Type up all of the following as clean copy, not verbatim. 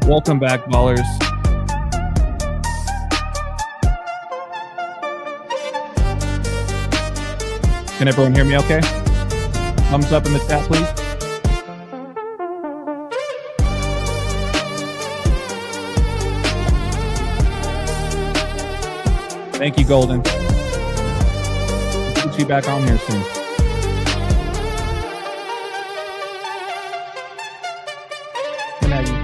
Welcome back, ballers. Can everyone hear me okay? Thumbs up in the chat, please. Thank you, Golden. We'll get you back on here soon. Good night, you.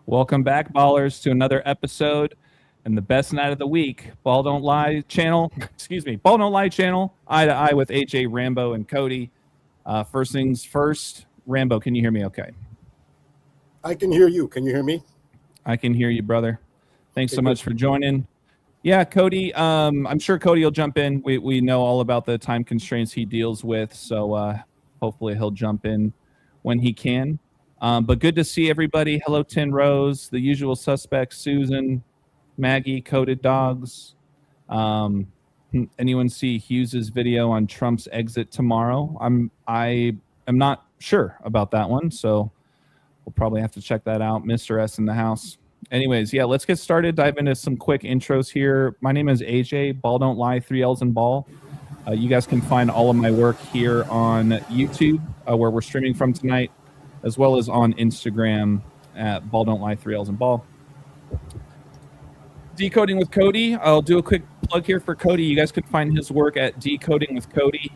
Welcome back, ballers, to another episode and the best night of the week. Balll Don't Lie channel, Balll Don't Lie channel, eye to eye with AJ, Rambo, and Cody. First things first, Rambo, can you hear me okay? I can hear you. Can you hear me? I can hear you, brother. Thanks so much for joining. Yeah, Cody, I'm sure Cody will jump in. We know all about the time constraints he deals with, so hopefully he'll jump in when he can. But good to see everybody. Hello, Tin Rose, the usual suspects, Susan, Maggie, Coded Dogs. Anyone see Hughes's video on Trump's exit tomorrow? I am not sure about that one, so we'll probably have to check that out. Mr. S in the house. Anyways, yeah, let's get started. Dive into some quick intros here. My name is AJ, Balll Don't Lie, 3 L's in Ball. You guys can find all of my work here on YouTube, where we're streaming from tonight, as well as on Instagram at Balll Don't Lie, 3 L's in Ball. Decoding with Cody. I'll do a quick plug here for Cody. You guys can find his work at Decoding with Cody,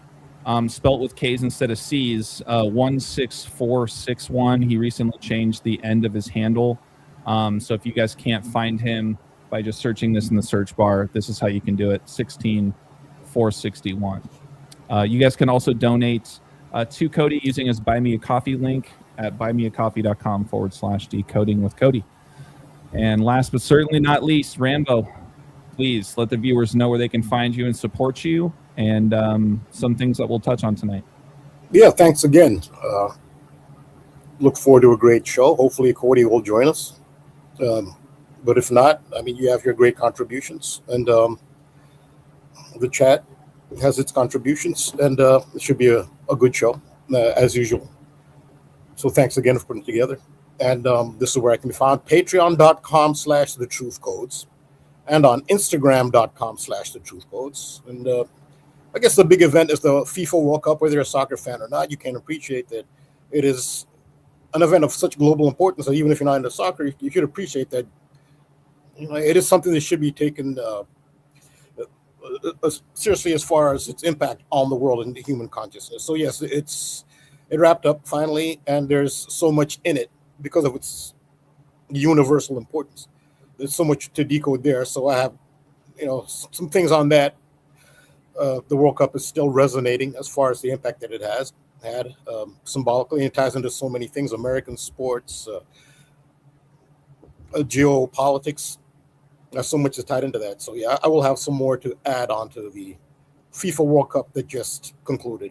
spelt with K's instead of C's, 16461. He recently changed the end of his handle. So if you guys can't find him by just searching this in the search bar, this is how you can do it, 16461. You guys can also donate to Cody using his Buy Me a Coffee link at buymeacoffee.com/decoding with Cody. And last but certainly not least, Rambo, please let the viewers know where they can find you and support you, and some things that we'll touch on tonight. Yeah, thanks again. Look forward to a great show. Hopefully Cody will join us. But if not, I mean, you have your great contributions, and the chat has its contributions, and it should be a good show, as usual. So thanks again for putting it together. And this is where I can be found, patreon.com/thetruthcodes, and on instagram.com/thetruthcodes. And I guess the big event is the FIFA World Cup. Whether you're a soccer fan or not, you can appreciate that it is an event of such global importance that even if you're not into soccer, you should appreciate that. You know, it is something that should be taken seriously as far as its impact on the world and the human consciousness. So yes, it wrapped up finally, and there's so much in it because of its universal importance. There's so much to decode there. So I have, some things on that. The World Cup is still resonating as far as the impact that it has had symbolically. It ties into so many things: American sports, geopolitics. There's so much is tied into that. So yeah, I will have some more to add on to the FIFA World Cup that just concluded.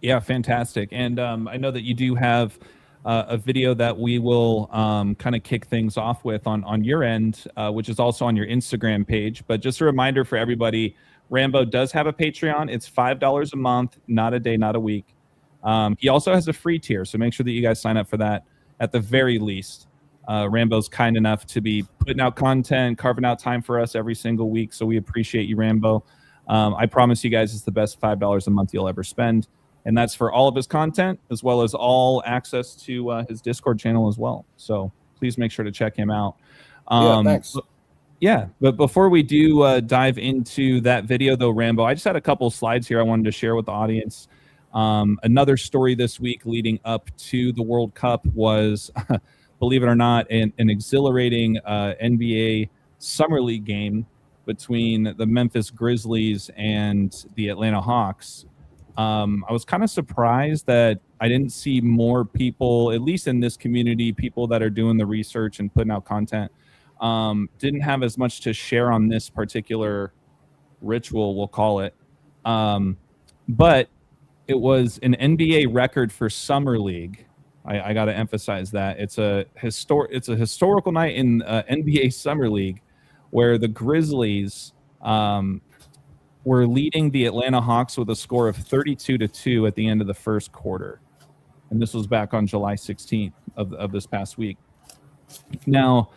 Yeah, fantastic. And I know that you do have a video that we will kind of kick things off with on your end, which is also on your Instagram page. But just a reminder for everybody, Rambo does have a Patreon. It's $5 a month, not a day, not a week. He also has a free tier, so make sure that you guys sign up for that at the very least. Rambo's kind enough to be putting out content, carving out time for us every single week. So we appreciate you, Rambo. I promise you guys it's the best $5 a month you'll ever spend. And that's for all of his content, as well as all access to his Discord channel as well. So please make sure to check him out. Yeah, thanks. Yeah, but before we do dive into that video, though, Rambo, I just had a couple slides here I wanted to share with the audience. Another story this week leading up to the World Cup was, believe it or not, an exhilarating NBA Summer League game between the Memphis Grizzlies and the Atlanta Hawks. I was kind of surprised that I didn't see more people, at least in this community, people that are doing the research and putting out content, didn't have as much to share on this particular ritual, we'll call it. But it was an NBA record for Summer League. I got to emphasize that. It's a historical night in NBA Summer League where the Grizzlies were leading the Atlanta Hawks with a score of 32-2 at the end of the first quarter. And this was back on July 16th of this past week. Now,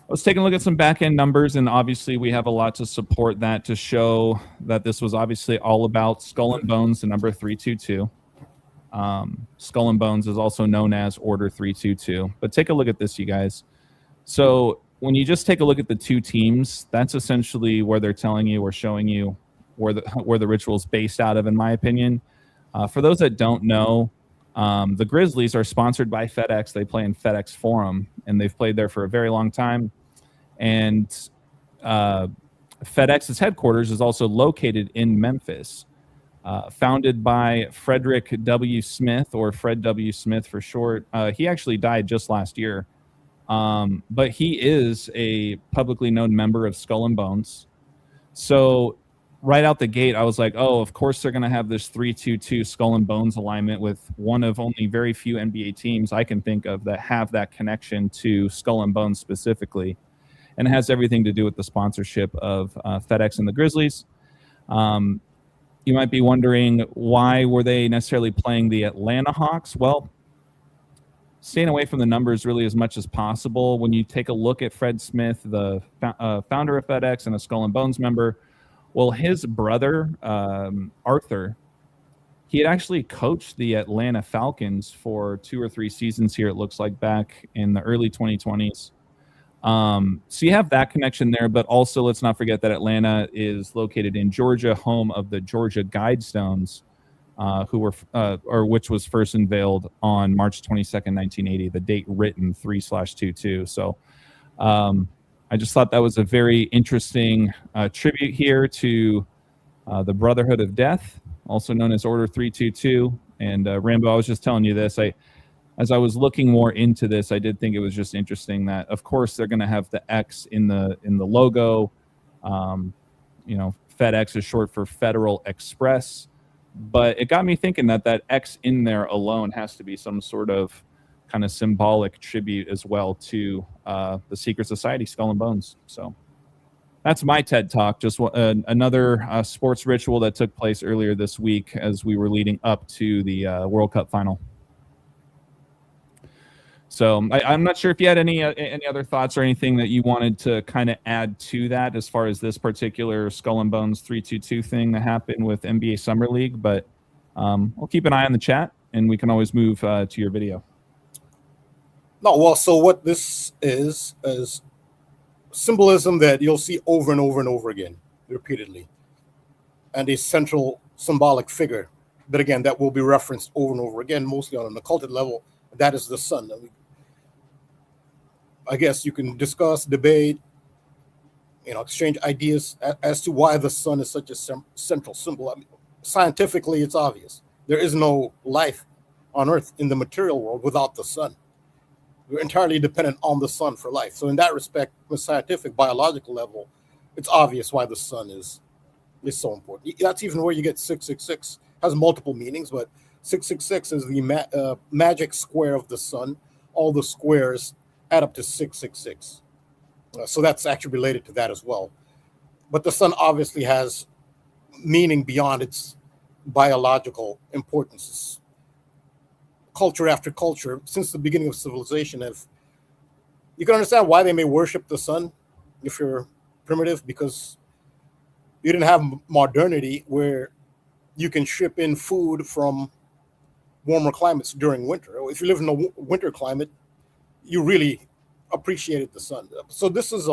I was taking a look at some back-end numbers, and obviously we have a lot to support that, to show that this was obviously all about Skull and Bones, the number 322. Skull and Bones is also known as Order 322. But take a look at this, you guys. So when you just take a look at the two teams, that's essentially where they're telling you or showing you where the ritual is based out of, in my opinion. For those that don't know, the Grizzlies are sponsored by FedEx. They play in FedEx Forum, and they've played there for a very long time. And FedEx's headquarters is also located in Memphis. Founded by Frederick W. Smith, or Fred W. Smith for short. He actually died just last year. But he is a publicly known member of Skull and Bones. So right out the gate, I was like, oh, of course they're going to have this 3-2-2 Skull and Bones alignment with one of only very few NBA teams I can think of that have that connection to Skull and Bones specifically. And it has everything to do with the sponsorship of FedEx and the Grizzlies. You might be wondering, why were they necessarily playing the Atlanta Hawks? Well, staying away from the numbers really as much as possible. When you take a look at Fred Smith, the founder of FedEx and a Skull and Bones member, well, his brother, Arthur, he had actually coached the Atlanta Falcons for 2 or 3 seasons here, it looks like, back in the early 2020s. So you have that connection there, but also let's not forget that Atlanta is located in Georgia, home of the Georgia Guidestones, which was first unveiled on March 22nd, 1980, the date written 3/22. So I just thought that was a very interesting tribute here to the Brotherhood of Death, also known as Order 322. And Rambo, I was just telling you this. As I was looking more into this, I did think it was just interesting that, of course, they're going to have the X in the logo. FedEx is short for Federal Express. But it got me thinking that X in there alone has to be some sort of kind of symbolic tribute as well to the secret society, Skull and Bones. So that's my TED Talk. Just another sports ritual that took place earlier this week as we were leading up to the World Cup final. So I'm not sure if you had any other thoughts or anything that you wanted to kind of add to that as far as this particular Skull and Bones 322 thing that happened with NBA Summer League. But we'll keep an eye on the chat, and we can always move to your video. No, well, so what this is symbolism that you'll see over and over and over again, repeatedly, and a central symbolic figure. But again, that will be referenced over and over again, mostly on an occulted level. That is the sun. I guess you can discuss, debate, exchange ideas as to why the sun is such a central symbol. I mean, scientifically, it's obvious. There is no life on Earth in the material world without the sun. We're entirely dependent on the sun for life. So in that respect, from a scientific, biological level, it's obvious why the sun is so important. That's even where you get 666. Has multiple meanings, but 666 is the magic square of the sun. All the squares add up to 666. So that's actually related to that as well. But the sun obviously has meaning beyond its biological importance. Culture after culture, since the beginning of civilization, have You can understand why they may worship the sun if you're primitive, because you didn't have modernity where you can ship in food from warmer climates during winter. If you live in a winter climate, you really appreciated the sun. So this is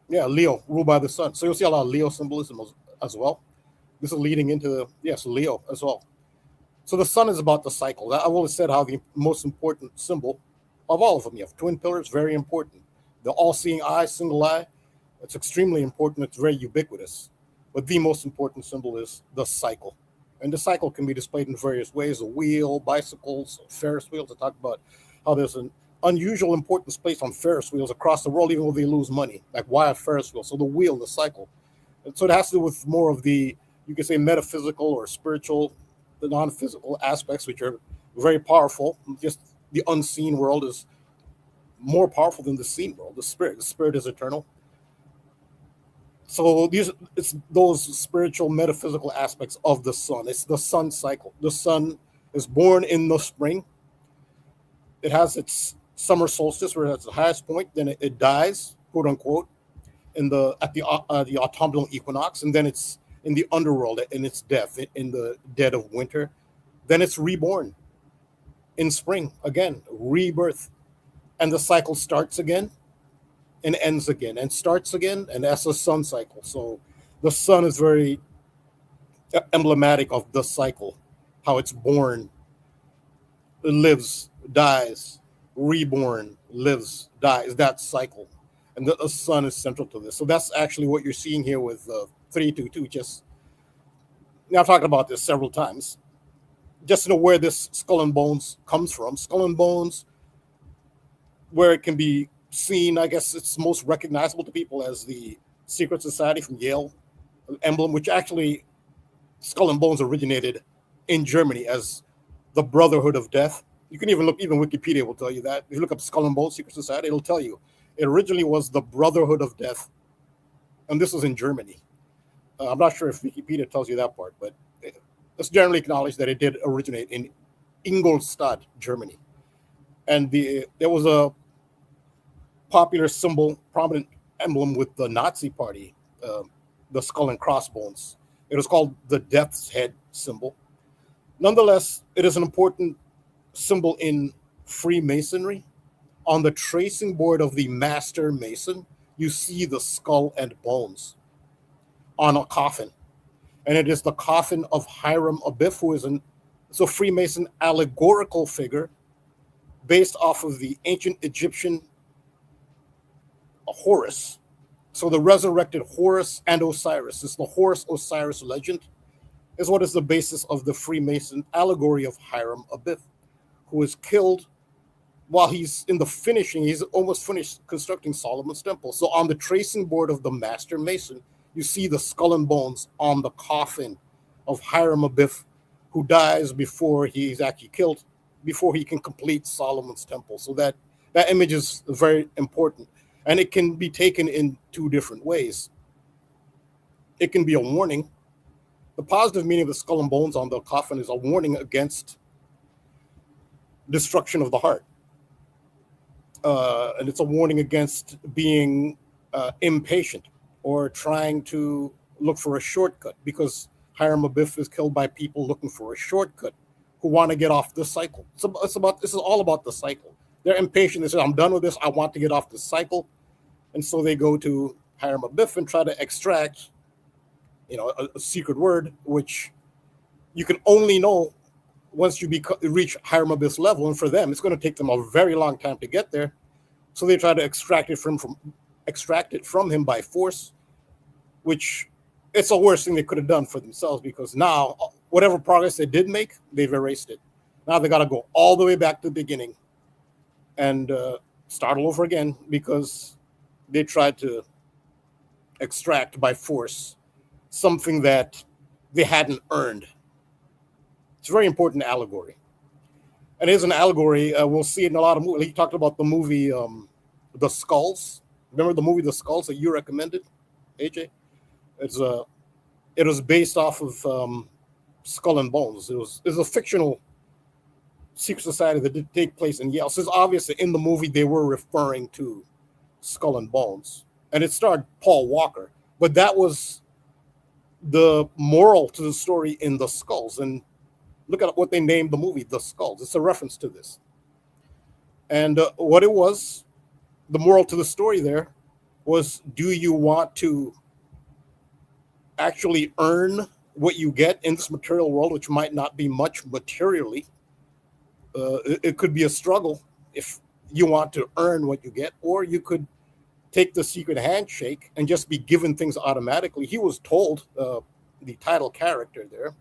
Leo, ruled by the sun. So you'll see a lot of Leo symbolism as well. This is leading into Leo as well. So the sun is about the cycle. I've always said how the most important symbol of all of them, you have twin pillars, very important. The all-seeing eye, single eye, it's extremely important. It's very ubiquitous. But the most important symbol is the cycle. And the cycle can be displayed in various ways: a wheel, bicycles, Ferris wheels. I talked about how there's an unusual importance placed on Ferris wheels across the world, even though they lose money. Like, why a Ferris wheel? So the wheel, the cycle. And so it has to do with more of the, you could say, metaphysical or spiritual, the non-physical aspects, which are very powerful. Just the unseen world is more powerful than the seen world. The spirit is eternal. So it's those spiritual, metaphysical aspects of the sun. It's the sun cycle. The sun is born in the spring. It has its summer solstice, where it's the highest point. Then it dies, quote unquote, at the autumnal equinox, and then it's in the underworld in its death, in the dead of winter. Then it's reborn in spring again, rebirth, and the cycle starts again and ends again and starts again, and that's a sun cycle. So the sun is very emblematic of the cycle, how it's born, it lives, dies, reborn, lives, dies, that cycle. And the sun is central to this. So that's actually what you're seeing here with 322. Just now, I've talked about this several times. Just to know where this skull and bones comes from. Skull and bones, where it can be seen, I guess it's most recognizable to people as the secret society from Yale emblem, which actually skull and bones originated in Germany as the Brotherhood of Death. You can even Wikipedia will tell you that. If you look up skull and bones secret society, it'll tell you it originally was the Brotherhood of Death, and this was in Germany. I'm not sure if Wikipedia tells you that part, but it's generally acknowledged that it did originate in Ingolstadt, Germany. And there was a popular symbol, prominent emblem with the Nazi party, the skull and crossbones. It was called the Death's Head symbol. Nonetheless, it is an important symbol in Freemasonry. On the tracing board of the master mason, you see the skull and bones on a coffin. And it is the coffin of Hiram Abiff, who is a Freemason allegorical figure based off of the ancient Egyptian Horus. So the resurrected Horus and Osiris. It's the Horus-Osiris legend is what is the basis of the Freemason allegory of Hiram Abiff, who is killed while he's he's almost finished constructing Solomon's temple. So on the tracing board of the master mason, you see the skull and bones on the coffin of Hiram Abiff, who dies before he's actually killed, before he can complete Solomon's temple. So that image is very important. And it can be taken in two different ways. It can be a warning. The positive meaning of the skull and bones on the coffin is a warning against destruction of the heart. And it's a warning against being impatient or trying to look for a shortcut, because Hiram Abiff is killed by people looking for a shortcut who want to get off the cycle. This is all about the cycle. They're impatient. They say, I'm done with this. I want to get off the cycle. And so they go to Hiram Abiff and try to extract, a secret word, which you can only know once you reach Hiram Abiff's level. And for them, it's going to take them a very long time to get there. So they try to extract it from him by force, which it's the worst thing they could have done for themselves, because now whatever progress they did make, they've erased it. Now they got to go all the way back to the beginning and start all over again, because they tried to extract by force something that they hadn't earned. It's a very important allegory. And it is an allegory. We'll see it in a lot of movies. He talked about the movie The Skulls. Remember the movie The Skulls that you recommended, AJ? It was based off of Skull and Bones. It was a fictional secret society that did take place in Yale. So it's obviously in the movie they were referring to Skull and Bones, and it starred Paul Walker. But that was the moral to the story in The Skulls. And look at what they named the movie, The Skulls. It's a reference to this. And what it was, the moral to the story there was, do you want to actually earn what you get in this material world, which might not be much materially? It could be a struggle if you want to earn what you get, or you could take the secret handshake and just be given things automatically. He was told, the title character there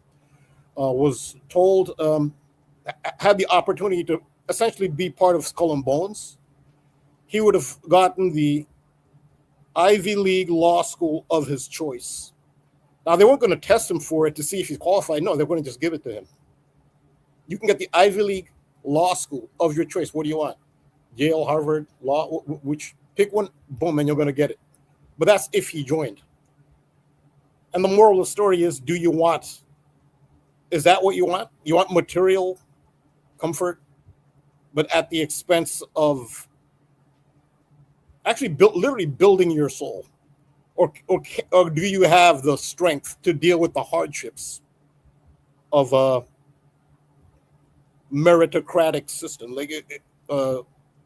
was told, had the opportunity to essentially be part of Skull and Bones. He would have gotten the Ivy League law school of his choice. Now, they weren't going to test him for it to see if he's qualified. No, they're going to just give it to him. You can get the Ivy League law school of your choice. What do you want? Yale, Harvard, law, which pick one, boom, and you're going to get it. But that's if he joined. And the moral of the story is, is that what you want? You want material comfort, but at the expense of actually literally building your soul? Or do you have the strength to deal with the hardships of a meritocratic system, like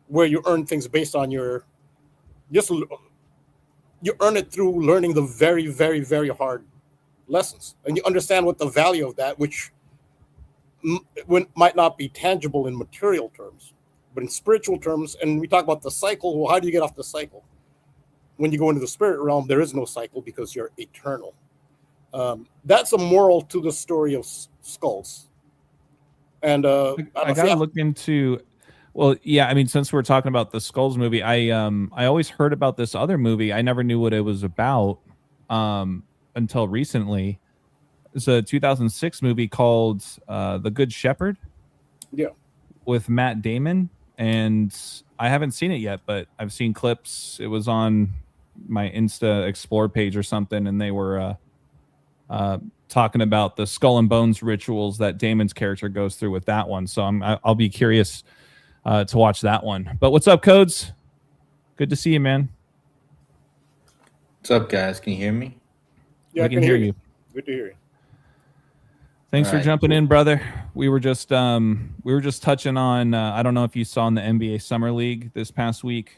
where you earn things based on you earn it through learning the very, very, very hard lessons, and you understand what the value of that, which might not be tangible in material terms, but in spiritual terms. And we talk about the cycle. Well, how do you get off the cycle? When you go into the spirit realm, there is no cycle because you're eternal. That's a moral to the story of Skulls. And I gotta look into. Well, yeah, I mean, since we're talking about the Skulls movie, I always heard about this other movie. I never knew what it was about until recently. It's a 2006 movie called The Good Shepherd. Yeah, with Matt Damon, and I haven't seen it yet, but I've seen clips. It was on my Insta Explore page or something, and they were talking about the Skull and Bones rituals that Damon's character goes through with that one. So I'll be curious to watch that one. But what's up, Codes? Good to see you, man. What's up, guys? Can you hear me? Yeah, I can hear you. Good to hear you. Thanks for jumping in, brother. We were just touching on. I don't know if you saw in the NBA Summer League this past week,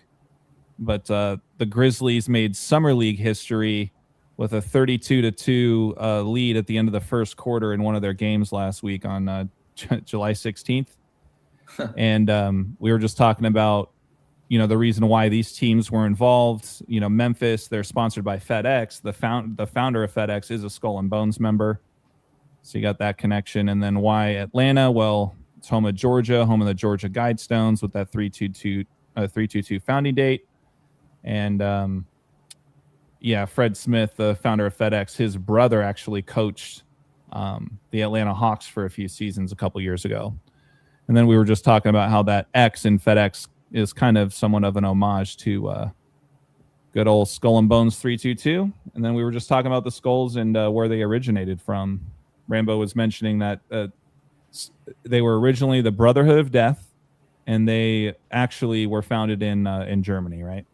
but the Grizzlies made Summer League history with a 32-2 lead at the end of the first quarter in one of their games last week on July 16th. And we were just talking about, the reason why these teams were involved. Memphis, they're sponsored by FedEx. The founder of FedEx is a Skull and Bones member. So you got that connection. And then why Atlanta? Well, it's home of Georgia, home of the Georgia Guidestones with that 322 founding date. And Fred Smith, the founder of FedEx, his brother actually coached the Atlanta Hawks for a few seasons a couple years ago. And then we were just talking about how that X in FedEx is kind of somewhat of an homage to good old Skull and Bones 322. And then we were just talking about the skulls and where they originated from. Rambo was mentioning that they were originally the Brotherhood of Death, and they actually were founded in Germany, right?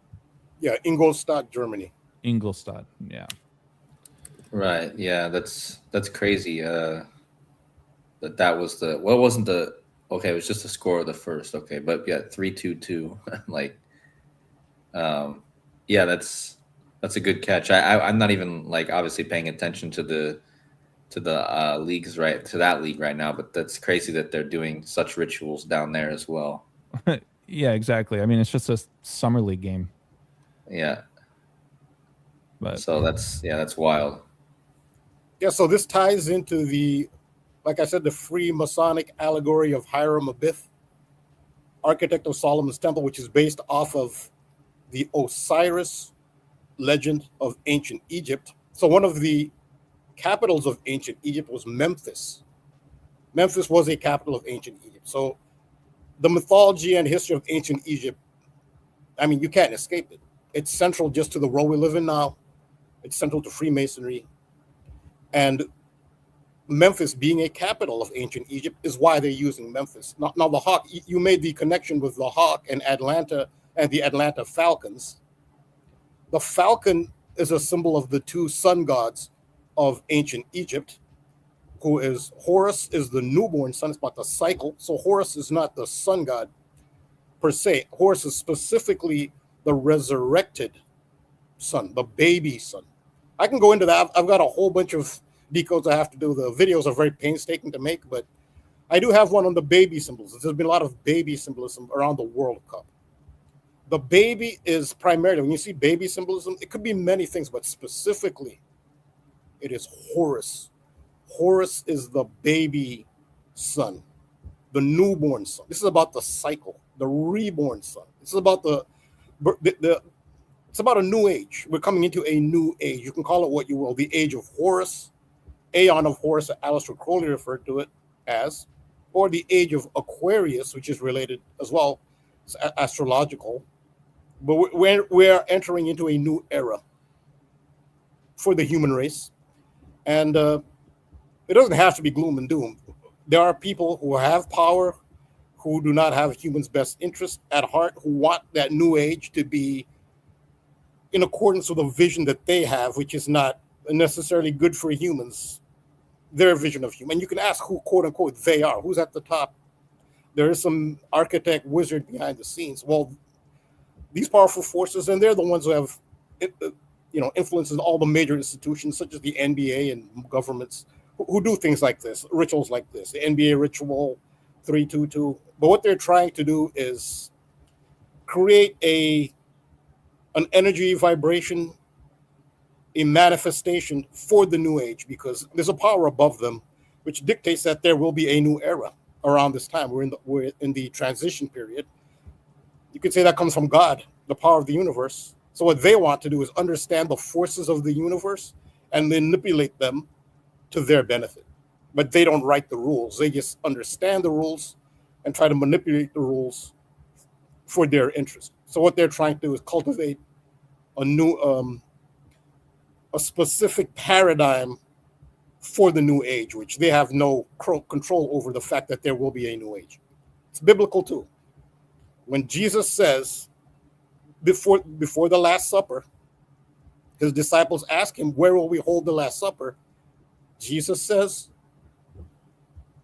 Yeah, Ingolstadt, Germany. Ingolstadt, yeah. Right. Yeah, that's crazy. That was the wasn't the okay. It was just the score of the first. Okay, but yeah, 3-2-2. Like, yeah, that's a good catch. I'm not even obviously paying attention to the leagues to that league right now, but that's crazy that they're doing such rituals down there as well. Yeah, exactly. I mean, it's just a summer league game. Yeah. But so that's wild. Yeah, so this ties into like I said, the Freemasonic allegory of Hiram Abiff, architect of Solomon's Temple, which is based off of the Osiris legend of ancient Egypt. So one of the capitals of ancient Egypt was Memphis. Memphis was a capital of ancient Egypt. So the mythology and history of ancient Egypt, I mean, you can't escape it. It's central just to the world we live in now. It's central to Freemasonry. And Memphis being a capital of ancient Egypt is why they're using Memphis. Now the hawk, you made the connection with the hawk and Atlanta and the Atlanta Falcons. The falcon is a symbol of the two sun gods of ancient Egypt, who is Horus is the newborn sun. It's about the cycle. So Horus is not the sun god per se. Horus is specifically the resurrected sun, the baby sun. I can go into that. I've got a whole bunch of decodes I have to do. The videos are very painstaking to make, but I do have one on the baby symbols. There's been a lot of baby symbolism around the World Cup. The baby is primarily, when you see baby symbolism, it could be many things, but specifically, it is Horus. Horus is the baby sun, the newborn sun. This is about the cycle, the reborn sun. This is about it's about a new age. We're coming into a new age. You can call it what you will, the age of Horus, Aeon of Horus, Aleister Crowley referred to it as, or the age of Aquarius, which is related as well, it's astrological. But we're entering into a new era for the human race. And it doesn't have to be gloom and doom. There are people who have power, who do not have humans' best interest at heart, who want that new age to be in accordance with a vision that they have, which is not necessarily good for humans, their vision of human. And you can ask who, quote unquote, they are, who's at the top. There is some architect wizard behind the scenes. Well, these powerful forces, and they're the ones who have, influences all the major institutions, such as the NBA and governments, who do things like this, rituals like this, the NBA ritual 322. But what they're trying to do is create an energy vibration, a manifestation for the new age, because there's a power above them which dictates that there will be a new era around this time. We're in the transition period. You could say that comes from God, the power of the universe. So what they want to do is understand the forces of the universe and manipulate them to their benefit. But they don't write the rules. They just understand the rules and try to manipulate the rules for their interest. So what they're trying to do is cultivate a new, a specific paradigm for the new age, which they have no control over the fact that there will be a new age. It's biblical too. When Jesus says, before the Last Supper, his disciples ask him, where will we hold the Last Supper? Jesus says,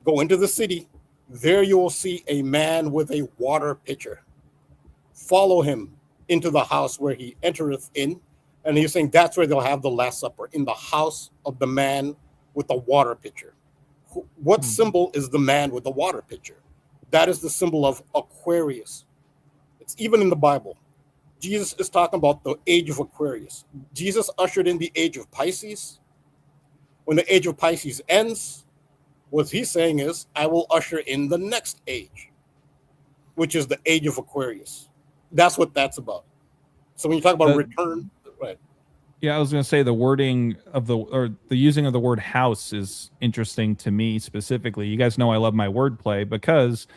go into the city. There you will see a man with a water pitcher. Follow him into the house where he entereth in. And he's saying that's where they'll have the Last Supper, in the house of the man with the water pitcher. What symbol is the man with the water pitcher? That is the symbol of Aquarius. It's even in the Bible. Jesus is talking about the age of Aquarius. Jesus ushered in the age of Pisces. When the age of Pisces ends, what he's saying is, I will usher in the next age, which is the age of Aquarius. That's what that's about. So when you talk about return, right? Yeah, I was going to say the wording of the using of the word house is interesting to me specifically. You guys know I love my wordplay because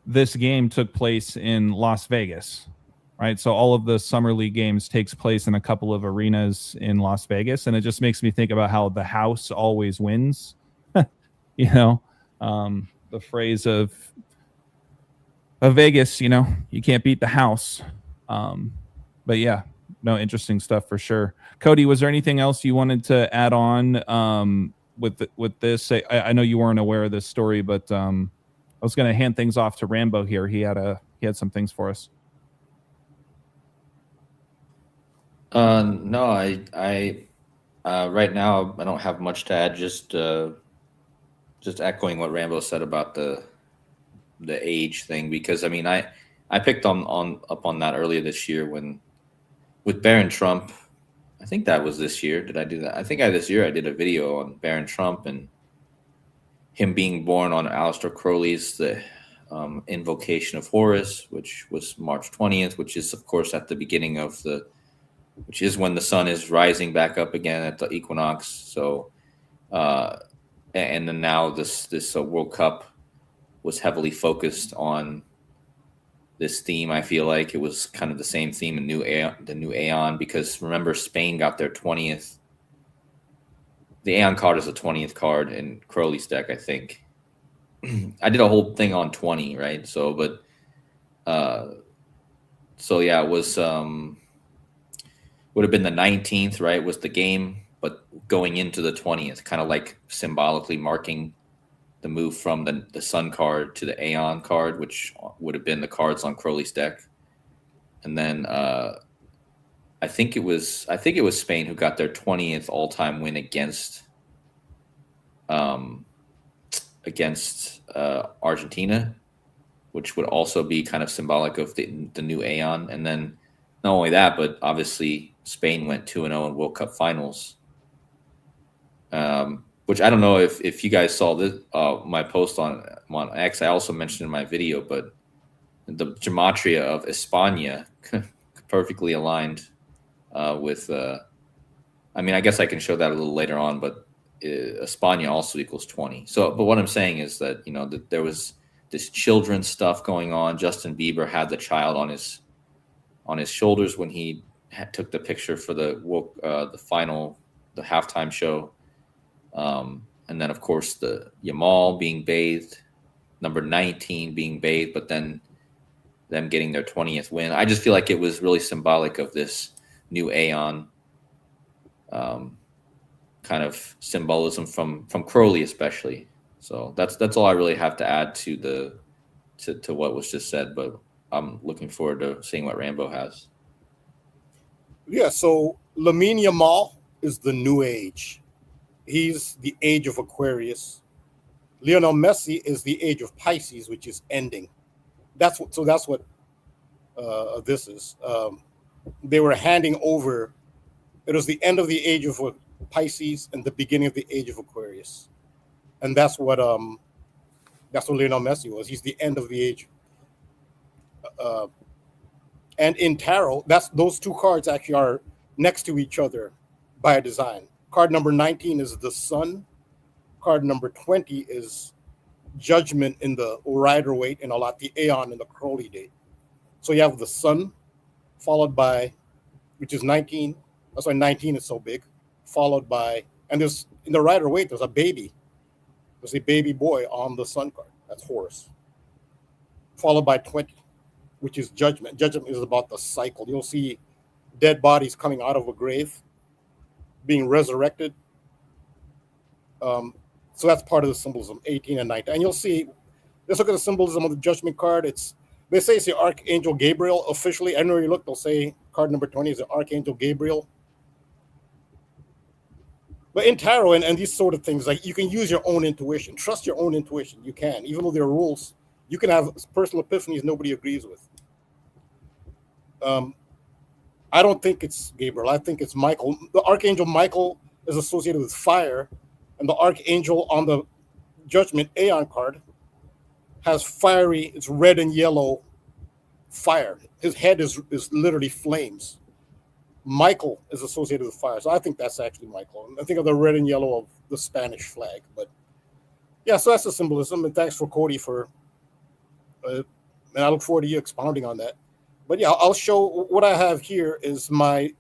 this game took place in Las Vegas, right? So all of the Summer League games takes place in a couple of arenas in Las Vegas, and it just makes me think about how the house always wins. The phrase of Vegas, you can't beat the house. But yeah, no, interesting stuff for sure. KODI, was there anything else you wanted to add on with this? I know you weren't aware of this story, but I was going to hand things off to RAMBO here. He had some things for us. No, I right now I don't have much to add. Just echoing what RAMBO said about the age thing, because I mean I picked up on that earlier this year with Barron Trump. I think that was this year. Did I do that? I think this year I did a video on Barron Trump and him being born on Aleister Crowley's The Invocation of Horus, which was March 20th, which is of course at the beginning of which is when the sun is rising back up again at the equinox. So, and then now this World Cup was heavily focused on this theme. I feel like it was kind of the same theme in the new Aeon, because remember, Spain got their 20th the Aeon card is the 20th card in Crowley's deck, I think. I did a whole thing on 20, right? So, but so yeah, it was would have been the 19th, right? Was the game, but going into the 20th, kind of like symbolically marking the move from the Sun card to the Aeon card, which would have been the cards on Crowley's deck. And then I think it was Spain who got their 20th all-time win against Argentina, which would also be kind of symbolic of the new Aeon. And then not only that, but obviously Spain went 2-0 in World Cup finals. Which I don't know if you guys saw this my post on X. I also mentioned in my video, but the gematria of España perfectly aligned with. I mean, I guess I can show that a little later on, but España also equals 20. So, but what I'm saying is that there was this children's stuff going on. Justin Bieber had the child on his shoulders when he took the picture for the halftime show. And then, of course, the Yamal being bathed, number 19 being bathed, but then them getting their 20th win. I just feel like it was really symbolic of this new Aeon kind of symbolism from Crowley especially. So that's all I really have to add to what was just said, but I'm looking forward to seeing what Rambo has. Yeah, so Lamine Yamal is the new age. He's the age of Aquarius. Lionel Messi is the age of Pisces, which is ending. That's what this is. They were handing over. It was the end of the age of Pisces and the beginning of the age of Aquarius, and that's what Lionel Messi was. He's the end of the age. And in tarot, those two cards actually are next to each other by design. Card number 19 is the Sun. Card number 20 is Judgment in the Rider-Waite and the Aeon in the Crowley date. So you have the Sun, followed by, which is 19. That's why 19 is so big. Followed by, and there's in the Rider-Waite, there's a baby. There's a baby boy on the Sun card. That's Horus. Followed by 20, which is Judgment. Judgment is about the cycle. You'll see dead bodies coming out of a grave, being resurrected. So that's part of the symbolism, 18 and 19. And you'll see, let's look at the symbolism of the Judgment card. They say it's the Archangel Gabriel officially. I know you look, they'll say card number 20 is the Archangel Gabriel. But in tarot and these sort of things, like, you can use your own intuition. Trust your own intuition. You can, even though there are rules. You can have personal epiphanies nobody agrees with. I don't think it's Gabriel. I think it's Michael. The Archangel Michael is associated with fire, and the Archangel on the Judgment Aeon card has fiery, it's red and yellow fire. His head is literally flames. Michael is associated with fire, so I think that's actually Michael. I think of the red and yellow of the Spanish flag. But yeah, so that's the symbolism, and thanks for Cody for, and I look forward to you expounding on that. But yeah, I'll show what I have here is my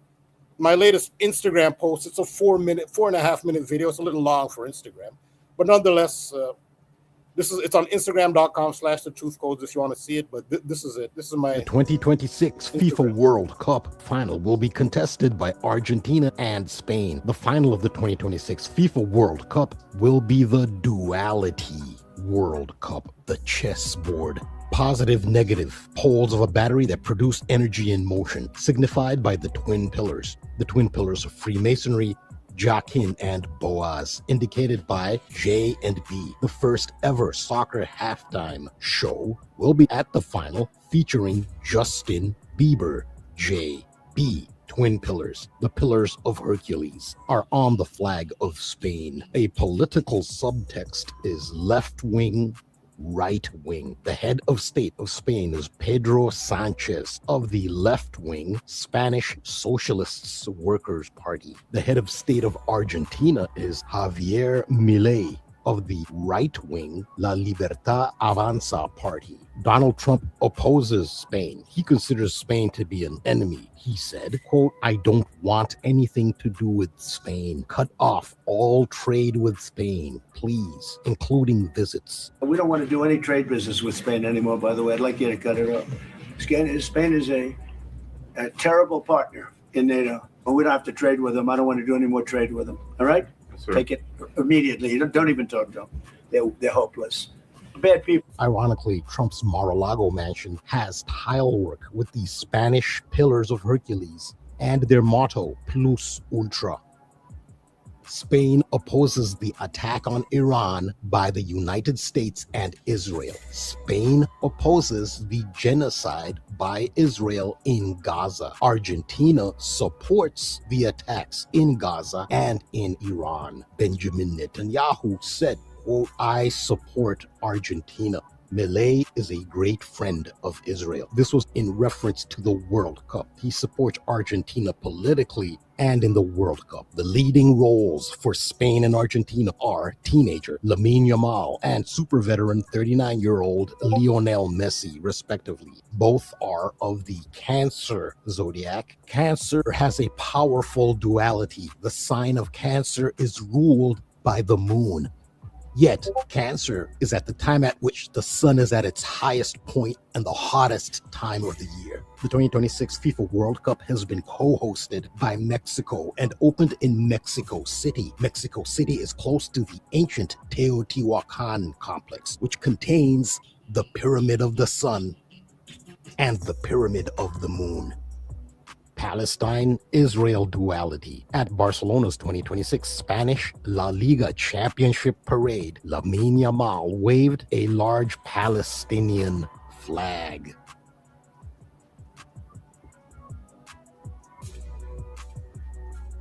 latest Instagram post. It's a 4.5 minute video. It's a little long for Instagram, but nonetheless, it's on Instagram.com/thetruthcodes if you want to see it. But this is it. This is my. The 2026 FIFA World Cup final will be contested by Argentina and Spain. The final of the 2026 FIFA World Cup will be the Duality World Cup, the chessboard. Positive, negative poles of a battery that produce energy in motion, signified by the twin pillars. The twin pillars of Freemasonry, Jachin, and Boaz, indicated by J and B. The first ever soccer halftime show will be at the final, featuring Justin Bieber. J, B, twin pillars. The pillars of Hercules are on the flag of Spain. A political subtext is left wing, right wing. The head of state of Spain is Pedro Sanchez of the left wing Spanish Socialists Workers Party. The head of state of Argentina is Javier Milei of the right-wing La Libertad Avanza party. Donald Trump opposes Spain. He considers Spain to be an enemy. He said, quote, "I don't want anything to do with Spain. Cut off all trade with Spain, please, including visits." We don't want to do any trade business with Spain anymore, by the way. I'd like you to cut it off. Spain is a terrible partner in NATO, but we don't have to trade with them. I don't want to do any more trade with them. All right? Take it immediately. You don't even talk to them. They're hopeless. Bad people. Ironically, Trump's Mar-a-Lago mansion has tile work with the Spanish Pillars of Hercules and their motto, Plus Ultra. Spain opposes the attack on Iran by the United States and Israel. Spain opposes the genocide by Israel in Gaza. Argentina supports the attacks in Gaza and in Iran. Benjamin Netanyahu said, quote, "I support Argentina. Milei is a great friend of Israel." This was in reference to the World Cup. He supports Argentina politically and in the World Cup. The leading roles for Spain and Argentina are teenager Lamine Yamal and super veteran 39-year-old Lionel Messi, respectively. Both are of the Cancer zodiac. Cancer has a powerful duality. The sign of Cancer is ruled by the moon. Yet, Cancer is at the time at which the sun is at its highest point and the hottest time of the year. The 2026 FIFA World Cup has been co-hosted by Mexico and opened in Mexico City. Mexico City is close to the ancient Teotihuacan complex, which contains the Pyramid of the Sun and the Pyramid of the Moon. Palestine-Israel duality. At Barcelona's 2026 Spanish La Liga Championship Parade, Lamine Yamal waved a large Palestinian flag.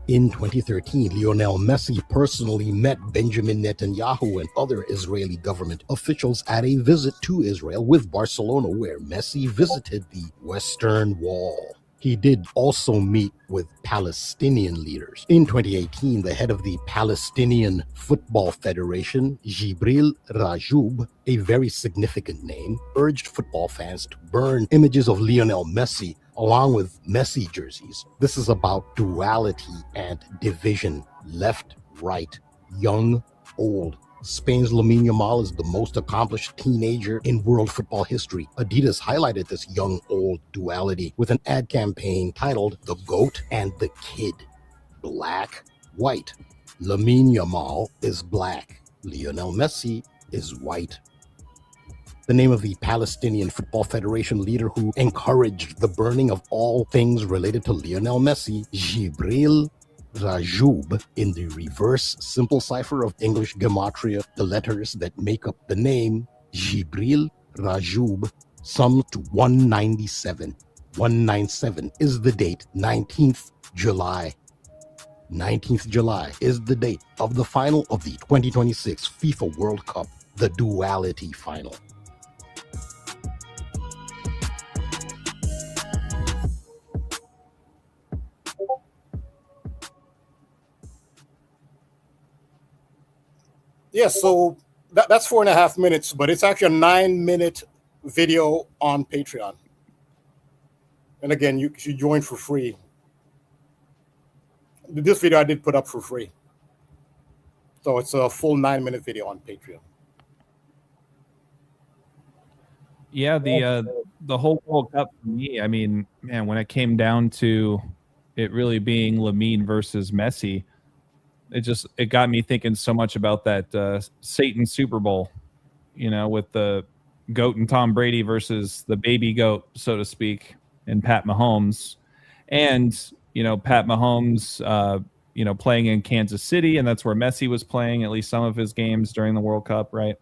In 2013, Lionel Messi personally met Benjamin Netanyahu and other Israeli government officials at a visit to Israel with Barcelona, where Messi visited the Western Wall. He did also meet with Palestinian leaders. In 2018, the head of the Palestinian Football Federation, Jibril Rajoub, a very significant name, urged football fans to burn images of Lionel Messi along with Messi jerseys. This is about duality and division, left, right, young, old. Spain's Lamine Yamal is the most accomplished teenager in world football history. Adidas highlighted this young-old duality with an ad campaign titled "The Goat and the Kid." Black, white. Lamine Yamal is black. Lionel Messi is white. The name of the Palestinian Football Federation leader who encouraged the burning of all things related to Lionel Messi, Jibril Rajoub. In the reverse simple cipher of English gematria, the letters that make up the name Jibril Rajoub sum to 197. 197 is the date, 19th July. 19th July is the date of the final of the 2026 FIFA World Cup, the duality final. Yes, so that's 4.5 minutes, but it's actually a 9-minute video on Patreon. And again, you should join for free. This video I did put up for free. So it's a full 9-minute video on Patreon. Yeah, the whole World Cup for me, I mean, man, when it came down to it really being Lamine versus Messi, it got me thinking so much about that Satan Super Bowl, you know, with the GOAT and Tom Brady versus the baby GOAT, so to speak, and Pat Mahomes. And, you know, Pat Mahomes, you know, playing in Kansas City, and that's where Messi was playing at least some of his games during the World Cup, right?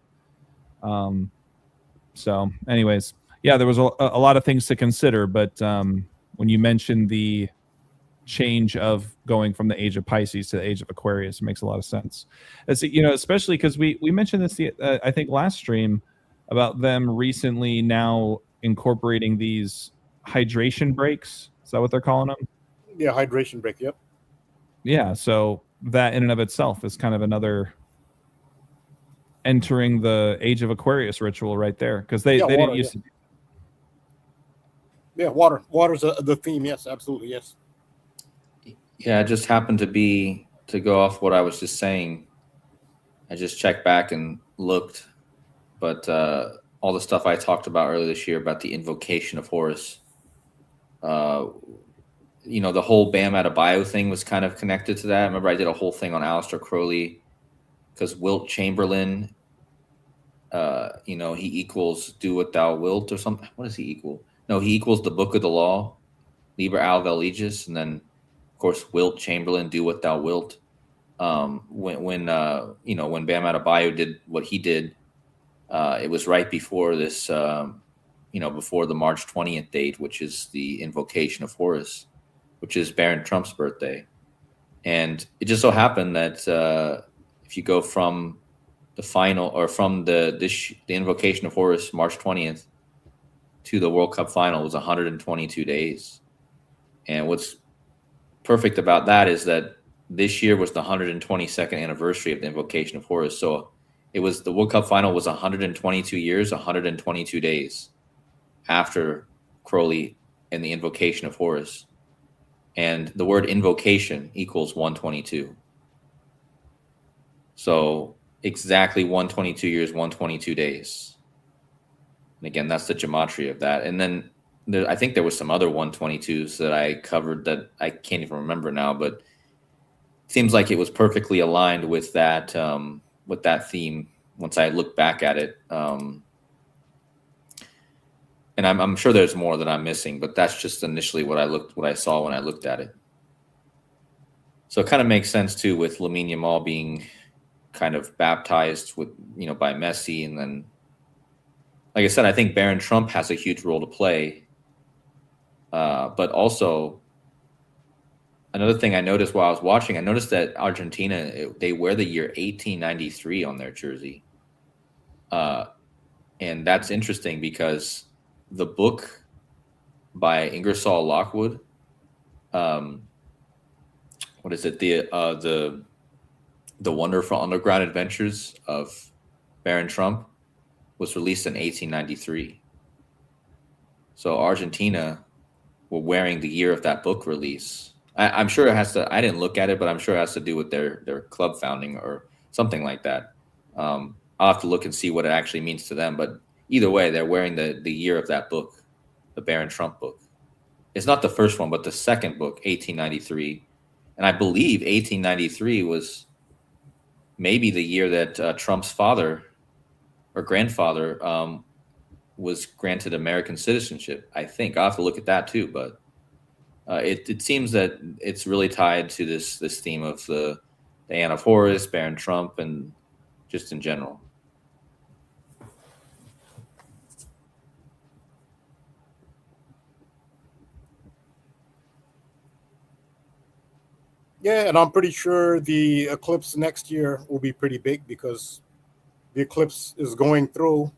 So anyways, yeah, there was a lot of things to consider, but when you mentioned the change of going from the age of Pisces to the age of Aquarius, it makes a lot of sense. As you know, especially because we mentioned this I think last stream about them recently now incorporating these hydration breaks. Is that what they're calling them? Yeah, hydration break. Yep. Yeah, so that in and of itself is kind of another entering the Age of Aquarius ritual right there, because they Yeah, didn't water, use to. Yeah, water. Water's the theme. Yes, absolutely. Yes. Yeah, it just happened to go off what I was just saying. I just checked back and looked, but all the stuff I talked about earlier this year about the invocation of Horus, the whole Bam Adebayo thing was kind of connected to that. I remember I did a whole thing on Aleister Crowley because Wilt Chamberlain, he equals do what thou wilt or something. What does he equal? No, he equals the book of the law, Liber Alvel Legis, and then of course Wilt Chamberlain, do what thou wilt. When Bam Adebayo did what he did, it was right before this, before the March 20th date, which is the invocation of Horus, which is Barron Trump's birthday. And it just so happened that if you go from the final, or from the invocation of Horus, March 20th, to the World Cup final, was 122 days. And what's perfect about that is that this year was the 122nd anniversary of the invocation of Horus. So the World Cup final was 122 years, 122 days after Crowley and the invocation of Horus. And the word invocation equals 122. So exactly 122 years, 122 days. And again, that's the gematria of that. And then I think there was some other 122s that I covered that I can't even remember now, but it seems like it was perfectly aligned with that theme once I look back at it. And I'm sure there's more that I'm missing, but that's just initially what I saw when I looked at it. So it kind of makes sense too, with Lamine Yamal being kind of baptized by Messi. And then, like I said, I think Barron Trump has a huge role to play. But also, another thing I noticed while I was watching, I noticed that Argentina, they wear the year 1893 on their jersey. And that's interesting because the book by Ingersoll Lockwood, what is it? The Wonderful Underground Adventures of Barron Trump was released in 1893. So Argentina were wearing the year of that book release. I'm sure it has to, I didn't look at it, but I'm sure it has to do with their club founding or something like that. I'll have to look and see what it actually means to them. But either way, they're wearing the year of that book, the Barron Trump book. It's not the first one, but the second book, 1893. And I believe 1893 was maybe the year that Trump's father or grandfather was granted American citizenship. I think I'll have to look at that too. But it seems that it's really tied to this theme of the Anne of Horus, Barron Trump, and just in general. Yeah, and I'm pretty sure the eclipse next year will be pretty big because the eclipse is going through.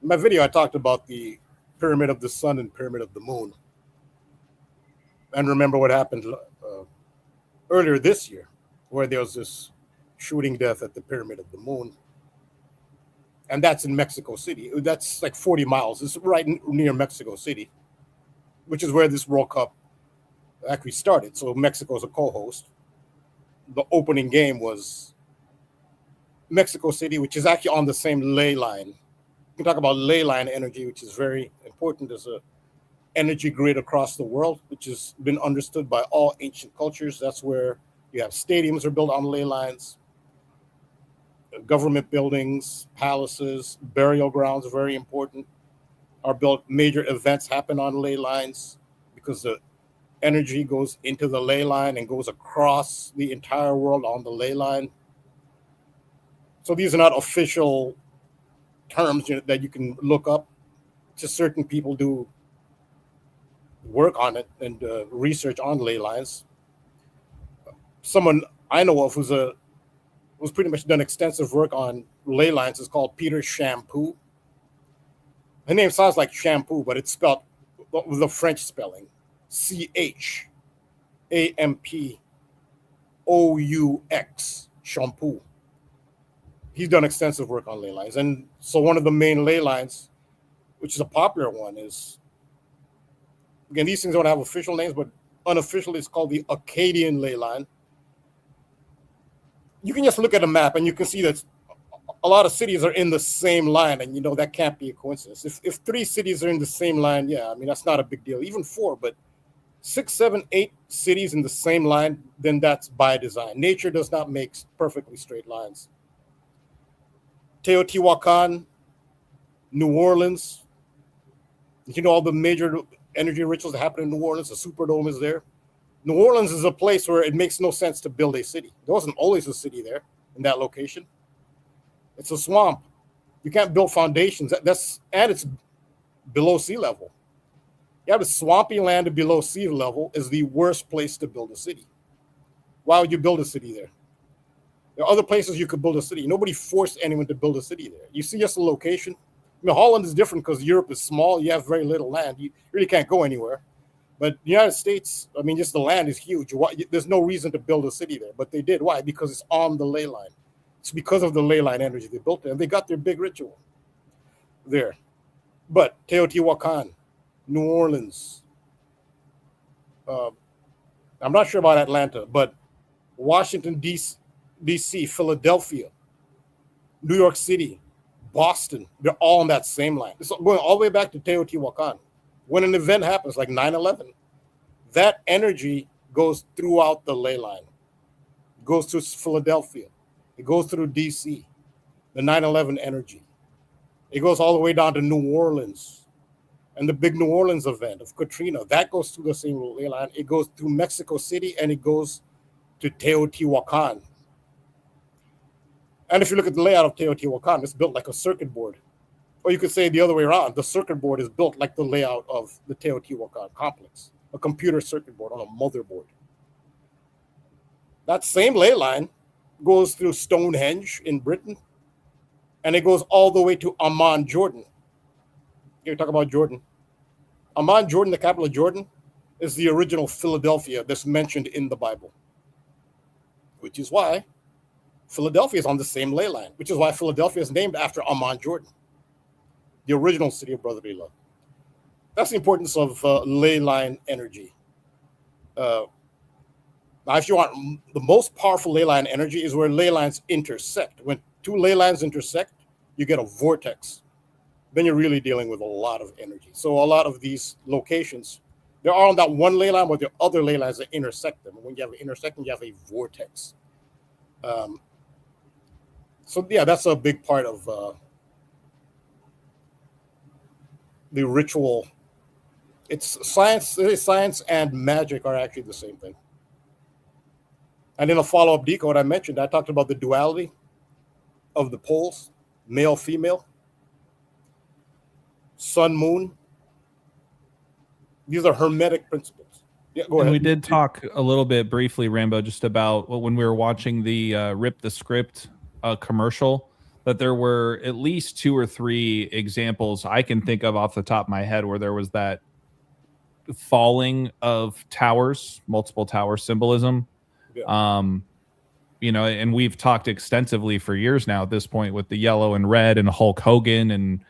In my video, I talked about the pyramid of the sun and pyramid of the moon. And remember what happened earlier this year, where there was this shooting death at the pyramid of the moon. And that's in Mexico City. That's like 40 miles. It's right near Mexico City, which is where this World Cup actually started. So Mexico's a co-host. The opening game was Mexico City, which is actually on the same ley line. You can talk about ley line energy, which is very important as a energy grid across the world, which has been understood by all ancient cultures. That's where you have stadiums are built on ley lines, government buildings, palaces, burial grounds, very important, are built. Major events happen on ley lines because the energy goes into the ley line and goes across the entire world on the ley line. So these are not official terms that you can look up. Just certain people do work on it and research on ley lines. Someone I know of who's pretty much done extensive work on ley lines is called Peter Shampoo. Her name sounds like shampoo, but it's spelled with the French spelling. CHAMPOUX, shampoo. he's done extensive work on ley lines. And so one of the main ley lines, which is a popular one, is, again, these things don't have official names, but unofficially it's called the Acadian ley line. You can just look at a map and you can see that a lot of cities are in the same line, and that can't be a coincidence. If 3 cities are in the same line, yeah, I mean, that's not a big deal. Even 4, but 6, 7, 8 cities in the same line, then that's by design. Nature does not make perfectly straight lines. Teotihuacan, New Orleans, all the major energy rituals that happen in New Orleans. The Superdome is there. New Orleans is a place where it makes no sense to build a city. There wasn't always a city there in that location. It's a swamp. You can't build foundations. And it's below sea level. You have a swampy land below sea level is the worst place to build a city. Why would you build a city there? There are other places you could build a city. Nobody forced anyone to build a city there. You see just the location. I mean, Holland is different because Europe is small. You have very little land. You really can't go anywhere. But the United States, I mean, just the land is huge. There's no reason to build a city there, but they did. Why? Because it's on the ley line. It's because of the ley line energy they built it, and they got their big ritual there. But Teotihuacan, New Orleans, I'm not sure about Atlanta, but Washington, D.C., Philadelphia, New York City, Boston, they're all on that same line. It's going all the way back to Teotihuacan. When an event happens like 9/11, that energy goes throughout the ley line. It goes to Philadelphia. It goes through D.C., the 9/11 energy. It goes all the way down to New Orleans. And the big New Orleans event of Katrina, that goes through the same ley line. It goes through Mexico City, and it goes to Teotihuacan. And if you look at the layout of Teotihuacan, it's built like a circuit board. Or you could say the other way around. The circuit board is built like the layout of the Teotihuacan complex, a computer circuit board on a motherboard. That same ley line goes through Stonehenge in Britain, and it goes all the way to Amman, Jordan. You talk about Jordan. Amman, Jordan, the capital of Jordan, is the original Philadelphia that's mentioned in the Bible, which is why Philadelphia is on the same ley line, which is why Philadelphia is named after Amman, Jordan, the original city of brotherly love. That's the importance of ley line energy. Now, if you want the most powerful ley line energy is where ley lines intersect. When 2 ley lines intersect, you get a vortex. Then you're really dealing with a lot of energy. So a lot of these locations, they're all on that one ley line, but there are other ley lines that intersect them. And when you have an intersection, you have a vortex. So yeah, that's a big part of the ritual. It's science and magic are actually the same thing. And in a follow-up decode I mentioned, I talked about the duality of the poles, male, female, sun, moon. These are hermetic principles. Yeah, go ahead. And we did talk a little bit briefly, Rambo, just about when we were watching the Rip the Script commercial, that there were at least 2 or 3 examples I can think of off the top of my head where there was that falling of towers, multiple tower symbolism. Yeah. And we've talked extensively for years now at this point with the yellow and red and Hulk Hogan and,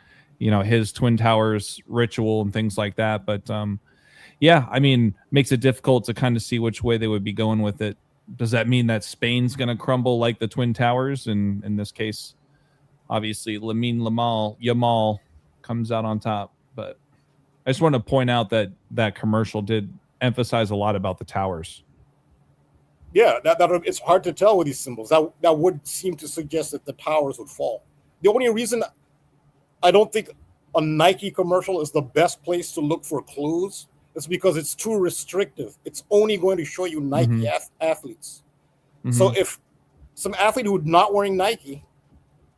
his Twin Towers ritual and things like that. But yeah, I mean, makes it difficult to kind of see which way they would be going with it. Does that mean that Spain's going to crumble like the Twin Towers? And in this case, obviously, Yamal comes out on top. But I just want to point out that that commercial did emphasize a lot about the towers. Yeah, that it's hard to tell with these symbols. That would seem to suggest that the towers would fall. The only reason I don't think a Nike commercial is the best place to look for clues is because it's too restrictive. It's only going to show you Nike athletes. Mm-hmm. So if some athlete who's not wearing Nike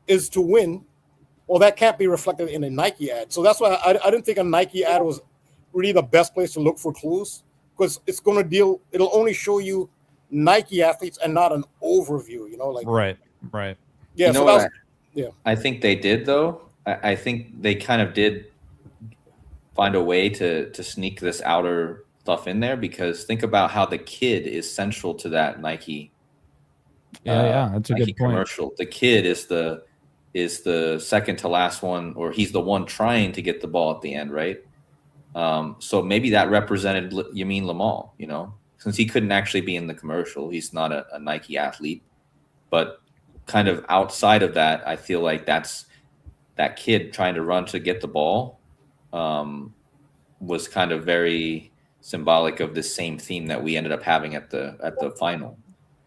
is to win, well, that can't be reflected in a Nike ad. So that's why I didn't think a Nike ad was really the best place to look for clues, because it's going to it'll only show you Nike athletes and not an overview, right. Yeah. I think they did, though. I think they kind of did find a way to sneak this outer stuff in there, because think about how the kid is central to that Nike Yeah, that's a Nike good point. commercial. The kid is the second to last one, or he's the one trying to get the ball at the end, right? So maybe that represented Yamin Lamal, you know, since he couldn't actually be in the commercial. He's not a Nike athlete, but kind of outside of that, I feel like that's that kid trying to run to get the ball was kind of very symbolic of the same theme that we ended up having at the final.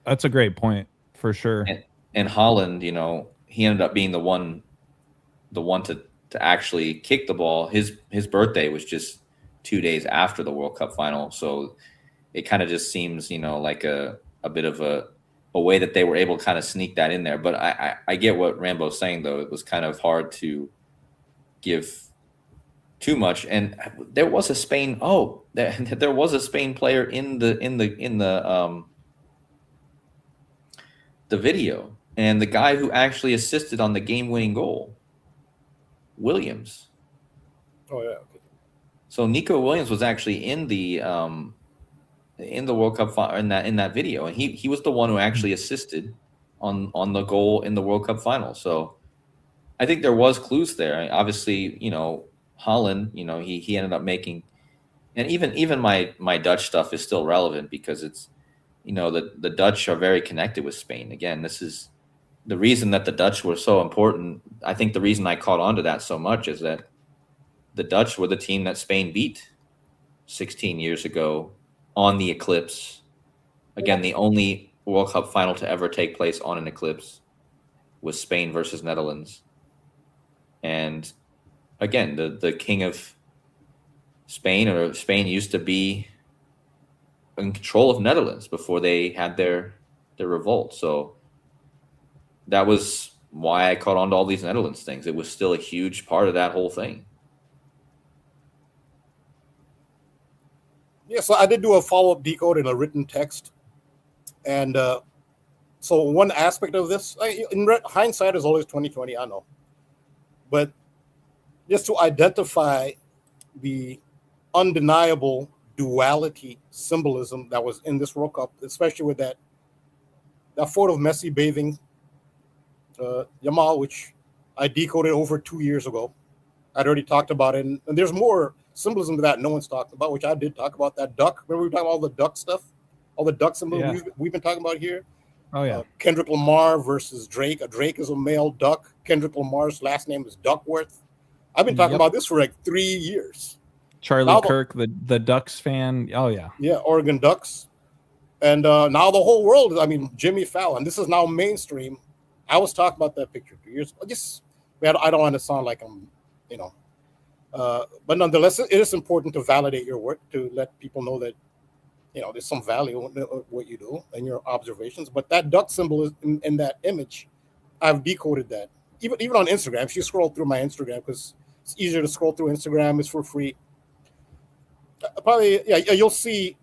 That's a great point for sure. And Holland, you know, he ended up being the one to actually kick the ball. His birthday was just 2 days after the World Cup final, so it kind of just seems, you know, like a bit of a way that they were able to kind of sneak that in there. But I get what Rambo's saying, though. It was kind of hard to give too much. And there was a Spain. Oh, there was a Spain player in the video, and the guy who actually assisted on the game-winning goal, Williams. Oh yeah. Okay. So Nico Williams was actually in the World Cup in that video, and he was the one who actually assisted on the goal in the World Cup final. So I think there was clues there. Obviously, you know, Holland, you know, he ended up making, and even my Dutch stuff is still relevant because it's, you know, the Dutch are very connected with Spain. Again, this is the reason that the Dutch were so important. I think the reason I caught on to that so much is that the Dutch were the team that Spain beat 16 years ago on the eclipse. Again, the only World Cup final to ever take place on an eclipse was Spain versus Netherlands. And again, the king of Spain, or Spain, used to be in control of Netherlands before they had their revolt. So that was why I caught on to all these Netherlands things. It was still a huge part of that whole thing. Yeah, so I did do a follow-up decode in a written text. And so one aspect of this, in hindsight is always 2020, I know. But just to identify the undeniable duality symbolism that was in this World Cup, especially with that photo of Messi bathing Yamal, which I decoded over 2 years ago. I'd already talked about it. And there's more symbolism to that no one's talked about, which I did talk about. That duck. Remember we were talking about all the duck stuff? All the duck symbolism we've been talking about here? Oh, yeah. Kendrick Lamar versus Drake. Drake is a male duck. Kendrick Lamar's last name is Duckworth. I've been talking about this for like 3 years. Charlie Kirk, the Ducks fan. Oh, yeah. Yeah, Oregon Ducks. And now the whole world, I mean, Jimmy Fallon. This is now mainstream. I was talking about that picture 2 years ago. I don't want to sound like I'm, you know. But nonetheless, it is important to validate your work, to let people know that, you know, there's some value in what you do and your observations. But that duck symbol is in that image, I've decoded that. Even on Instagram, if you scroll through my Instagram, because it's easier to scroll through Instagram, it's for free. Probably, you'll see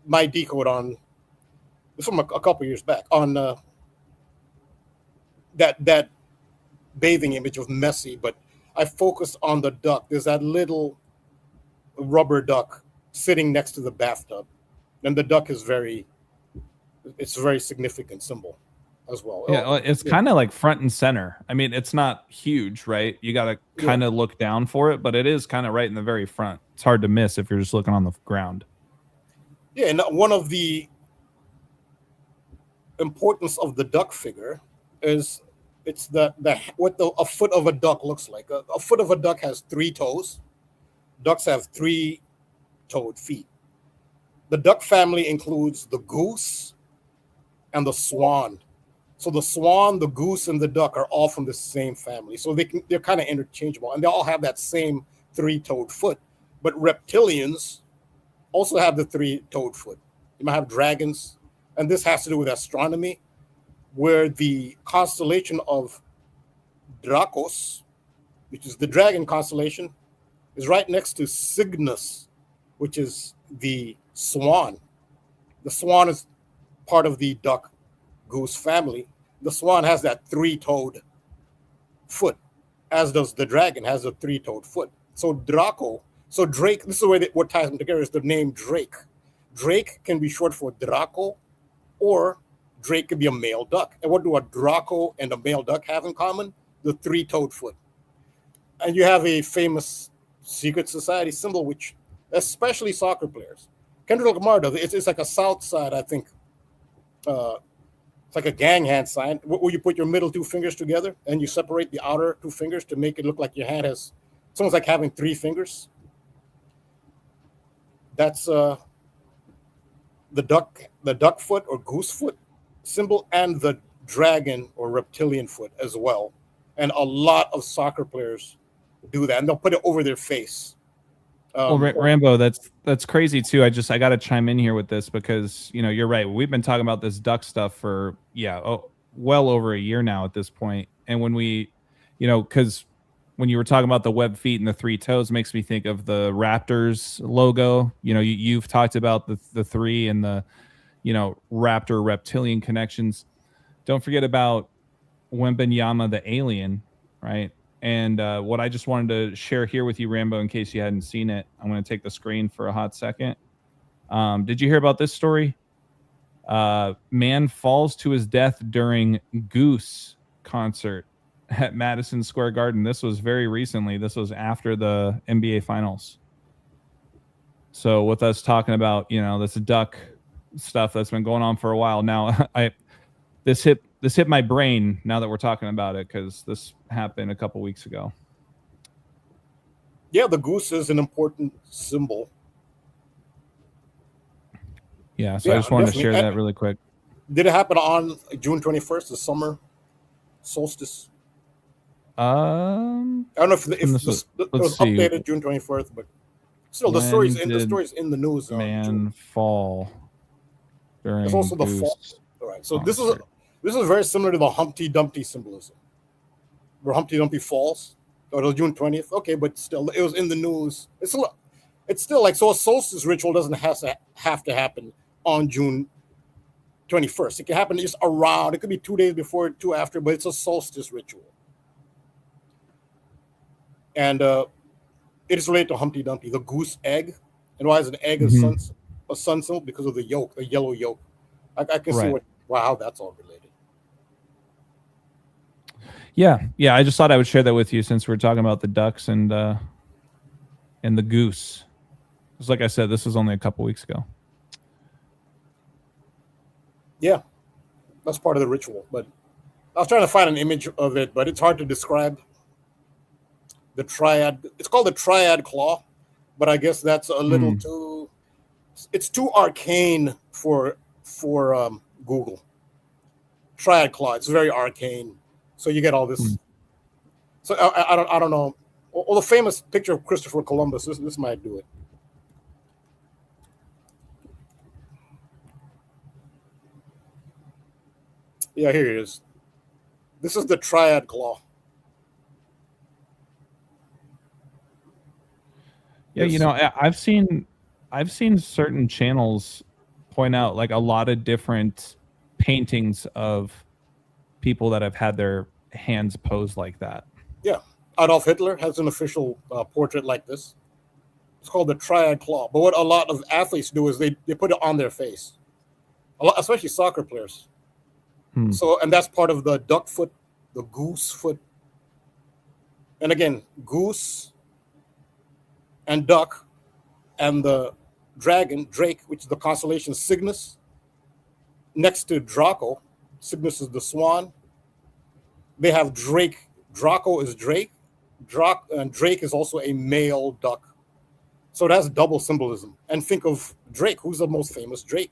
my decode on from a couple years back on that bathing image of Messi, but I focused on the duck. There's that little rubber duck sitting next to the bathtub, and the duck is it's a very significant symbol as well. Yeah, it's kind of like front and center. I mean, it's not huge, right? You got to kind of look down for it, but it is kind of right in the very front. It's hard to miss if you're just looking on the ground. Yeah, and one of the importance of the duck figure is it's what a foot of a duck looks like. A foot of a duck has 3 toes. Ducks have 3-toed feet. The duck family includes the goose and the swan. So the swan, the goose, and the duck are all from the same family. So they're kind of interchangeable, and they all have that same 3-toed foot. But reptilians also have the 3-toed foot. You might have dragons, and this has to do with astronomy, where the constellation of Dracos, which is the dragon constellation, is right next to Cygnus, which is the swan. The swan is part of the duck goose family. The swan has that 3-toed foot, as does the dragon has a 3-toed foot. So Drake, this is the way what ties them together is the name Drake. Drake can be short for Draco, or drake could be a male duck. And what do a Draco and a male duck have in common? The three-toed foot. And you have a famous secret society symbol, which especially soccer players. Kendrick Lamar does it. It's like a South Side, I think. It's like a gang hand sign where you put your middle two fingers together and you separate the outer two fingers to make it look like your hand has. It's almost like having three fingers. That's the duck foot or goose foot symbol, and the dragon or reptilian foot as well. And a lot of soccer players do that, and they'll put it over their face. Well, Rambo, that's crazy too. I got to chime in here with this because you're right. We've been talking about this duck stuff for well over a year now at this point. And when we, because when you were talking about the web feet and the three toes, makes me think of the Raptors logo. You've talked about the three and the raptor reptilian connections. Don't forget about Wembenyama the alien, right? And what I just wanted to share here with you, Rambo, in case you hadn't seen it, I'm going to take the screen for a hot second. Did you hear about this story? Man falls to his death during Goose concert at Madison Square Garden. This was very recently. This was after the NBA Finals. So with us talking about, this duck stuff that's been going on for a while now, this hit my brain now that we're talking about it because this happened a couple weeks ago. Yeah, the goose is an important symbol. Yeah, so I just wanted to share that really quick. Did it happen on June 21st, the summer solstice? I don't know if it was updated June 24th, but still, the story's in the news. Man fall during it's also Goose the fall. All right, so concert. this is very similar to the Humpty Dumpty symbolism, where Humpty Dumpty falls. Or it was June 20th. Okay, but still, it was in the news. It's still like, so a solstice ritual doesn't have to happen on June 21st. It can happen just around. It could be 2 days before, 2 after, but it's a solstice ritual. And it is related to Humpty Dumpty, the goose egg. And why is an egg a sun symbol? Because of the yolk, the yellow yolk. I can see how that's all related. Yeah. I just thought I would share that with you since we're talking about the ducks and the goose. Because like I said, this was only a couple weeks ago. Yeah, that's part of the ritual. But I was trying to find an image of it, but it's hard to describe the triad. It's called the triad claw, but I guess that's a little too. It's too arcane for Google. Triad claw. It's very arcane. So you get all this. So I don't know. Well, the famous picture of Christopher Columbus. This might do it. Yeah, here it is. This is the triad claw. Yeah, I've seen certain channels point out like a lot of different paintings of people that have had their hands posed like that. Yeah, Adolf Hitler has an official portrait like this. It's called the triad claw. But what a lot of athletes do is they put it on their face. A lot, especially soccer players. So, and that's part of the duck foot, the goose foot. And again, goose and duck and the dragon, Drake, which is the constellation Cygnus, next to Draco. Cygnus is the swan. They have Drake. Draco is Drake. And Drake is also a male duck. So that's double symbolism. And think of Drake. Who's the most famous Drake?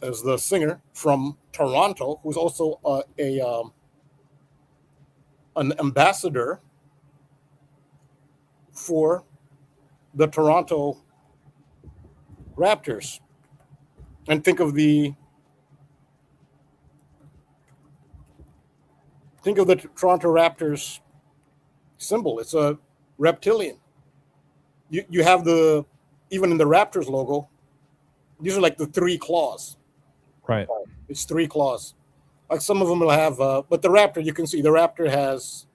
As the singer from Toronto, who's also an ambassador for the Toronto Raptors. And think of the Toronto Raptors symbol. It's a reptilian. You have even in the Raptors logo, these are like the 3 claws. Right. It's 3 claws. Like some of them will have, but the raptor, you can see the raptor has,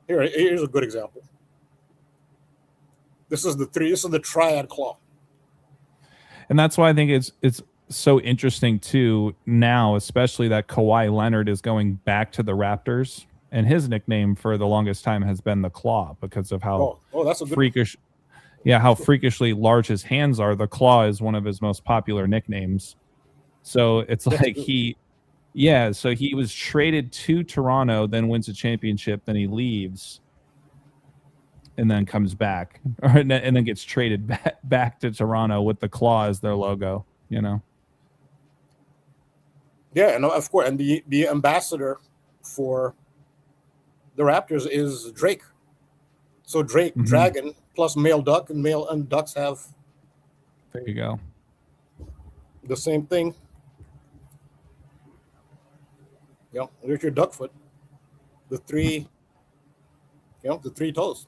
here's a good example. This is the triad claw. And that's why I think so interesting too now, especially that Kawhi Leonard is going back to the Raptors, and his nickname for the longest time has been the Claw because of how that's a good freakish. Yeah, how freakishly large his hands are. The Claw is one of his most popular nicknames. So it's like so he was traded to Toronto, then wins a championship, then he leaves, and then comes back, and then gets traded back to Toronto with the Claw as their logo. You know. Yeah, and of course, and the ambassador for the Raptors is Drake. So Drake, dragon plus male duck, and ducks have. There you go. The same thing. Yeah, there's your duck foot. The three toes.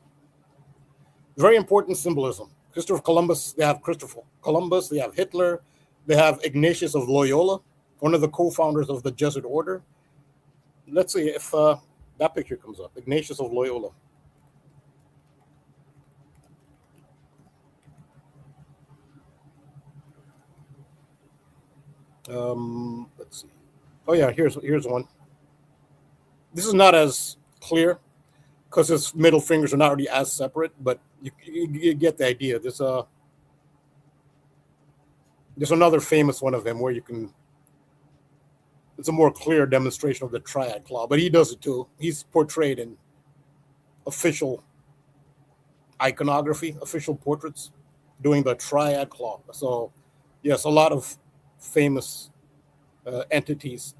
Very important symbolism. Christopher Columbus, they have Christopher Columbus, they have Hitler, they have Ignatius of Loyola, one of the co-founders of the Jesuit order. Let's see if that picture comes up. Ignatius of Loyola. Let's see. Oh yeah, here's one. This is not as clear because his middle fingers are not really as separate, but you get the idea. There's another famous one of them where you can. It's a more clear demonstration of the triad claw, but he does it too. He's portrayed in official iconography, official portraits, doing the triad claw. So, yes, a lot of famous entities.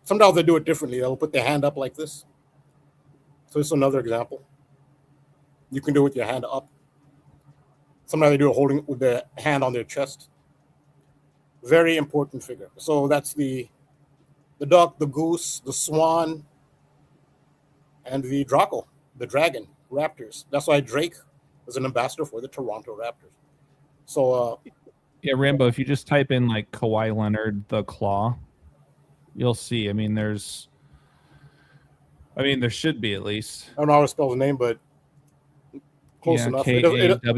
Sometimes they do it differently. They'll put their hand up like this. So it's another example. You can do it with your hand up. Sometimes they do it holding with their hand on their chest. Very important figure. So that's the duck, the goose, the swan, and the Draco, the dragon, Raptors. That's why Drake is an ambassador for the Toronto Raptors. So yeah, Rambo, if you just type in like Kawhi Leonard, the Claw, you'll see. I mean, there should be at least. I don't know how to spell his name, but close enough. Kawhi. It doesn't have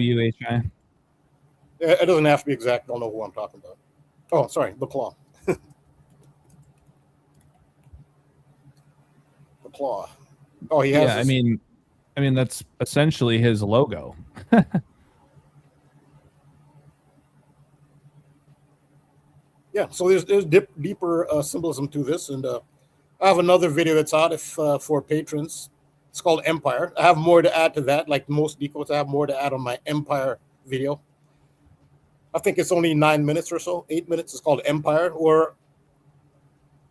to be exact. I don't know who I'm talking about. Oh, sorry, the Claw. The Claw. Oh, he has. Yeah, I mean, that's essentially his logo. Yeah, so there's deeper symbolism to this, and I have another video that's out for patrons. It's called Empire. I have more to add to that. Like most decodes, I have more to add on my Empire video. I think it's only 9 minutes or so, 8 minutes. It's called Empire, or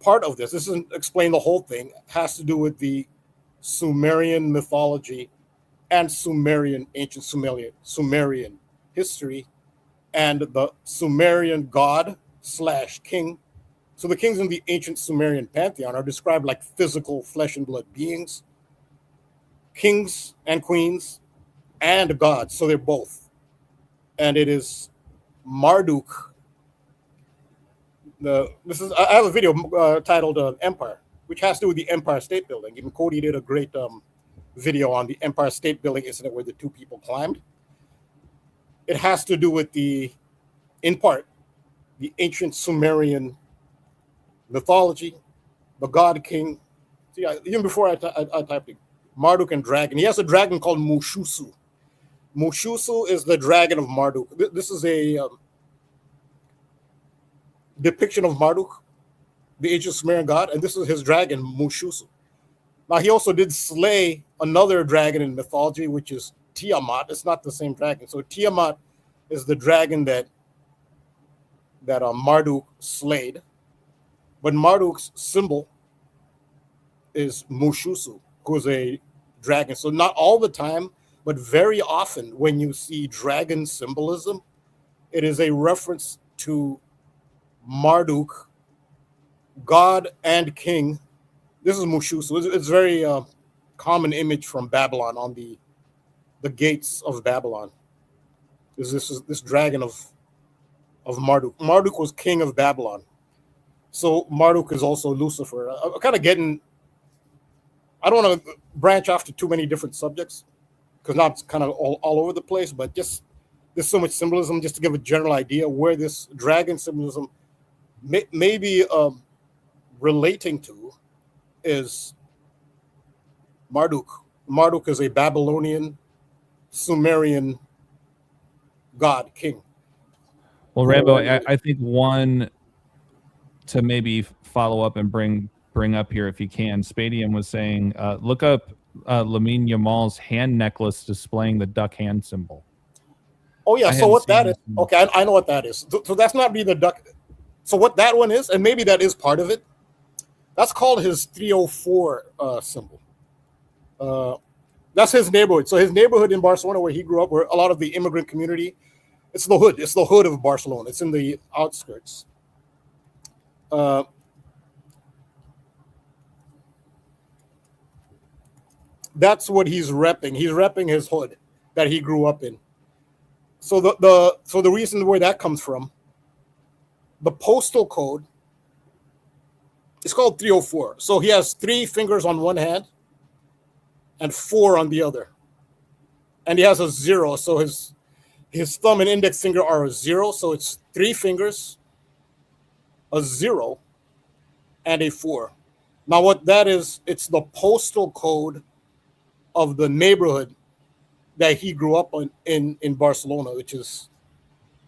part of this. This doesn't explain the whole thing. It has to do with the Sumerian mythology and ancient Sumerian history, and the Sumerian god / king. So the kings in the ancient Sumerian pantheon are described like physical flesh and blood beings, kings and queens, and gods. So they're both. And it is Marduk. I have a video titled Empire, which has to do with the Empire State Building. Even KODI did a great video on the Empire State Building incident where the two people climbed. It has to do with in part, the ancient Sumerian mythology, the god king. See, even before I typed it, Marduk and dragon. He has a dragon called Mushusu. Mushusu is the dragon of Marduk. This is a depiction of Marduk, the ancient Sumerian god, and this is his dragon, Mushusu. Now, he also did slay another dragon in mythology, which is Tiamat. It's not the same dragon. So Tiamat is the dragon that Marduk slayed. But Marduk's symbol is Mushusu, who is a dragon. So not all the time, but very often when you see dragon symbolism, it is a reference to Marduk, god and king. This is Mushusu. It's very common image from Babylon on the gates of Babylon. Is this dragon of Marduk. Marduk was king of Babylon. So Marduk is also Lucifer. I'm kind of getting, I don't want to branch off to too many different subjects because now it's kind of all over the place, but just there's so much symbolism just to give a general idea where this dragon symbolism maybe relating to is Marduk. Marduk is a Babylonian, Sumerian god king. Well, Rambo, I think one to maybe follow up and bring up here if you can. Spadium was saying, look up Lamine Yamal's hand necklace displaying the duck hand symbol. Oh yeah, I so what that hadn't is? seen Okay, I know what that is. So that's not really the duck. So what that one is, and maybe that is part of it. That's called his 304 symbol. That's his neighborhood. So his neighborhood in Barcelona, where he grew up, where a lot of the immigrant community, it's the hood. It's the hood of Barcelona. It's in the outskirts. That's what he's repping. He's repping his hood that he grew up in. So the reason where that comes from, the postal code, it's called 304. So he has 3 fingers on one hand and 4 on the other. And he has a 0. So his thumb and index finger are a 0. So it's 3 fingers, a 0, and a 4. Now what that is, it's the postal code of the neighborhood that he grew up in Barcelona, which is,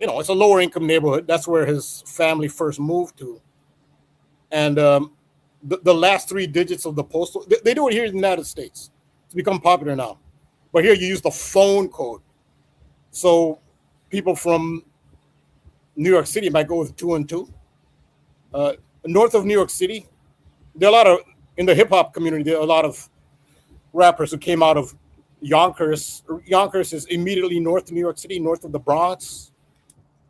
it's a lower income neighborhood. That's where his family first moved to. And the last 3 digits of the postal, they do it here in the United States. It's become popular now. But here you use the phone code. So people from New York City might go with 212. North of New York City, there are a lot of, in the hip hop community, there are a lot of rappers who came out of Yonkers. Yonkers is immediately north of New York City, north of the Bronx.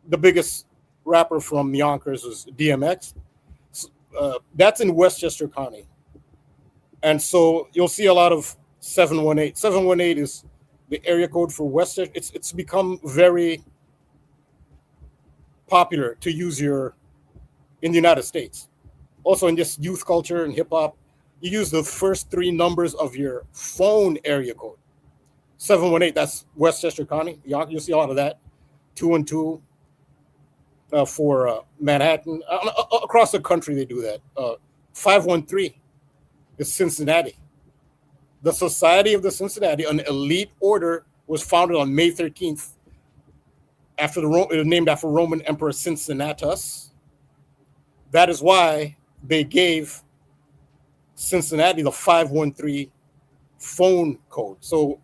The biggest rapper from Yonkers was DMX. That's in Westchester County. And so you'll see a lot of 718. 718 is the area code for Westchester. It's become very popular to use in the United States. Also in just youth culture and hip hop, you use the first 3 numbers of your phone area code. 718, that's Westchester County. You'll see a lot of that. 212 for Manhattan. Across the country, they do that. 513 is Cincinnati. The Society of the Cincinnati, an elite order, was founded on May 13th. It was named after Roman Emperor Cincinnatus. That is why they gave Cincinnati the 513 phone code. So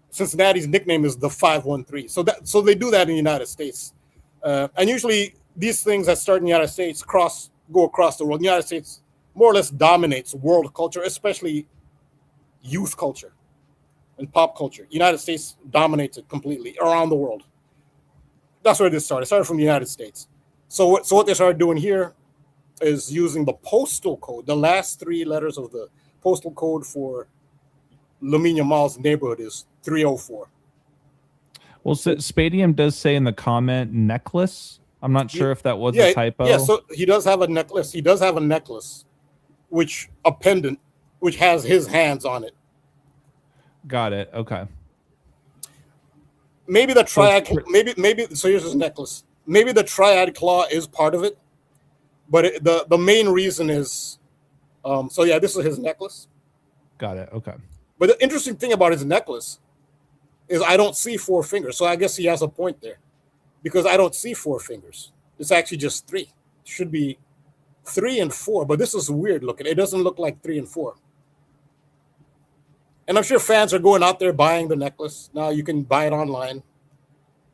Cincinnati's nickname is the 513. So they do that in the United States. And usually these things that start in the United States go across the world. The United States more or less dominates world culture, especially youth culture and pop culture. United States dominates it completely around the world. That's where this started. It started from the United States. So what they started doing here is using the postal code. The last 3 letters of the postal code for Lamine Yamal's neighborhood is 304. Well, Spadium does say in the comment necklace. I'm not sure if that was a typo. Yeah, so he does have a necklace. He does have a necklace, a pendant, which has his hands on it. Got it. Okay. Maybe the triad. So here's his necklace. Maybe the triad claw is part of it, but the main reason is, this is his necklace. Got it. Okay. But the interesting thing about his necklace is I don't see 4 fingers. So I guess he has a point there, because I don't see 4 fingers. It's actually just 3. It should be 3 and 4, but this is weird looking. It doesn't look like 3 and 4. And I'm sure fans are going out there buying the necklace. Now you can buy it online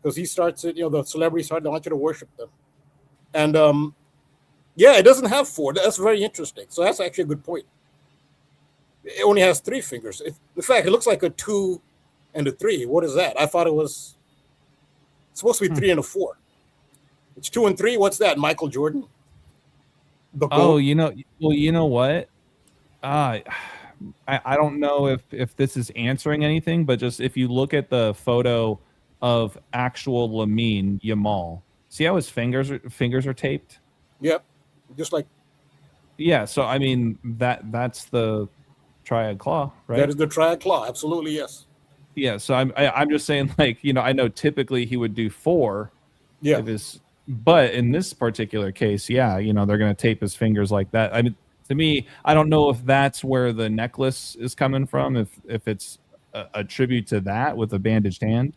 because he starts it, the celebrities they want you to worship them. And it doesn't have 4. That's very interesting. So that's actually a good point. It only has 3 fingers. In fact, it looks like a 2 and a 3. What is that? I thought it's supposed to be 3 and a 4. It's 2 and 3. What's that? Michael Jordan? You know what? I don't know if this is answering anything, but just if you look at the photo of actual Lamine Yamal, see how his fingers are taped? Yep. Just like. Yeah. So, I mean, that's the triad claw, right? That is the triad claw. Absolutely. Yes. Yeah. So I'm just saying, I know typically he would do 4. Yeah. If his But in this particular case, yeah, you know, they're going to tape his fingers like that. I mean, to me, I don't know if that's where the necklace is coming from, if it's a tribute to that with a bandaged hand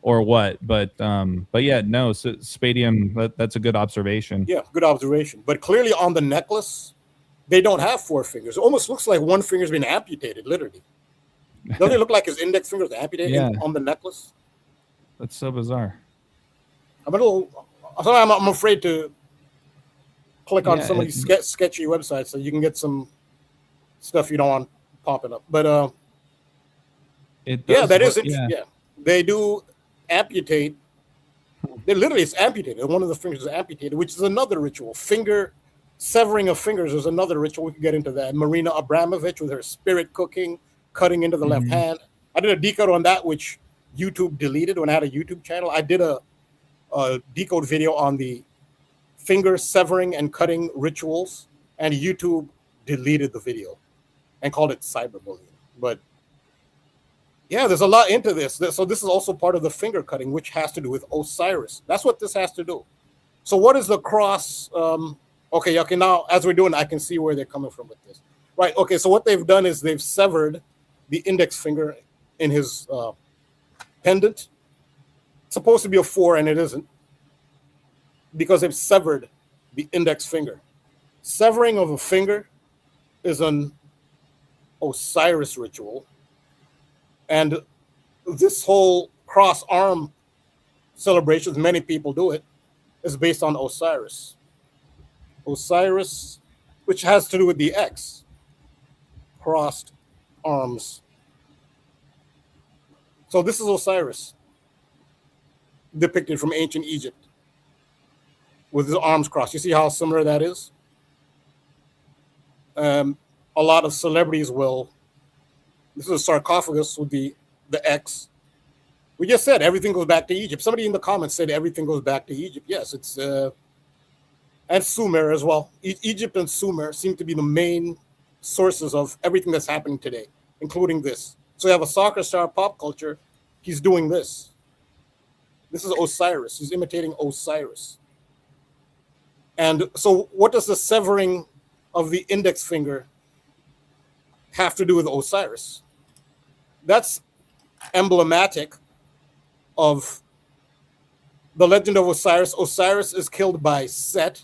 or what. But yeah, no, so Spadium, that's a good observation. Yeah, good observation. But clearly on the necklace, they don't have 4 fingers. It almost looks like one finger's been amputated, literally. Doesn't it look like his index finger is amputated on the necklace? That's so bizarre. I'm afraid to click on some of these sketchy websites so you can get some stuff you don't want popping up. But that is interesting. Yeah, they do amputate. They literally, it's amputated. One of the fingers is amputated, which is another ritual. Severing of fingers is another ritual. We could get into that. Marina Abramovich with her spirit cooking, cutting into the left hand. I did a decode on that, which YouTube deleted when I had a YouTube channel. I did a decode video on the finger severing and cutting rituals, and YouTube deleted the video and called it cyberbullying. But yeah, there's a lot into this. So this is also part of the finger cutting, which has to do with Osiris. That's what this has to do. So what is the cross? Okay, now as we're doing, I can see where they're coming from with this. Right, okay, so what they've done is they've severed the index finger in his pendant. It's supposed to be a 4, and it isn't, because they've severed the index finger. Severing of a finger is an Osiris ritual, and this whole cross arm celebrations, many people do it, is based on Osiris. Osiris, which has to do with the X, crossed arms. So this is Osiris, depicted from ancient Egypt, with his arms crossed. You see how similar that is? A lot of celebrities will. This is a sarcophagus with the X. We just said everything goes back to Egypt. Somebody in the comments said everything goes back to Egypt. Yes, it's and Sumer as well. Egypt and Sumer seem to be the main sources of everything that's happening today, including this. So you have a soccer star, pop culture. He's doing this. This is Osiris. He's imitating Osiris. And so what does the severing of the index finger have to do with Osiris? That's emblematic of the legend of Osiris. Osiris is killed by Set,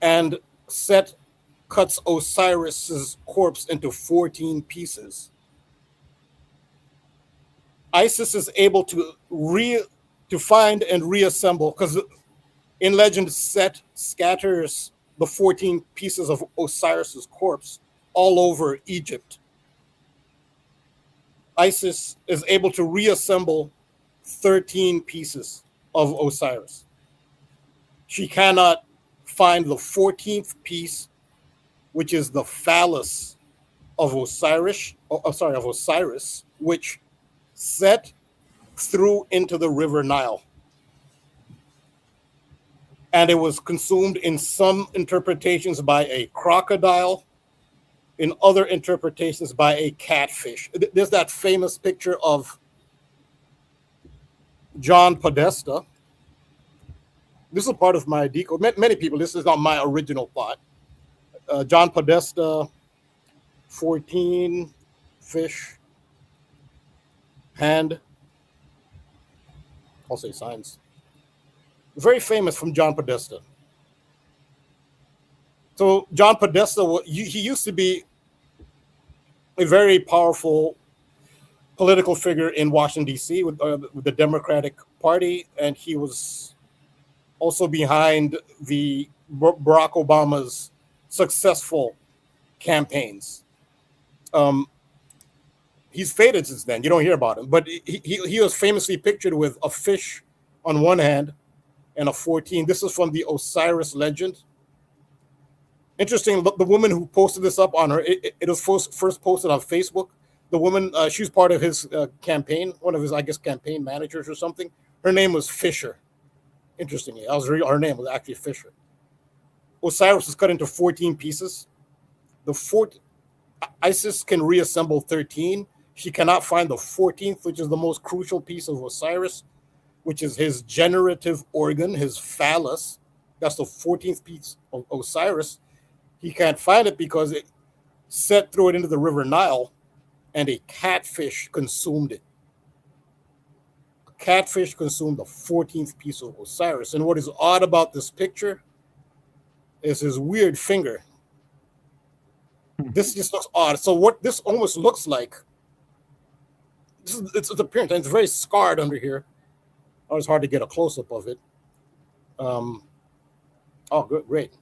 and Set cuts Osiris's corpse into 14 pieces. Isis is able to find and reassemble, because in legend, Set scatters the 14 pieces of Osiris's corpse all over Egypt. Isis is able to reassemble 13 pieces of Osiris. She cannot find the 14th piece, which is the phallus of Osiris, which Set threw into the river Nile. And it was consumed in some interpretations by a crocodile, in other interpretations by a catfish. There's that famous picture of John Podesta. This is part of my decode. Many people, this is not my original thought. John Podesta, 14, fish, hand. I'll say signs. Very famous from John Podesta. So John Podesta, he used to be a very powerful political figure in Washington, D.C. with the Democratic Party, and he was also behind the Barack Obama's successful campaigns. He's faded since then. You don't hear about him, but he was famously pictured with a fish on one hand and a 14. This is from the Osiris legend. Interesting. The woman who posted this up on her, it was first posted on Facebook. The woman, she was part of his campaign, one of his, I guess, campaign managers or something. Her name was Fisher. Interestingly, her name was actually Fisher. Osiris was cut into 14 pieces. Isis can reassemble 13. She cannot find the 14th, which is the most crucial piece of Osiris, which is his generative organ, his phallus. That's the 14th piece of Osiris. He can't find it because Set threw it into the River Nile, and a catfish consumed it. A catfish consumed the 14th piece of Osiris. And what is odd about this picture is his weird finger. This just looks odd. So what this almost looks like, it's appearance, and it's very scarred under here. Oh, it's hard to get a close-up of it. Oh, good, great.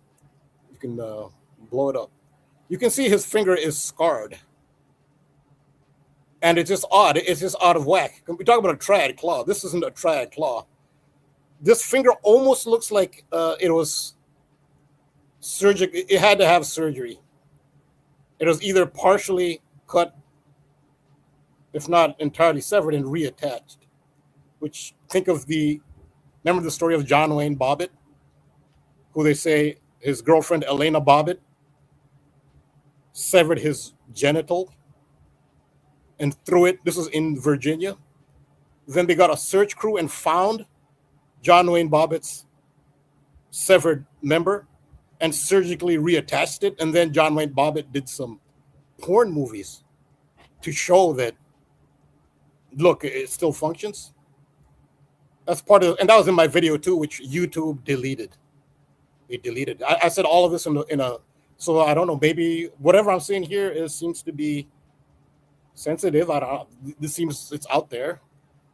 You can blow it up. You can see his finger is scarred. And it's just odd. It's just out of whack. We talk about a triad claw. This isn't a triad claw. This finger almost looks like it was surgical. It had to have surgery. It was either partially cut, if not entirely severed, and reattached. Which, remember the story of John Wayne Bobbitt, who they say his girlfriend Elena Bobbitt severed his genital and threw it. This was in Virginia. Then they got a search crew and found John Wayne Bobbitt's severed member and surgically reattached it. And then John Wayne Bobbitt did some porn movies to show that, look, it still functions. That's part of, and that was in my video too, which YouTube deleted. They deleted. I said all of this in a. So I don't know. Maybe whatever I'm seeing here seems to be sensitive. I don't know. This seems it's out there.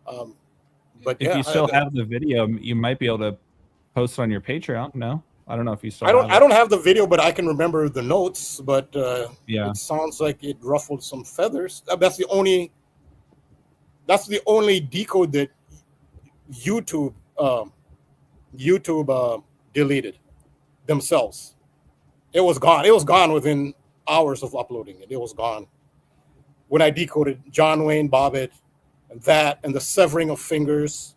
But if you still have the video, you might be able to post it on your Patreon. No, I don't know if you still. I don't have the video, but I can remember the notes. But yeah, it sounds like it ruffled some feathers. That's the only decode that YouTube deleted themselves. It was gone. It was gone within hours of uploading it. It was gone. When I decoded John Wayne Bobbitt and that and the severing of fingers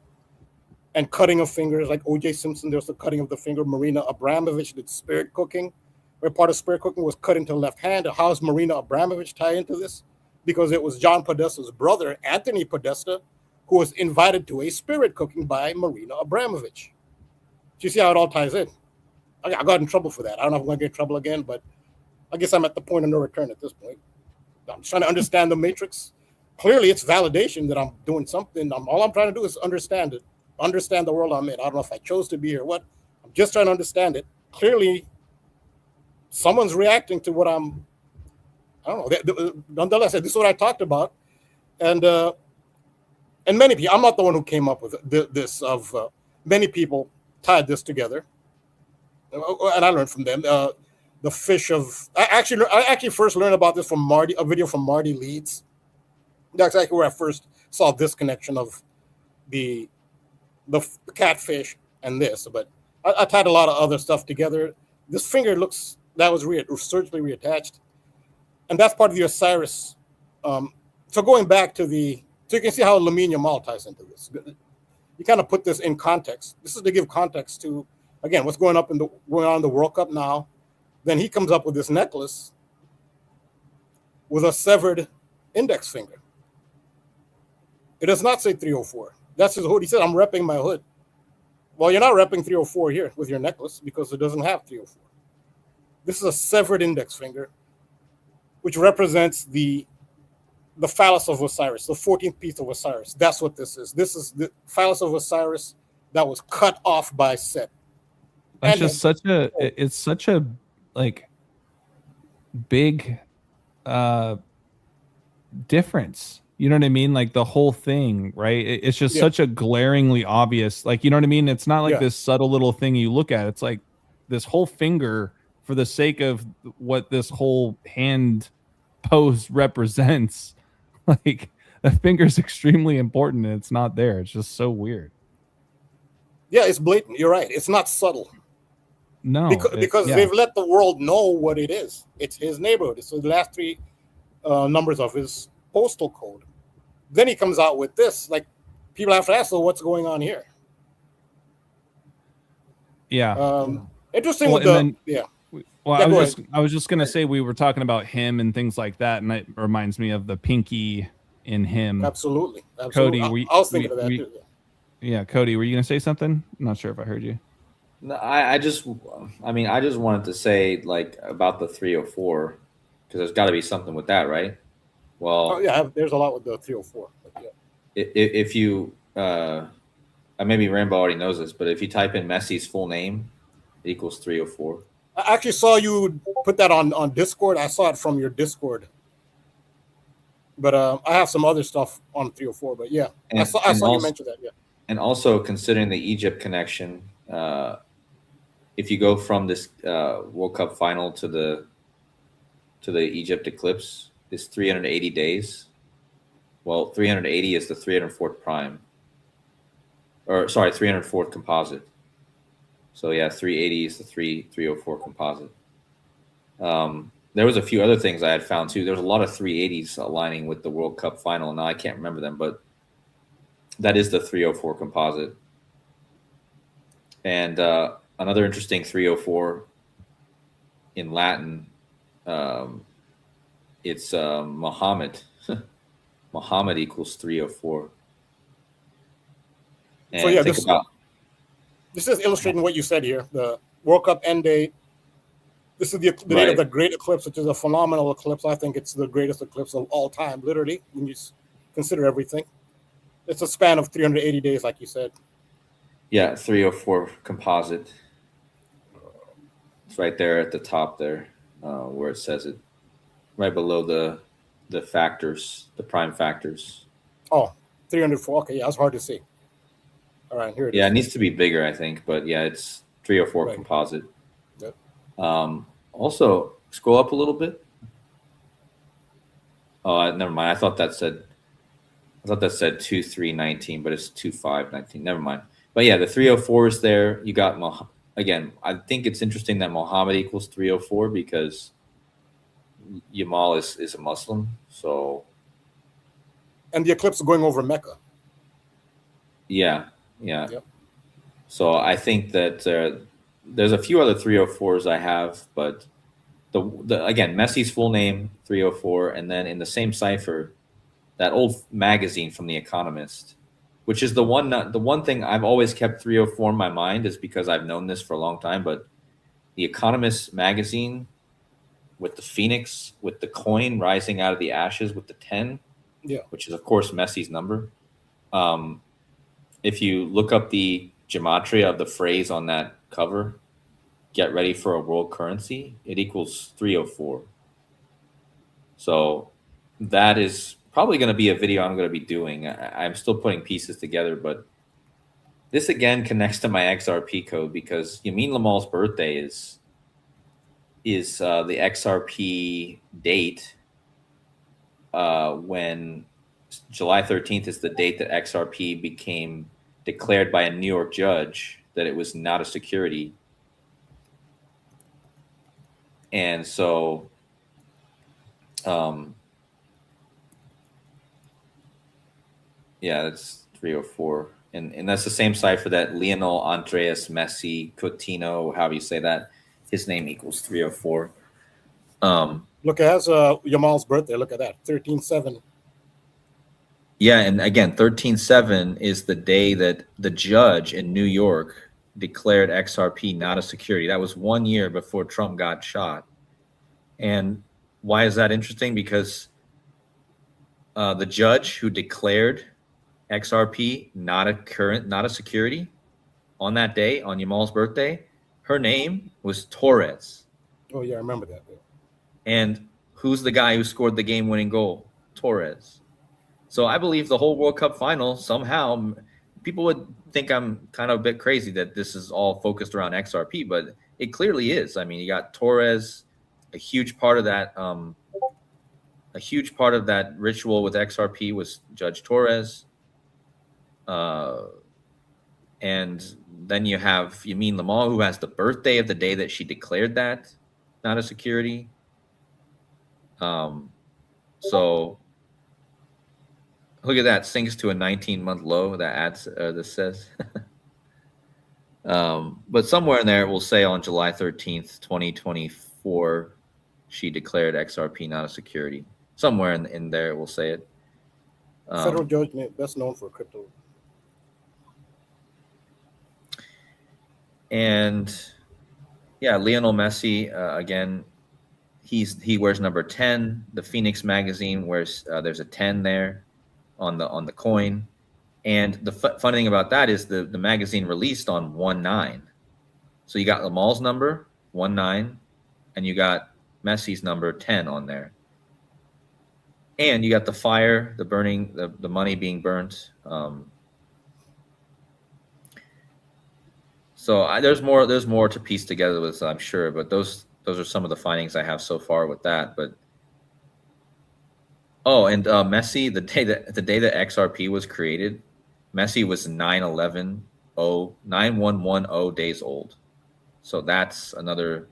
and cutting of fingers, like O.J. Simpson, there was the cutting of the finger. Marina Abramovich did spirit cooking, where part of spirit cooking was cut into the left hand. How does Marina Abramovich tie into this? Because it was John Podesta's brother, Anthony Podesta, who was invited to a spirit cooking by Marina Abramovich. Do you see how it all ties in? I got in trouble for that. I don't know if I'm going to get in trouble again, but I guess I'm at the point of no return at this point. I'm trying to understand the matrix. Clearly, it's validation that I'm doing something. All I'm trying to do is understand it, understand the world I'm in. I don't know if I chose to be here or what. I'm just trying to understand it. Clearly, someone's reacting to what I don't know. Nonetheless, this is what I talked about. And many people, I'm not the one who came up with this, many people tied this together. And I learned from them. The fish of I actually first learned about this from a video from Marty Leeds. That's actually where I first saw this connection of the catfish and this. But I tied a lot of other stuff together. This finger that was surgically reattached, and that's part of the Osiris. So going back to so you can see how Lamine Yamal ties into this. You kind of put this in context. This is to give context to, again, what's going on in the World Cup now. Then he comes up with this necklace with a severed index finger. It does not say 304. That's his hood. He said, I'm repping my hood. Well, you're not repping 304 here with your necklace because it doesn't have 304. This is a severed index finger, which represents the phallus of Osiris, the 14th piece of Osiris. That's what this is. This is the phallus of Osiris that was cut off by Set. That's just such a like big difference. You know what I mean? Like the whole thing, right? It's just such a glaringly obvious, like, you know what I mean? It's not like this subtle little thing you look at. It's like this whole finger, for the sake of what this whole hand pose represents. Like the finger is extremely important and it's not there. It's just so weird. Yeah, it's blatant. You're right. It's not subtle. No, because they've let the world know what it is. It's his neighborhood. It's the last three numbers of his postal code. Then he comes out with this. Like, people have to ask, so what's going on here? Yeah. Interesting. Well, I was just gonna say, we were talking about him and things like that, and it reminds me of the pinky in him. Absolutely. Cody, I was thinking of that too. Yeah, Cody, were you gonna say something? I'm not sure if I heard you. No, I just wanted to say like about the 304 because there's got to be something with that, right? Oh Well, yeah, there's a lot with the 304. But yeah. if you maybe Rambo already knows this, but if you type in Messi's full name, it equals 304. I actually saw you put that on Discord. I saw it from your Discord. But I have some other stuff on 304. But yeah, I saw you mention that. Yeah. And also considering the Egypt connection, if you go from this World Cup final to the Egypt eclipse, it's 380 days. Well, 380 is the 304th prime, or sorry, 304th composite. So yeah, 380 is the 304 composite. There was a few other things I had found too. There's a lot of 380s aligning with the World Cup final. Now I can't remember them, but that is the 304 composite. And another interesting 304 in Latin, it's Muhammad. Muhammad equals 304. And So yeah, think about this is illustrating what you said here. The World Cup end date. This is the date of the Great Eclipse, which is a phenomenal eclipse. I think it's the greatest eclipse of all time, literally, when you consider everything. It's a span of 380 days, like you said. Yeah, 304 composite. It's right there at the top there, where it says it, right below the factors, the prime factors. Oh, 304. Okay, yeah, it's hard to see. All right, here it is. Yeah, it needs to be bigger, I think, but yeah, it's 304 composite. Yep. Also, scroll up a little bit. Oh, never mind. I thought that said 2319, but it's 2519. Never mind. But yeah, the 304 is there. You got again. I think it's interesting that Muhammad equals 304 because Yamal is a Muslim. So, and the eclipse is going over Mecca. Yeah. Yep. So I think that there's a few other 304s I have, but the again, Messi's full name 304, and then in the same cipher, that old magazine from The Economist, which is the one thing I've always kept 304 in my mind is because I've known this for a long time, but The Economist magazine with the phoenix, with the coin rising out of the ashes with the 10, which is of course Messi's number. If you look up the gematria of the phrase on that cover, get ready for a world currency, it equals 304. So that is probably going to be a video I'm going to be doing. I'm still putting pieces together, but this again connects to my XRP code because Yamin Lamal's birthday is the XRP date when July 13th is the date that XRP became declared by a New York judge that it was not a security. And so yeah, that's 304. And that's the same cipher that Lionel Andreas Messi Coutinho, however you say that, his name equals 304. Look, it has Yamal's birthday. Look at that, 13/7. Yeah, and again, 13/7 is the day that the judge in New York declared XRP not a security. That was 1 year before Trump got shot. And why is that interesting? Because the judge who declared XRP not a security on that day, on Yamal's birthday, her name was Torres. Oh yeah, I remember that. Yeah. And who's the guy who scored the game-winning goal? Torres. So I believe the whole World Cup final, somehow, people would think I'm kind of a bit crazy that this is all focused around XRP, but it clearly is. I mean, you got Torres, a huge part of that ritual with XRP was Judge Torres. And then you have Yamin Lamal, who has the birthday of the day that she declared that not a security. So look at that, sinks to a 19-month low. That this says. But somewhere in there it will say on July 13th, 2024, she declared XRP not a security. Somewhere in there it will say it. Federal judge best known for crypto. And yeah, Lionel Messi, again, he wears number 10. The Phoenix magazine wears there's a 10 there on the coin. And the funny thing about that is the magazine released on 1/9. So you got Lamal's number 1/9, and you got Messi's number 10 on there. And you got the fire, the burning, the money being burnt. So there's more to piece together with, I'm sure, but those are some of the findings I have so far with that. But and Messi, the day that XRP was created, Messi was 9110 days old. So that's another.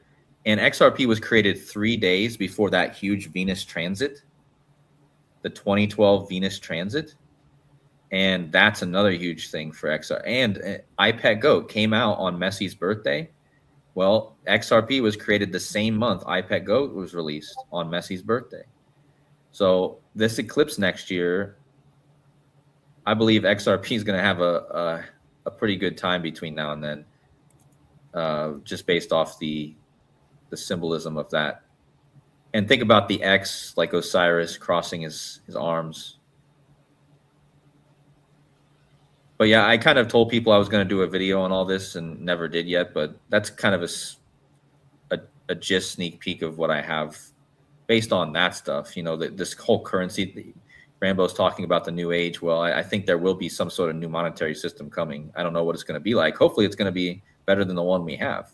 And XRP was created 3 days before that huge Venus transit, the 2012 Venus transit. And that's another huge thing for XR. And iPad Goat came out on Messi's birthday. Well, XRP was created the same month iPad Goat was released on Messi's birthday. So this eclipse next year, I believe XRP is going to have a pretty good time between now and then, just based off the symbolism of that. And think about the X, like Osiris crossing his arms. But yeah, I kind of told people I was going to do a video on all this and never did yet. But that's kind of a just sneak peek of what I have based on that stuff. You know, this whole currency, Rambo's talking about the new age. Well, I think there will be some sort of new monetary system coming. I don't know what it's going to be like. Hopefully it's going to be better than the one we have.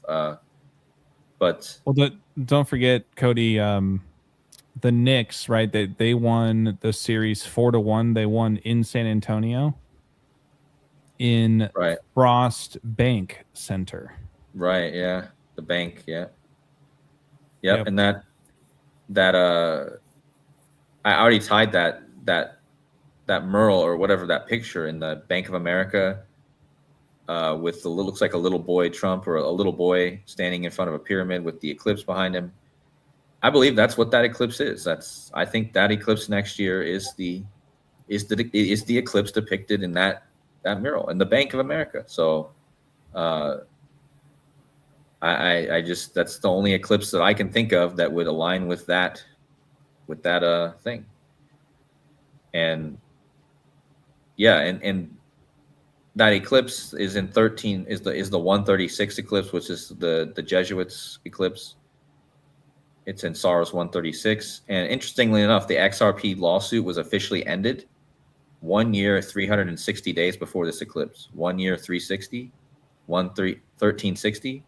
But don't forget, Cody, the Knicks, right? They won the series 4-1. They won in San Antonio in Frost Bank Center. Right. Yeah. The bank. Yeah. Yep. And that I already tied that mural or whatever, that picture in the Bank of America with the looks like a little boy Trump, or a little boy standing in front of a pyramid with the eclipse behind him. I believe that's what that eclipse is. I think that eclipse next year is the eclipse depicted in that mural in the Bank of America. So I just, that's the only eclipse that I can think of that would align with that thing. And yeah, and that eclipse is in 13 is the 136 eclipse, which is the Jesuits eclipse. It's in Saros 136. And interestingly enough, the XRP lawsuit was officially ended 1 year, 360 days before this eclipse. 1 year, 360, 1360.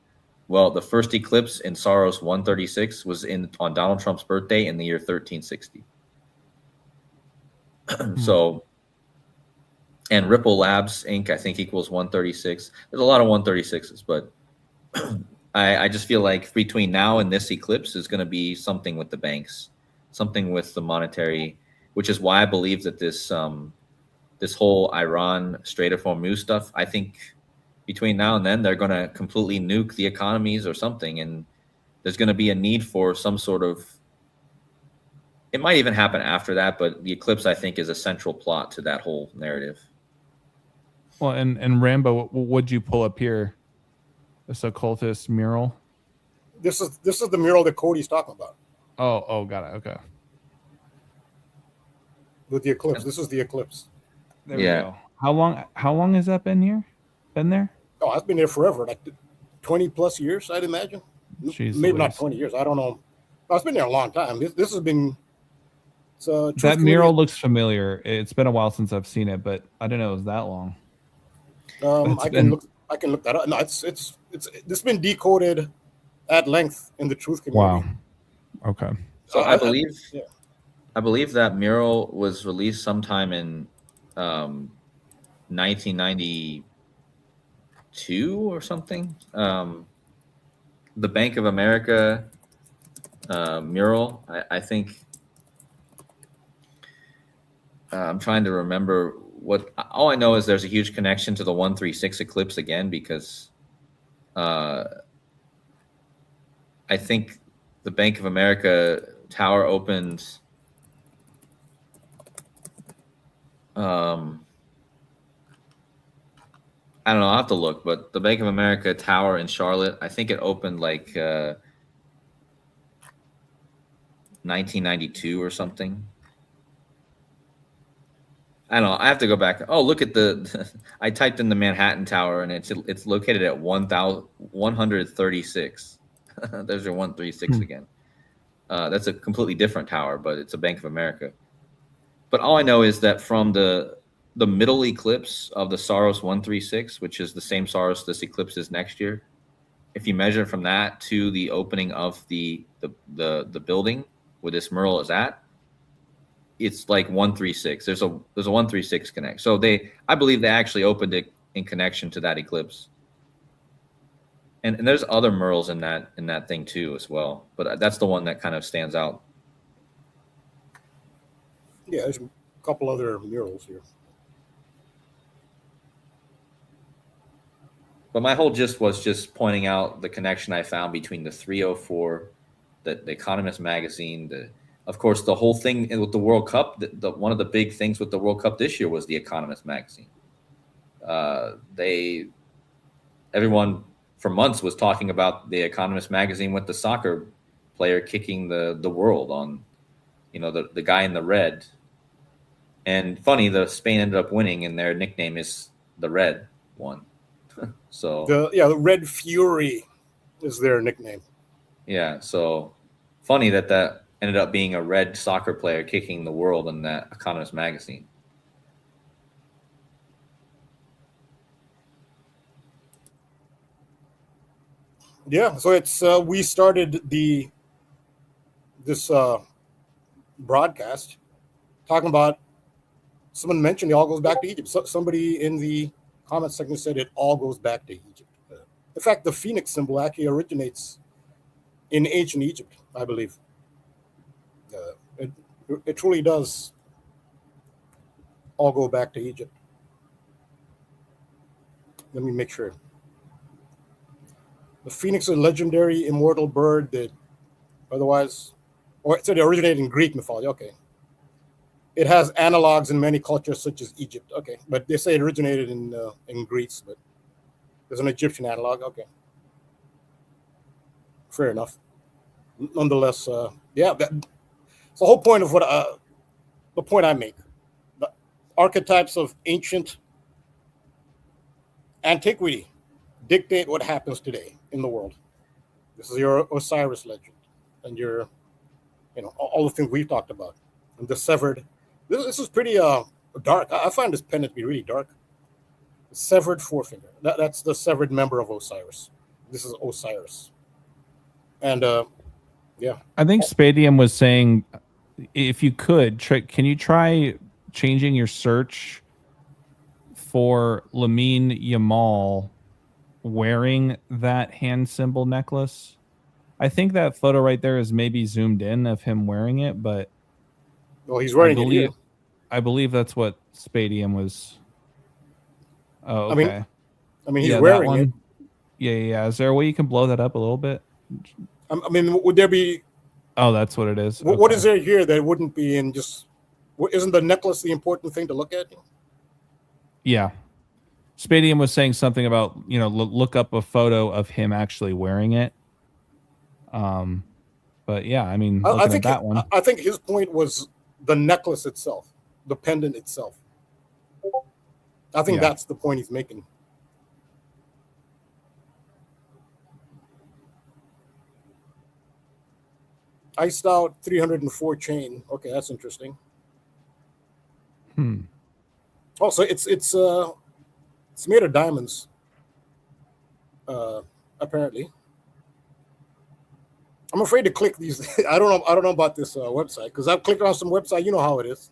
Well, the first eclipse in Saros 136 was on Donald Trump's birthday in the year 1360. So, and Ripple Labs Inc., I think, equals 136. There's a lot of 136s, but I just feel like between now and this eclipse is going to be something with the banks, something with the monetary, which is why I believe that this whole Iran Strait of Hormuz stuff, I think between now and then they're going to completely nuke the economies or something, and there's going to be a need for some sort of, it might even happen after that, but the eclipse, I think, is a central plot to that whole narrative. Well, and Rambo, what'd you pull up here? This occultist mural? This is the mural that Cody's talking about. Oh, got it. Okay. With the eclipse. This is the eclipse. There we go. How long has that been here? Been there? Oh, it's been there forever, like 20 plus years, I'd imagine. Jeez, maybe not 20 years. I don't know. No, it's been there a long time. This has been. That mural looks familiar. It's been a while since I've seen it, but I didn't know it was that long. I can look that up. No, this has been decoded at length in the truth community. Wow. Okay. So I believe that mural was released sometime in 1992 or something. The Bank of America mural, I think. I'm trying to remember all I know is there's a huge connection to the 136 eclipse again, because I think the Bank of America tower opened I don't know. I'll have to look, but the Bank of America Tower in Charlotte, I think it opened like 1992 or something. I don't know. I have to go back. Oh, look at the. I typed in the Manhattan Tower, and it's located at 1,136. There's your 136 again. That's a completely different tower, but it's a Bank of America. But all I know is that from the middle eclipse of the Saros 136, which is the same Saros this eclipse is next year, if you measure from that to the opening of the building where this mural is at, it's like 136. There's a 136 connect. So I believe they actually opened it in connection to that eclipse. And there's other murals in that thing too as well, but that's the one that kind of stands out. Yeah, there's a couple other murals here. But my whole gist was just pointing out the connection I found between the 304, the Economist magazine, of course, the whole thing with the World Cup. One of the big things with the World Cup this year was the Economist magazine. Everyone for months was talking about the Economist magazine with the soccer player kicking the world on, the guy in the red. And funny, the Spain ended up winning, and their nickname is the Red One. So the Red Fury is their nickname. Yeah, so funny that ended up being a red soccer player kicking the world in that Economist magazine. Yeah, so it's we started this broadcast talking about, someone mentioned it all goes back to Egypt. Somebody in the comment section said it all goes back to Egypt. In fact, the phoenix symbol actually originates in ancient Egypt, I believe. It truly does all go back to Egypt. Let me make sure. The phoenix is a legendary immortal bird that otherwise, or it said it originated in Greek mythology. Okay. It has analogs in many cultures such as Egypt. Okay. But they say it originated in Greece, but there's an Egyptian analog. Okay. Fair enough. Nonetheless, yeah, that's the whole point of the point I make. The archetypes of ancient antiquity dictate what happens today in the world. This is your Osiris legend, and your, all the things we've talked about, and the severed. This is pretty dark. I find this pendant to be really dark. The severed forefinger. That's the severed member of Osiris. This is Osiris, and yeah. I think Spadium was saying, if you could, can you try changing your search for Lamine Yamal wearing that hand symbol necklace? I think that photo right there is maybe zoomed in of him wearing it, but he's wearing it. I believe that's what Spadium was. Oh, okay. I mean, he's wearing it. Yeah. Is there a way you can blow that up a little bit? I mean, would there be? Oh, that's what it is. Okay. What is there here that wouldn't be in just? Isn't the necklace the important thing to look at? Yeah. Spadium was saying something about, look up a photo of him actually wearing it. But yeah, I mean, I think that one. I think his point was the necklace itself, the pendant itself. I think that's the point he's making. Iced out 304 chain. Okay, that's interesting. Also, it's made of diamonds. Apparently, I'm afraid to click these. I don't know about this website, because I've clicked on some website. You know how it is.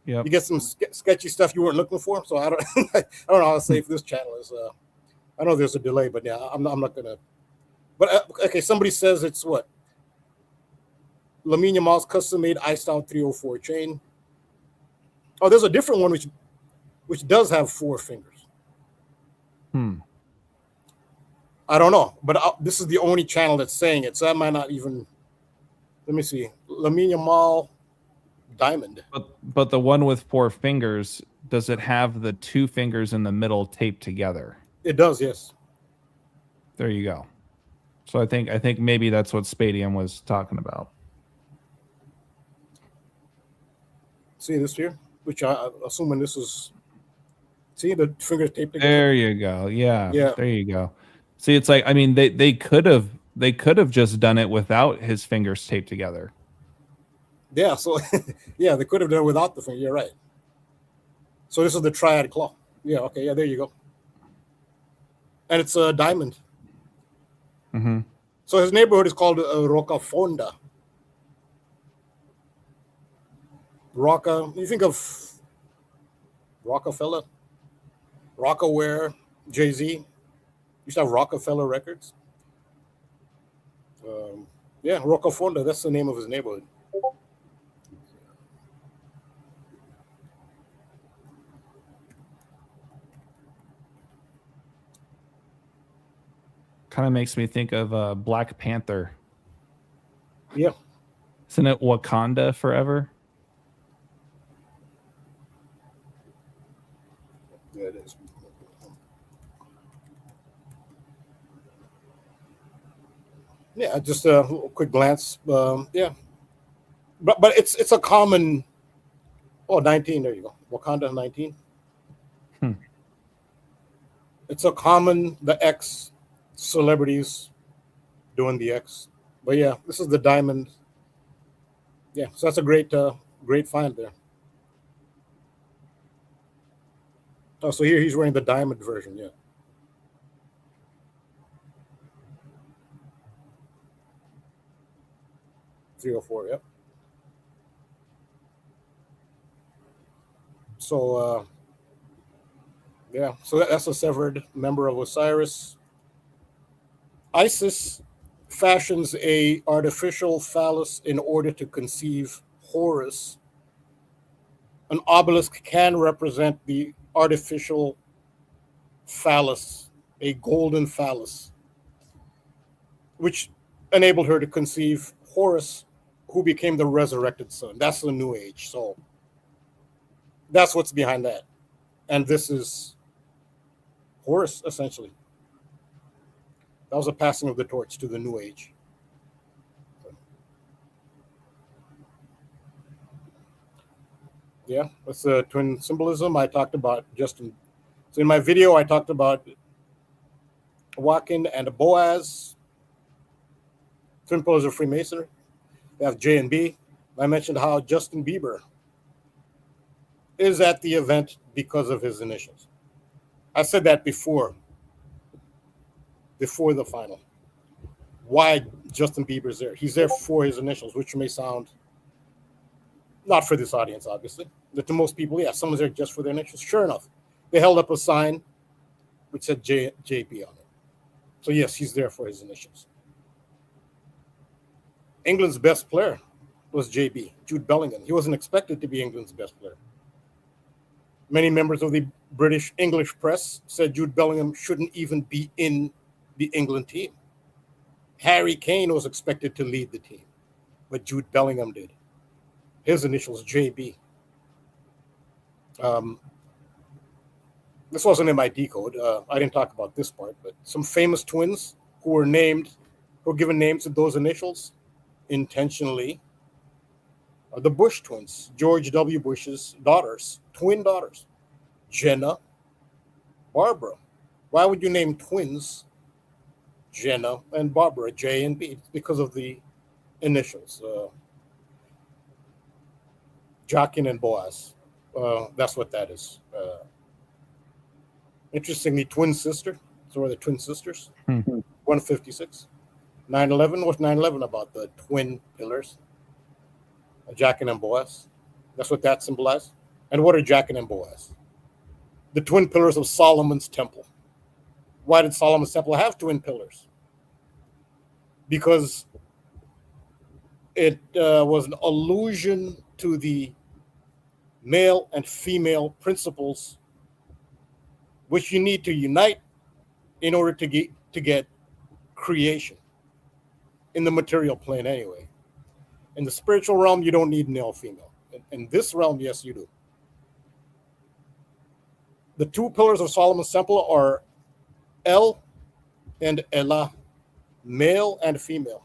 Yeah. You get some sketchy stuff you weren't looking for. So I don't I don't know how safe this channel is. I know there's a delay, but yeah, I'm not gonna. But okay, somebody says it's what? Lamine Yamal's custom-made iced out 304 chain. Oh, there's a different one which does have 4 fingers. I don't know, but this is the only channel that's saying it, so that might not even. Let me see. Lamine Yamal diamond. But the one with 4 fingers, does it have the 2 fingers in the middle taped together? It does, yes. There you go. So I think maybe that's what Spadium was talking about. See this here, which I'm assuming this is. See the fingers taped together. There you go. Yeah. Yeah. There you go. See, it's like, I mean, they could have just done it without his fingers taped together. Yeah. So yeah, they could have done it without the finger. You're right. So this is the triad claw. Yeah. Okay. Yeah. There you go. And it's a diamond. Mm-hmm. So his neighborhood is called Roccafonda. You think of Rockefeller, Rockaware, Jay-Z. Used to have Rockefeller Records. Yeah, Roccafonda, that's the name of his neighborhood. Kind of makes me think of Black Panther. Yeah. Isn't it Wakanda Forever? Yeah, it is. Yeah, just a quick glance. Yeah, but it's a common. Oh, 19. There you go. Wakanda 19. It's a common the X celebrities doing the X. But yeah, this is the diamond. Yeah, so that's a great find there. Oh, so here he's wearing the diamond version. Yeah. $304, yep. So, yeah, so that's a severed member of Osiris. Isis fashions a artificial phallus in order to conceive Horus. An obelisk can represent the artificial phallus, a golden phallus, which enabled her to conceive Horus, who became the resurrected sun. That's the New Age. So that's what's behind that. And this is Horus, essentially. That was a passing of the torch to the New Age. Yeah, that's the twin symbolism I talked about just in. So in my video, I talked about Joaquin and Boaz, twin pillars of Freemasonry. They have J and B. I mentioned how Justin Bieber is at the event because of his initials. I said that before the final. Why Justin Bieber's there? He's there for his initials, which may sound not for this audience, obviously. But to most people, yeah, someone's there just for their initials. Sure enough, they held up a sign which said JB on it. So yes, he's there for his initials. England's best player was JB, Jude Bellingham. He wasn't expected to be England's best player. Many members of the British English press said Jude Bellingham shouldn't even be in the England team. Harry Kane was expected to lead the team, but Jude Bellingham did. His initials, JB. This wasn't in my decode. I didn't talk about this part, but some famous twins who were given names to those initials intentionally are the Bush twins, George W. Bush's daughters, twin daughters, Jenna, Barbara. Why would you name twins Jenna and Barbara, J and B? It's because of the initials. Joaquin and Boaz. That's what that is. Interestingly, twin sister. So are the twin sisters. 156. 9/11. What's 9/11 about? The twin pillars. Joaquin and Boaz. That's what that symbolizes. And what are Joaquin and Boaz? The twin pillars of Solomon's temple. Why did Solomon's temple have twin pillars? Because it was an allusion to the male and female principles which you need to unite in order to get creation in the material plane anyway. In the spiritual realm, you don't need male female. In this realm, yes, you do. The two pillars of Solomon's temple are El and Ella, male and female.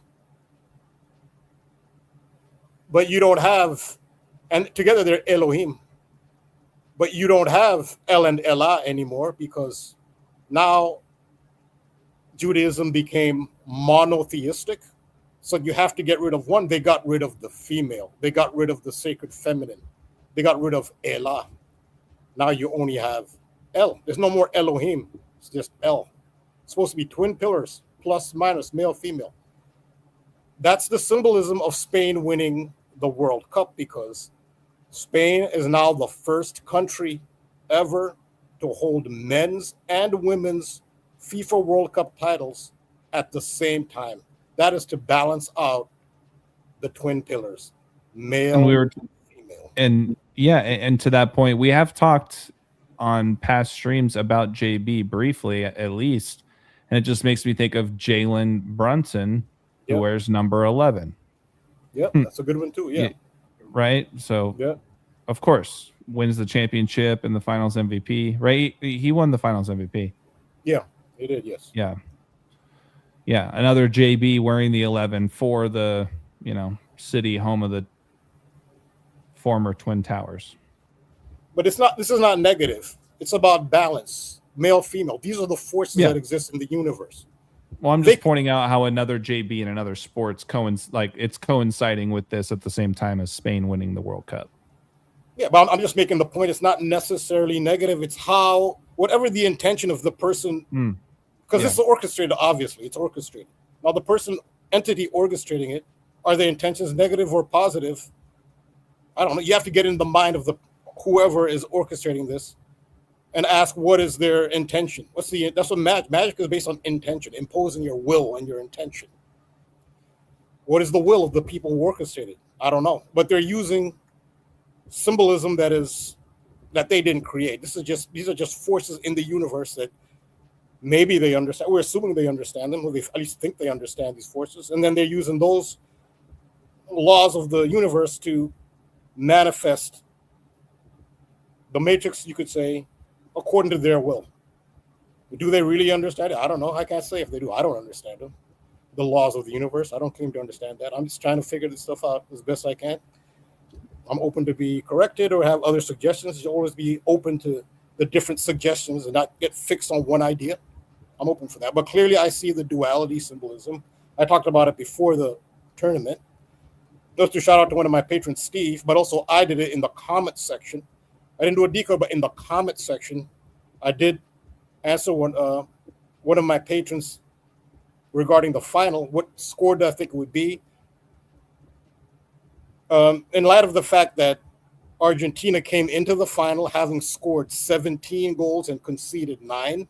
But you don't have, and together they're Elohim. But you don't have El and Ella anymore because now Judaism became monotheistic. So you have to get rid of one. They got rid of the female. They got rid of the sacred feminine. They got rid of Elah. Now you only have El. There's no more Elohim. It's just El. It's supposed to be twin pillars, plus, minus, male, female. That's the symbolism of Spain winning the World Cup because Spain is now the first country ever to hold men's and women's FIFA World Cup titles at the same time. That is to balance out the twin pillars, male and female. And yeah, and to that point, we have talked on past streams about JB briefly, at least, and it just makes me think of Jalen Brunson, who wears number 11. Yep, that's a good one too. Yeah. Right. So, of course, wins the championship and the Finals MVP. Right. He won the Finals MVP. Yeah, he did. Yes. Yeah. Yeah. Another JB wearing the 11 for the, city home of the former Twin Towers. But this is not negative. It's about balance, male, female. These are the forces that exist in the universe. Well, I'm just pointing out how another JB in another sports it's coinciding with this at the same time as Spain winning the World Cup. Yeah, but I'm just making the point. It's not necessarily negative. It's how, whatever the intention of the person, because this is orchestrated, obviously. It's orchestrated. Now, the entity orchestrating it, are their intentions negative or positive? I don't know. You have to get in the mind of whoever is orchestrating this and ask what is their intention. That's what magic is based on intention, imposing your will and your intention. What is the will of the people who orchestrated? I don't know, but they're using symbolism that they didn't create. These are just forces in the universe that maybe they understand. We're assuming they understand them, or they at least think they understand these forces, and then they're using those laws of the universe to manifest the matrix, you could say, according to their will. Do they really understand it? I don't know. I can't say if they do. I don't understand them. The laws of the universe. I don't claim to understand that. I'm just trying to figure this stuff out as best I can. I'm open to be corrected or have other suggestions. You'll always be open to the different suggestions and not get fixed on one idea. I'm open for that. But clearly I see the duality symbolism. I talked about it before the tournament. Just to shout out to one of my patrons, Steve, but also I did it in the comment section. I didn't do a decode, but in the comment section, I did answer one of my patrons regarding the final. What score do I think it would be? In light of the fact that Argentina came into the final having scored 17 goals and conceded 9.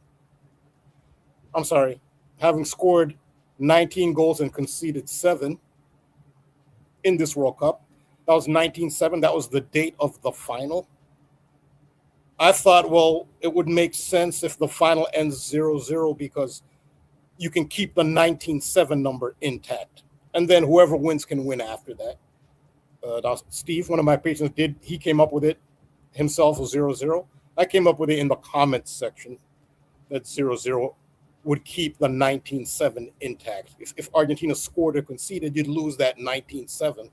I'm sorry, having scored 19 goals and conceded 7 in this World Cup. That was 19-7. That was the date of the final. I thought, well, it would make sense if the final ends 0-0 because you can keep the 19-7 number intact. And then whoever wins can win after that. Steve, one of my patrons, he came up with it himself, 0-0. I came up with it in the comments section that 0-0 would keep the 19-7 intact. If Argentina scored or conceded, you'd lose that 19-7.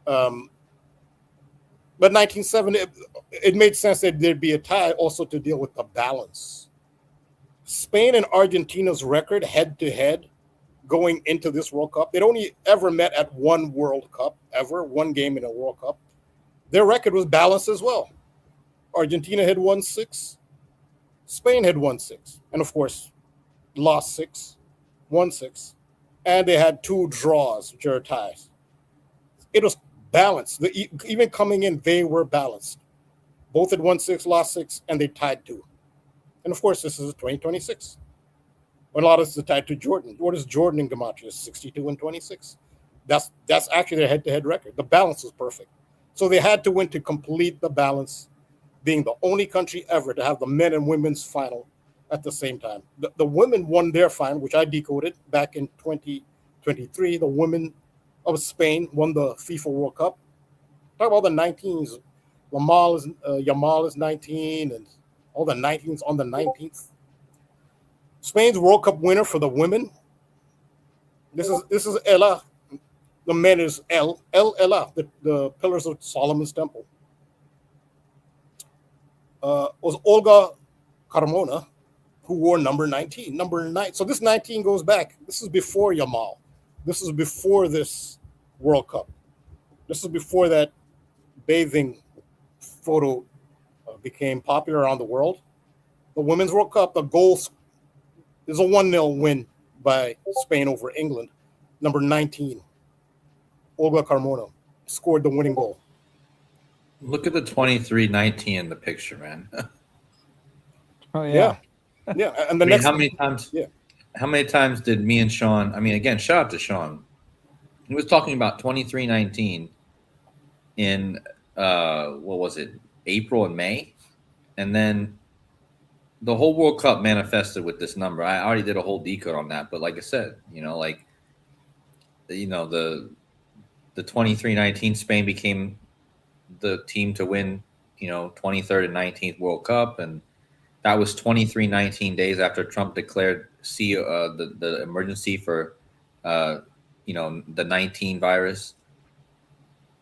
But 19-7, it made sense that there'd be a tie also to deal with the balance. Spain and Argentina's record head-to-head going into this World Cup, they'd only ever met at one World Cup, one game in a World Cup. Their record was balanced as well. Argentina had won 6. Spain had won 6. And of course, lost 6, won 6. And they had 2 draws, which are ties. It was balanced. Even coming in, they were balanced. Both had won 6, lost 6, and they tied 2. And of course, this is 2026. When a lot of this is tied to Jordan. What is Jordan in Gematria? 62 and 26. That's actually their head-to-head record. The balance was perfect. So they had to win to complete the balance, being the only country ever to have the men and women's final at the same time. The women won their final, which I decoded back in 2023. The women of Spain won the FIFA World Cup. Talk about the 19s. Yamal is 19, and all the 19s on the 19th. Spain's World Cup winner for the women. This is Ella. The men is Ella, the Pillars of Solomon's Temple. Was Olga Carmona, who wore number 19. Number 9. So this 19 goes back. This is before Yamal. This is before this World Cup. This is before that bathing photo became popular around the world. The Women's World Cup, the goal is a 1-0 win by Spain over England. Number 19, Olga Carmona, scored the winning goal. Look at the 23-19 in the picture, man. Oh yeah. Yeah. And the I mean, next, how many times? Yeah. How many times did me and Sean? I mean, again, shout out to Sean. He was talking about 23-19 in what was it, April and May, and then the whole World Cup manifested with this number. I already did a whole decode on that, but like I said, the 23-19 Spain became the team to win, 23rd and 19th World Cup, and that was 23-19 days after Trump declared the emergency for the 19 virus.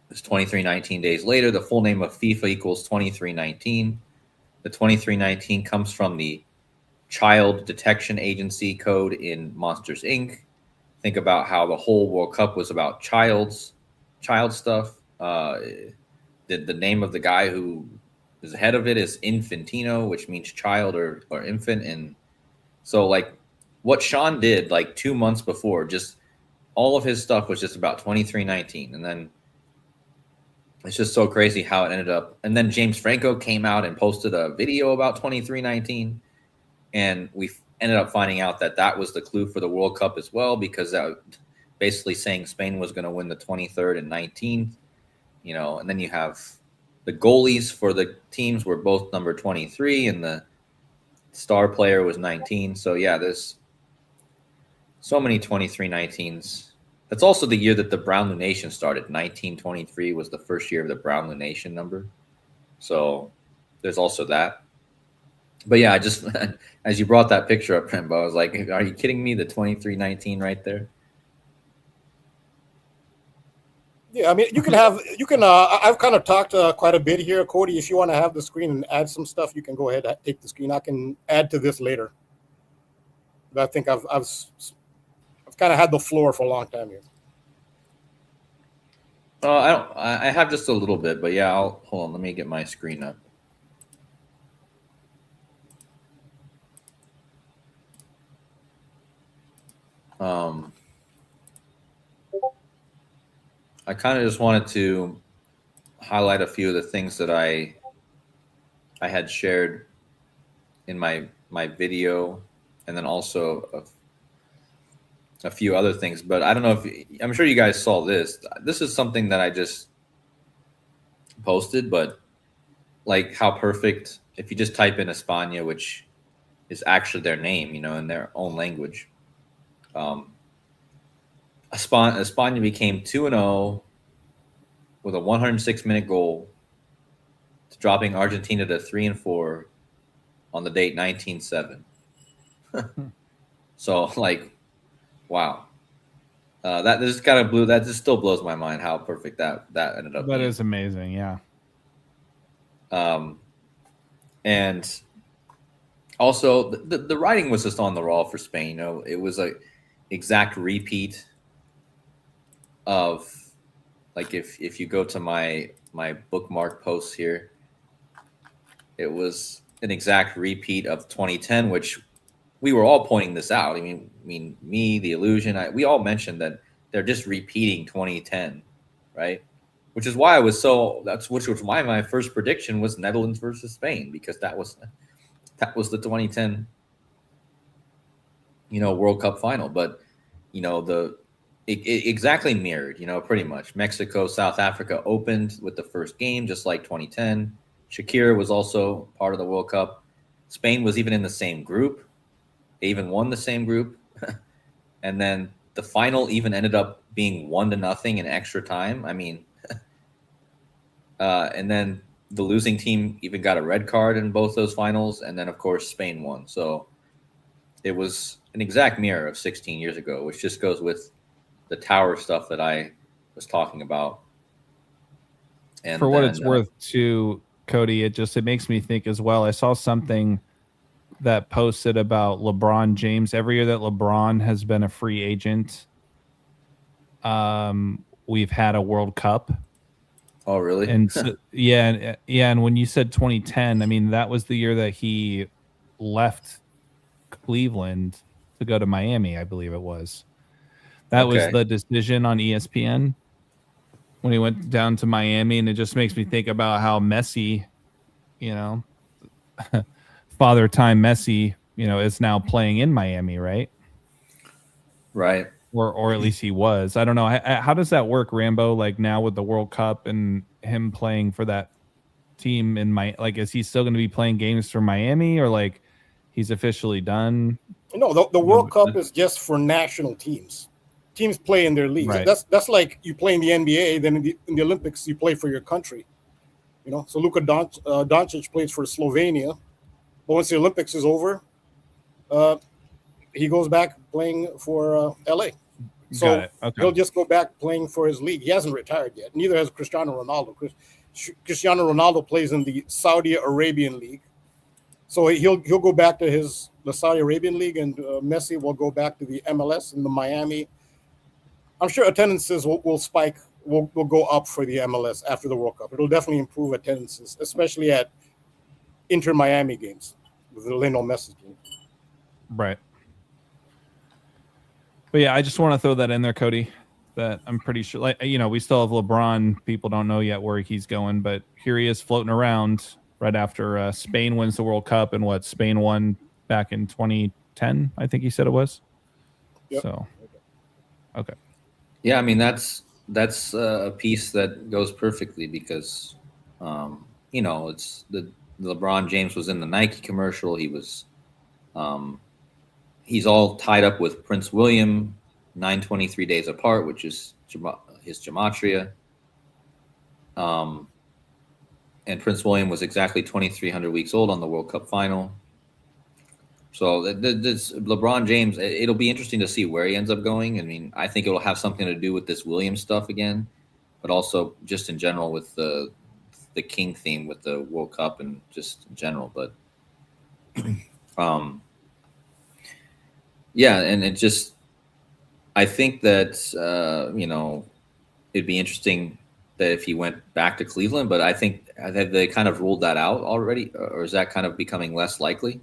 It's 23-19 days later. The full name of FIFA equals 23-19. The 23-19 comes from the Child Detection Agency code in Monsters, Inc. Think about how the whole World Cup was about child stuff. The name of the guy who is head of it is Infantino, which means child or infant. And so, like, what Sean did, like, 2 months before, just all of his stuff was just about 23-19. And then it's just so crazy how it ended up. And then James Franco came out and posted a video about 23-19. And we ended up finding out that was the clue for the World Cup as well, because that basically saying Spain was going to win the 23rd and 19th, and then you have the goalies for the teams were both number 23 and the star player was 19. So yeah, there's so many 23-19s. That's also the year that the Brownlow Nation started. 1923 was the first year of the Brownlow Nation number. So there's also that. But yeah, I just, as you brought that picture up, Rambo, I was like, are you kidding me? The 23-19 right there. Yeah, I mean, you can, I've kind of talked quite a bit here. Cody, if you want to have the screen and add some stuff, you can go ahead and take the screen. I can add to this later. But I think I've kind of had the floor for a long time here. I have just a little bit, but yeah, hold on. Let me get my screen up. I kind of just wanted to highlight a few of the things that I had shared in my video, and then also a few other things. But I don't know if I'm sure you guys saw this. This is something that I just posted, but like how perfect if you just type in España, which is actually their name, in their own language. España became 2-0 with a 106-minute goal, dropping Argentina to 3-4 on the date 19-7. So, like, wow, that just kind of blew. That just still blows my mind how perfect that ended up. That being. is amazing, yeah. And also the writing was just on the wall for Spain. It was a exact repeat of, like, if you go to my bookmark posts here, it was an exact repeat of 2010, which we were all pointing this out. I mean, me, the Illusion, we all mentioned that they're just repeating 2010, right? Which is why which was why my first prediction was Netherlands versus Spain, because that was the 2010, World Cup final. But it exactly mirrored, pretty much. Mexico, South Africa opened with the first game, just like 2010. Shakira was also part of the World Cup. Spain was even in the same group. They even won the same group. And then the final even ended up being 1-0 in extra time. I mean, and then the losing team even got a red card in both those finals. And then, of course, Spain won. So it was an exact mirror of 16 years ago, which just goes with the tower stuff that I was talking about. And for what then, it's worth, too, Cody, it makes me think as well. I saw something that posted about LeBron James. Every year that LeBron has been a free agent, we've had a World Cup. oh, really? And so, and when you said 2010, I mean, that was the year that he left Cleveland to go to Miami, I believe it was. That was Okay. the decision on ESPN when he went down to Miami, and it just makes me think about how Messi, Father Time Messi, is now playing in Miami, right? Right. Or at least he was. I don't know. How does that work, Rambo? Like now with the World Cup and him playing for that team in is he still going to be playing games for Miami, or like he's officially done? No, the World Cup is just for national teams. Teams play in their leagues. Right. That's like you play in the NBA, then in the Olympics you play for your country. So Luka Doncic plays for Slovenia, but once the Olympics is over, he goes back playing for LA. So Got it. Okay. he'll just go back playing for his league. He hasn't retired yet. Neither has Cristiano Ronaldo. Cristiano Ronaldo plays in the Saudi Arabian League, so he'll go back to the Saudi Arabian League, and Messi will go back to the MLS in the Miami. I'm sure attendances will spike, will go up for the MLS after the World Cup. It'll definitely improve attendances, especially at Inter Miami games with the Lionel Messi game. Right. But yeah, I just want to throw that in there, Cody, that I'm pretty sure, we still have LeBron. People don't know yet where he's going, but here he is floating around right after Spain wins the World Cup, and Spain won back in 2010, I think he said it was. Yep. So, okay. Yeah, I mean that's a piece that goes perfectly because, it's the LeBron James was in the Nike commercial. He was, he's all tied up with Prince William, 923 days apart, which is his gematria. And Prince William was exactly 2,300 weeks old on the World Cup final. So this LeBron James, it'll be interesting to see where he ends up going. I mean, I think it'll have something to do with this Williams stuff again, but also just in general with the King theme with the World Cup and just in general. But yeah, and it just, I think that it'd be interesting that if he went back to Cleveland, but I think have they kind of ruled that out already, or is that kind of becoming less likely?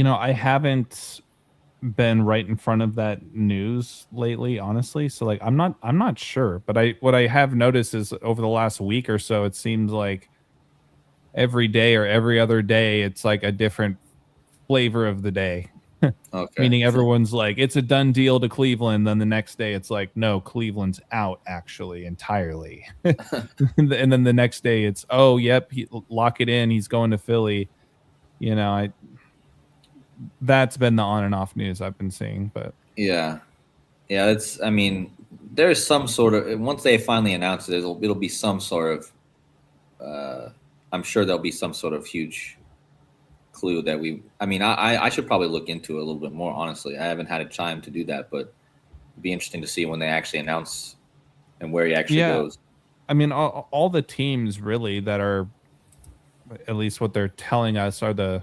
I haven't been right in front of that news lately, honestly. So I'm not sure, but what I have noticed is over the last week or so, it seems like every day or every other day, it's like a different flavor of the day. Okay. Meaning everyone's like, it's a done deal to Cleveland. Then the next day it's like, no, Cleveland's out actually entirely. And then the next day it's, oh, yep, lock it in. He's going to Philly. That's been the on and off news I've been seeing, but yeah, I mean, there's some sort of, once they finally announce it, it'll be some sort of, I'm sure there'll be some sort of huge clue that I should probably look into it a little bit more, honestly. I haven't had a time to do that, but it'd be interesting to see when they actually announce and where he actually goes. I mean, all the teams really that are, at least what they're telling us, are the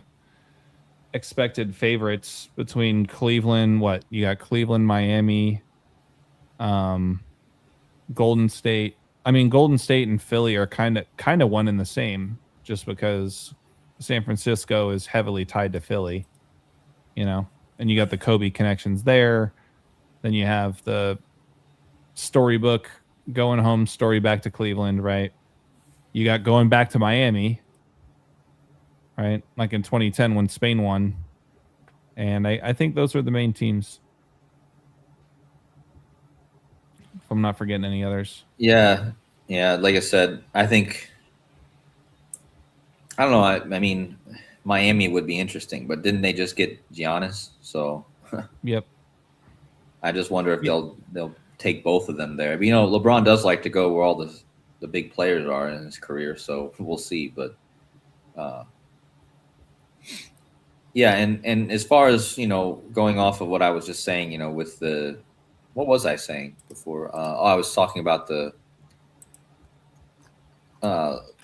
expected favorites between Cleveland. You got Cleveland, Miami, Golden State. I mean, Golden State and Philly are kind of one and the same, just because San Francisco is heavily tied to Philly, and you got the Kobe connections there. Then you have the storybook going home, story back to Cleveland, right? You got going back to Miami, right? Like in 2010 when Spain won. And I think those are the main teams. If I'm not forgetting any others. Yeah. Like I said, I think, I don't know. I mean, Miami would be interesting, but didn't they just get Giannis? So yep. I just wonder if they'll take both of them there. But, LeBron does like to go where all the big players are in his career, so we'll see. But Yeah, and as far as going off of what I was just saying, with what was I saying before? I was talking about the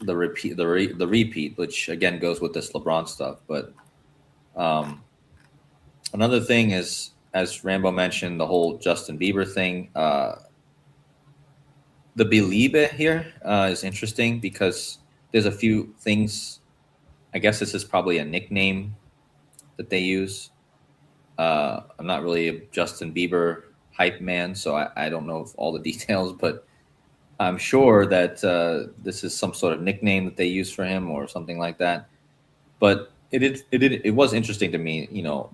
repeat, which again goes with this LeBron stuff. But another thing is, as Rambo mentioned, the whole Justin Bieber thing. The Believe here is interesting because there's a few things. I guess this is probably a nickname that they use. I'm not really a Justin Bieber hype man, so I don't know all the details, but I'm sure that this is some sort of nickname that they use for him or something like that. But it was interesting to me,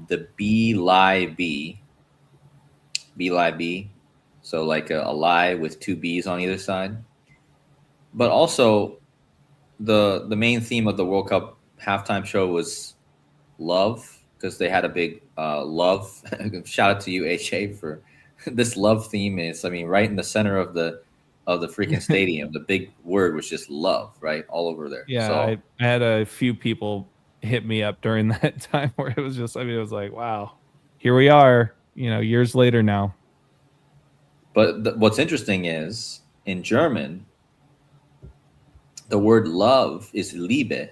the B lie B, so like a lie with two B's on either side. But also, the main theme of the World Cup halftime show was love, because they had a big love. Shout out to you, HA, for this love theme. Is, I mean, right in the center of the freaking stadium. The big word was just love, right, all over there. Yeah, So, I had a few people hit me up during that time where it was just, I mean, it was like, wow, here we are, years later now. but what's interesting is in German, the word love is Liebe,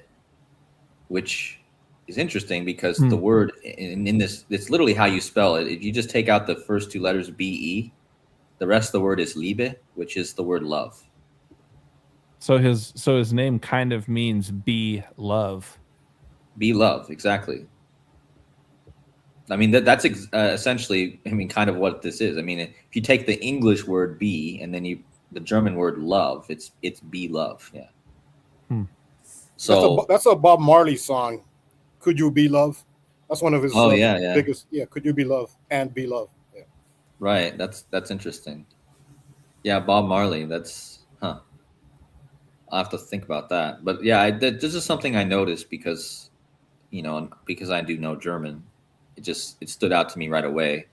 which is interesting because the word in this, it's literally how you spell it. If you just take out the first two letters BE, the rest of the word is Liebe, which is the word love. So his name kind of means be love. Be love, exactly. I mean, that's essentially, I mean, kind of what this is. I mean, if you take the English word be and then the German word love, it's be love. Yeah. So that's a Bob Marley song. Could you be love? That's one of his biggest. Yeah, could you be love and be love? Yeah. Right. That's interesting. Yeah, Bob Marley. That's I'll have to think about that. But yeah, this is something I noticed because, because I do know German. It stood out to me right away.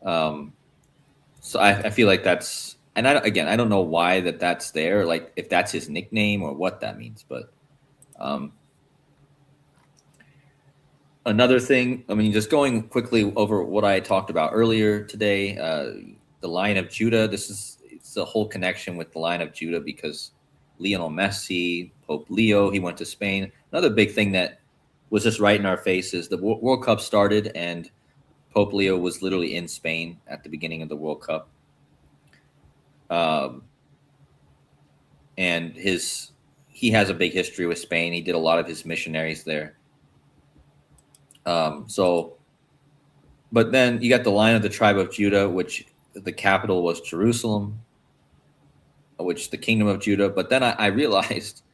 So I feel like that's, and I don't know why that's there, like if that's his nickname or what that means. But another thing, I mean, just going quickly over what I talked about earlier today, the Lion of Judah. It's a whole connection with the Lion of Judah because Lionel Messi, Pope Leo, he went to Spain. Another big thing that was just right in our faces. The World Cup started and Pope Leo was literally in Spain at the beginning of the World Cup. And he has a big history with Spain. He did a lot of his missionaries there. But then you got the Lion of the Tribe of Judah, which the capital was Jerusalem, which the Kingdom of Judah. But then I realized,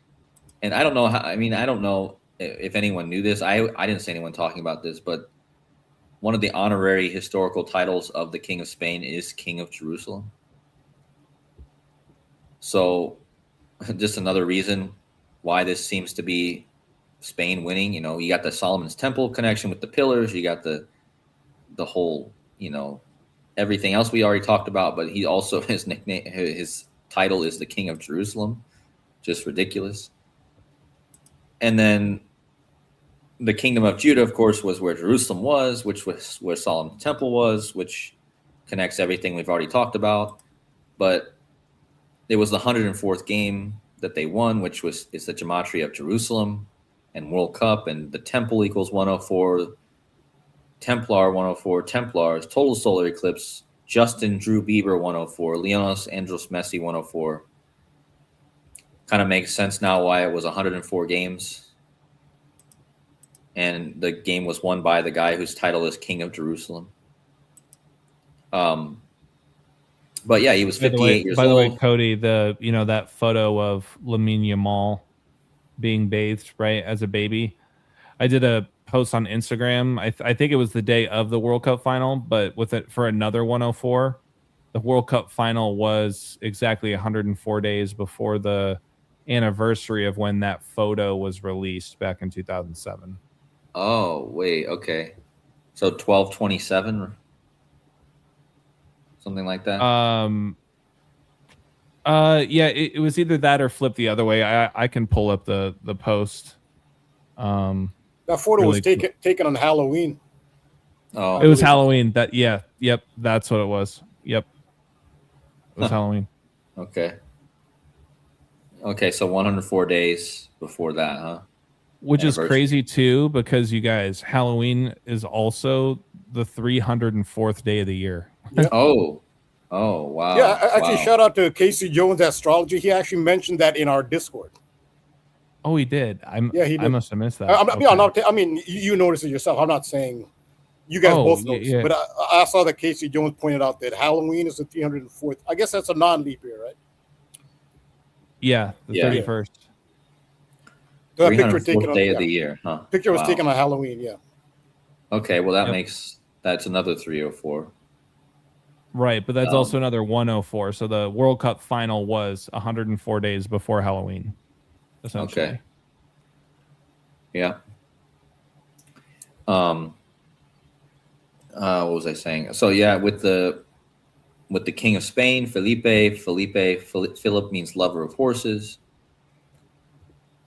and I don't know how, I mean, I don't know if anyone knew this. I didn't see anyone talking about this, but one of the honorary historical titles of the King of Spain is King of Jerusalem. So just another reason why this seems to be Spain winning. You got the Solomon's Temple connection with the pillars. You got the whole, everything else we already talked about, but he also, his title is the King of Jerusalem. Just ridiculous. And then the Kingdom of Judah, of course, was where Jerusalem was, which was where Solomon's Temple was, which connects everything we've already talked about. But it was the 104th game that they won, which is the gematria of Jerusalem and World Cup, and the Temple equals 104, Templar 104, Templars, total solar eclipse, Justin Drew Bieber 104, Leonis Andros Messi 104. Kind of makes sense now why it was 104 games. And the game was won by the guy whose title is King of Jerusalem. But yeah, he was 58 years old. By the way, Cody, that photo of Lamine Yamal being bathed, right, as a baby. I did a post on Instagram. I think it was the day of the World Cup final, but with it for another 104. The World Cup final was exactly 104 days before the anniversary of when that photo was released back in 2007. Oh, wait, okay. So 12/27, something like that. Yeah, it was either that or flip the other way. I can pull up the post. That photo was Really cool. taken on Halloween. Oh, It was Halloween. Yep, that's what it was. Yep, it was Huh. Halloween. okay. Okay, so 104 days before that, huh? Which is Anniversary. crazy too, because you guys, Halloween is also the 304th day of the year. Oh, wow. Yeah, actually, wow. shout out to Casey Jones Astrology. He actually mentioned that in our Discord. Oh, he did. Yeah, he I did. must have missed that. I mean, you noticed it yourself. I'm not saying you guys both noticed, yeah. but I saw that Casey Jones pointed out that Halloween is the 304th. I guess that's a non-leap year, right? Yeah, the Yeah. 31st. So that picture 304th taken on day of the year, huh? picture was Wow. taken on Halloween. Yeah. Okay, well Yep. that's another 304. Right, but that's also another 104. So the World Cup final was 104 days before Halloween, essentially. Okay. Yeah. What was I saying? So yeah, with the King of Spain, Philip means lover of horses.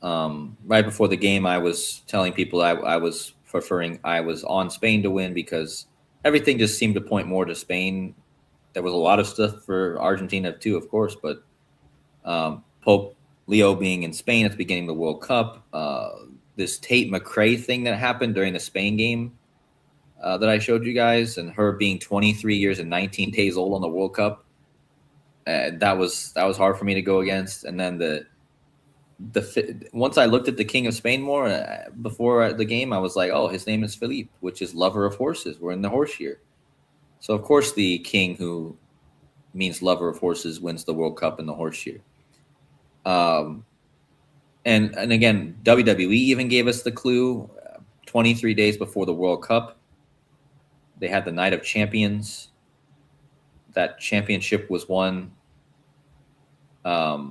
Right before the game, I was telling people I was on Spain to win because everything just seemed to point more to Spain. There was a lot of stuff for Argentina too, of course, but Pope Leo being in Spain at the beginning of the World Cup, this Tate McRae thing that happened during the Spain game that I showed you guys, and her being 23 years and 19 days old on the World Cup, that was hard for me to go against. And then once I looked at the King of Spain more before the game, I was like, oh, his name is Philippe, which is lover of horses. We're in the horse year. So, of course, the king, who means lover of horses, wins the World Cup in the horse year. And again, WWE even gave us the clue 23 days before the World Cup. They had the Night of Champions. That championship was won by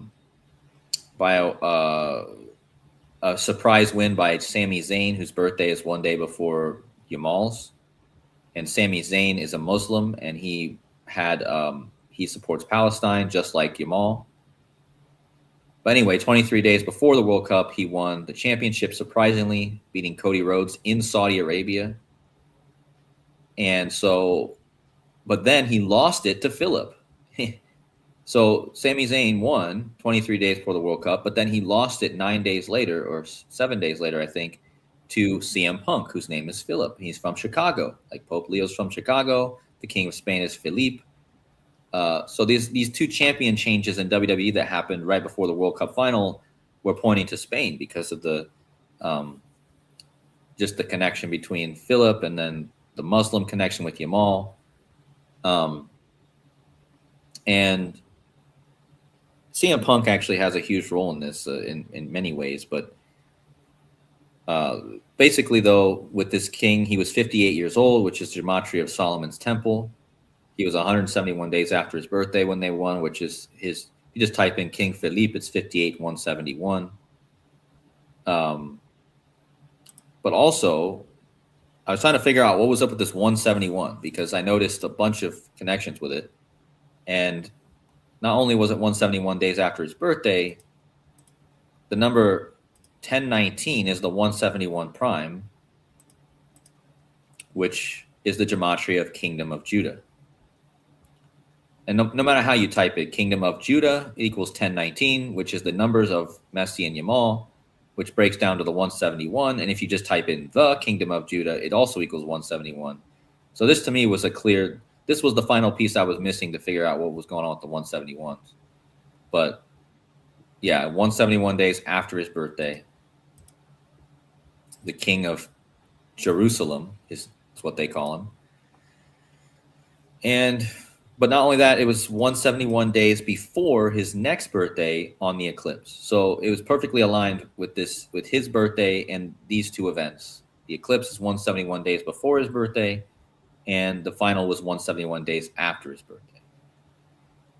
a surprise win by Sami Zayn, whose birthday is one day before Jamal's. And Sami Zayn is a Muslim, and he supports Palestine just like Jamal. But anyway, 23 days before the World Cup, he won the championship, surprisingly, beating Cody Rhodes in Saudi Arabia. And so, but then he lost it to Philip. So Sami Zayn won 23 days before the World Cup, but then he lost it 9 days later, or 7 days later, I think, to CM Punk, whose name is Philip. He's from Chicago. Like Pope Leo's from Chicago. The King of Spain is Philippe. So these two champion changes in WWE that happened right before the World Cup final were pointing to Spain because of the just the connection between Philip and then the Muslim connection with Jamal. And CM Punk actually has a huge role in this in many ways, but basically, though, with this king, he was 58 years old, which is gematria of Solomon's temple. He was 171 days after his birthday when they won, which is his. You just type in King Philippe, it's 58,171. But also, I was trying to figure out what was up with this 171 because I noticed a bunch of connections with it. And not only was it 171 days after his birthday, the number 1019 is the 171 prime, which is the gematria of Kingdom of Judah. And no matter how you type it, Kingdom of Judah equals 1019, which is the numbers of Messi and Yamal, which breaks down to the 171. And if you just type in the Kingdom of Judah, it also equals 171. So this to me was this was the final piece I was missing to figure out what was going on with the 171s. But yeah, 171 days after his birthday, the King of Jerusalem is what they call him. But not only that, it was 171 days before his next birthday on the eclipse. So it was perfectly aligned with his birthday and these two events. The eclipse is 171 days before his birthday, and the final was 171 days after his birthday.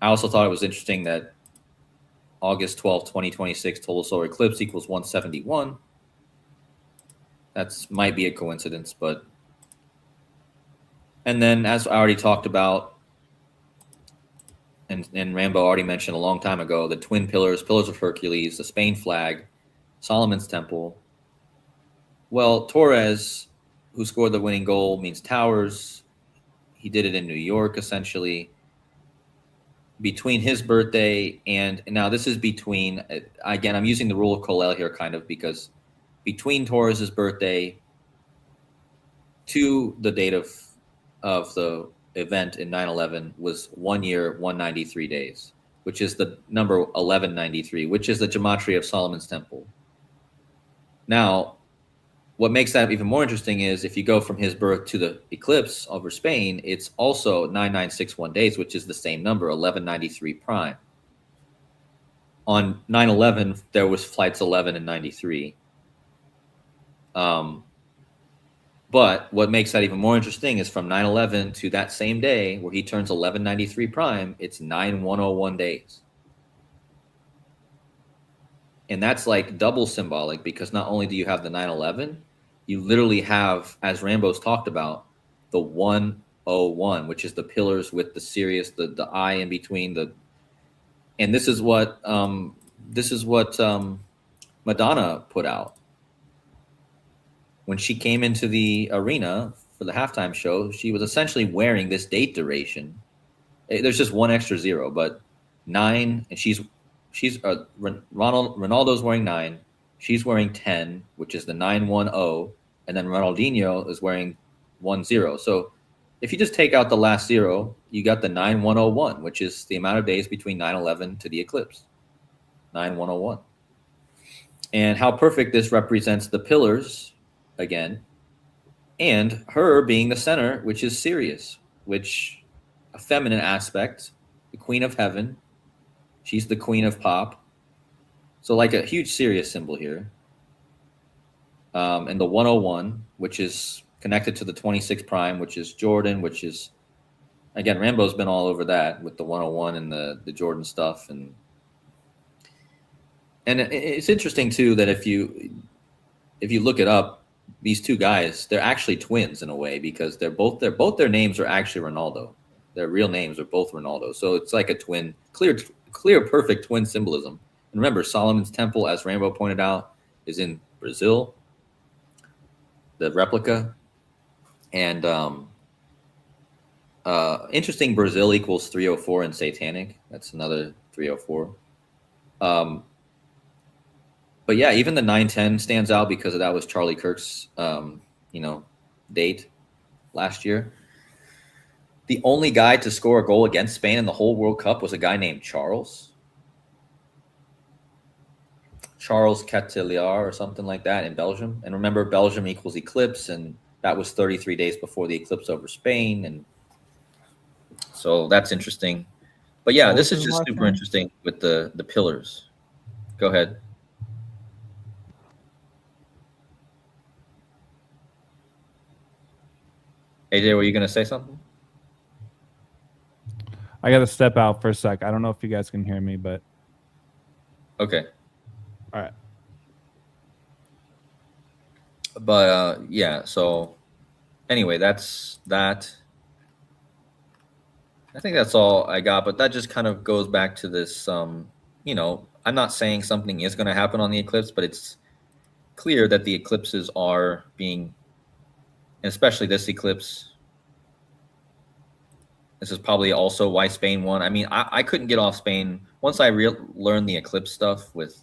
I also thought it was interesting that August 12, 2026 total solar eclipse equals 171. That might be a coincidence, but... And then, as I already talked about, and RAMBO already mentioned a long time ago, the twin pillars of Hercules, the Spain flag, Solomon's temple, Well, Torres, who scored the winning goal, means towers. He did it in New York, essentially. Between his birthday and now this is between, again, I'm using the rule of Colel here kind of because between Torres's birthday to the date of the event in 9/11 was 1 year, 193 days, which is the number 1193, which is the gematria of Solomon's temple. Now, what makes that even more interesting is if you go from his birth to the eclipse over Spain, it's also 9961 days, which is the same number, 1193 prime. On 9/11, there was flights 11 and 93. But what makes that even more interesting is from 9/11 to that same day where he turns 1193 prime, it's 9101 days. And that's like double symbolic because not only do you have the 9/11, you literally have, as Rambo's talked about, the 101, which is the pillars with the Sirius, the eye in between the, and this is what Madonna put out. When she came into the arena for the halftime show, she was essentially wearing this date duration. There's just one extra zero, but 9, and she's Ronaldo's wearing 9, she's wearing 10, which is the 910, and then Ronaldinho is wearing 10. So if you just take out the last 0, you got the 9101, which is the amount of days between 9/11 to the eclipse. 9101. And how perfect this represents the pillars again, and her being the center, which is Sirius, which a feminine aspect, the queen of heaven. She's the queen of pop. So like a huge Sirius symbol here. And the 101, which is connected to the 26 prime, which is Jordan, which is, again, Rambo's been all over that with the 101 and the Jordan stuff. And it's interesting too that if you look it up, these two guys, they're actually twins in a way because both their names are actually Ronaldo. Their real names are both Ronaldo. So it's like a twin, clear, perfect twin symbolism. And remember, Solomon's Temple, as Rambo pointed out, is in Brazil, the replica. And interesting, Brazil equals 304 in Satanic. That's another 304. But yeah, even the 910 stands out because that was Charlie Kirk's, date last year. The only guy to score a goal against Spain in the whole World Cup was a guy named Charles Cateliar or something like that in Belgium. And remember, Belgium equals eclipse, and that was 33 days before the eclipse over Spain. And so that's interesting. But yeah, this is just super interesting with the pillars. Go ahead. AJ, were you going to say something? I got to step out for a sec. I don't know if you guys can hear me, but okay. All right. But yeah, so anyway, that's that. I think that's all I got, but that just kind of goes back to this, I'm not saying something is going to happen on the eclipse, but it's clear that the eclipses are being, especially this eclipse. This is probably also why Spain won. I mean, I couldn't get off Spain once I learned the eclipse stuff with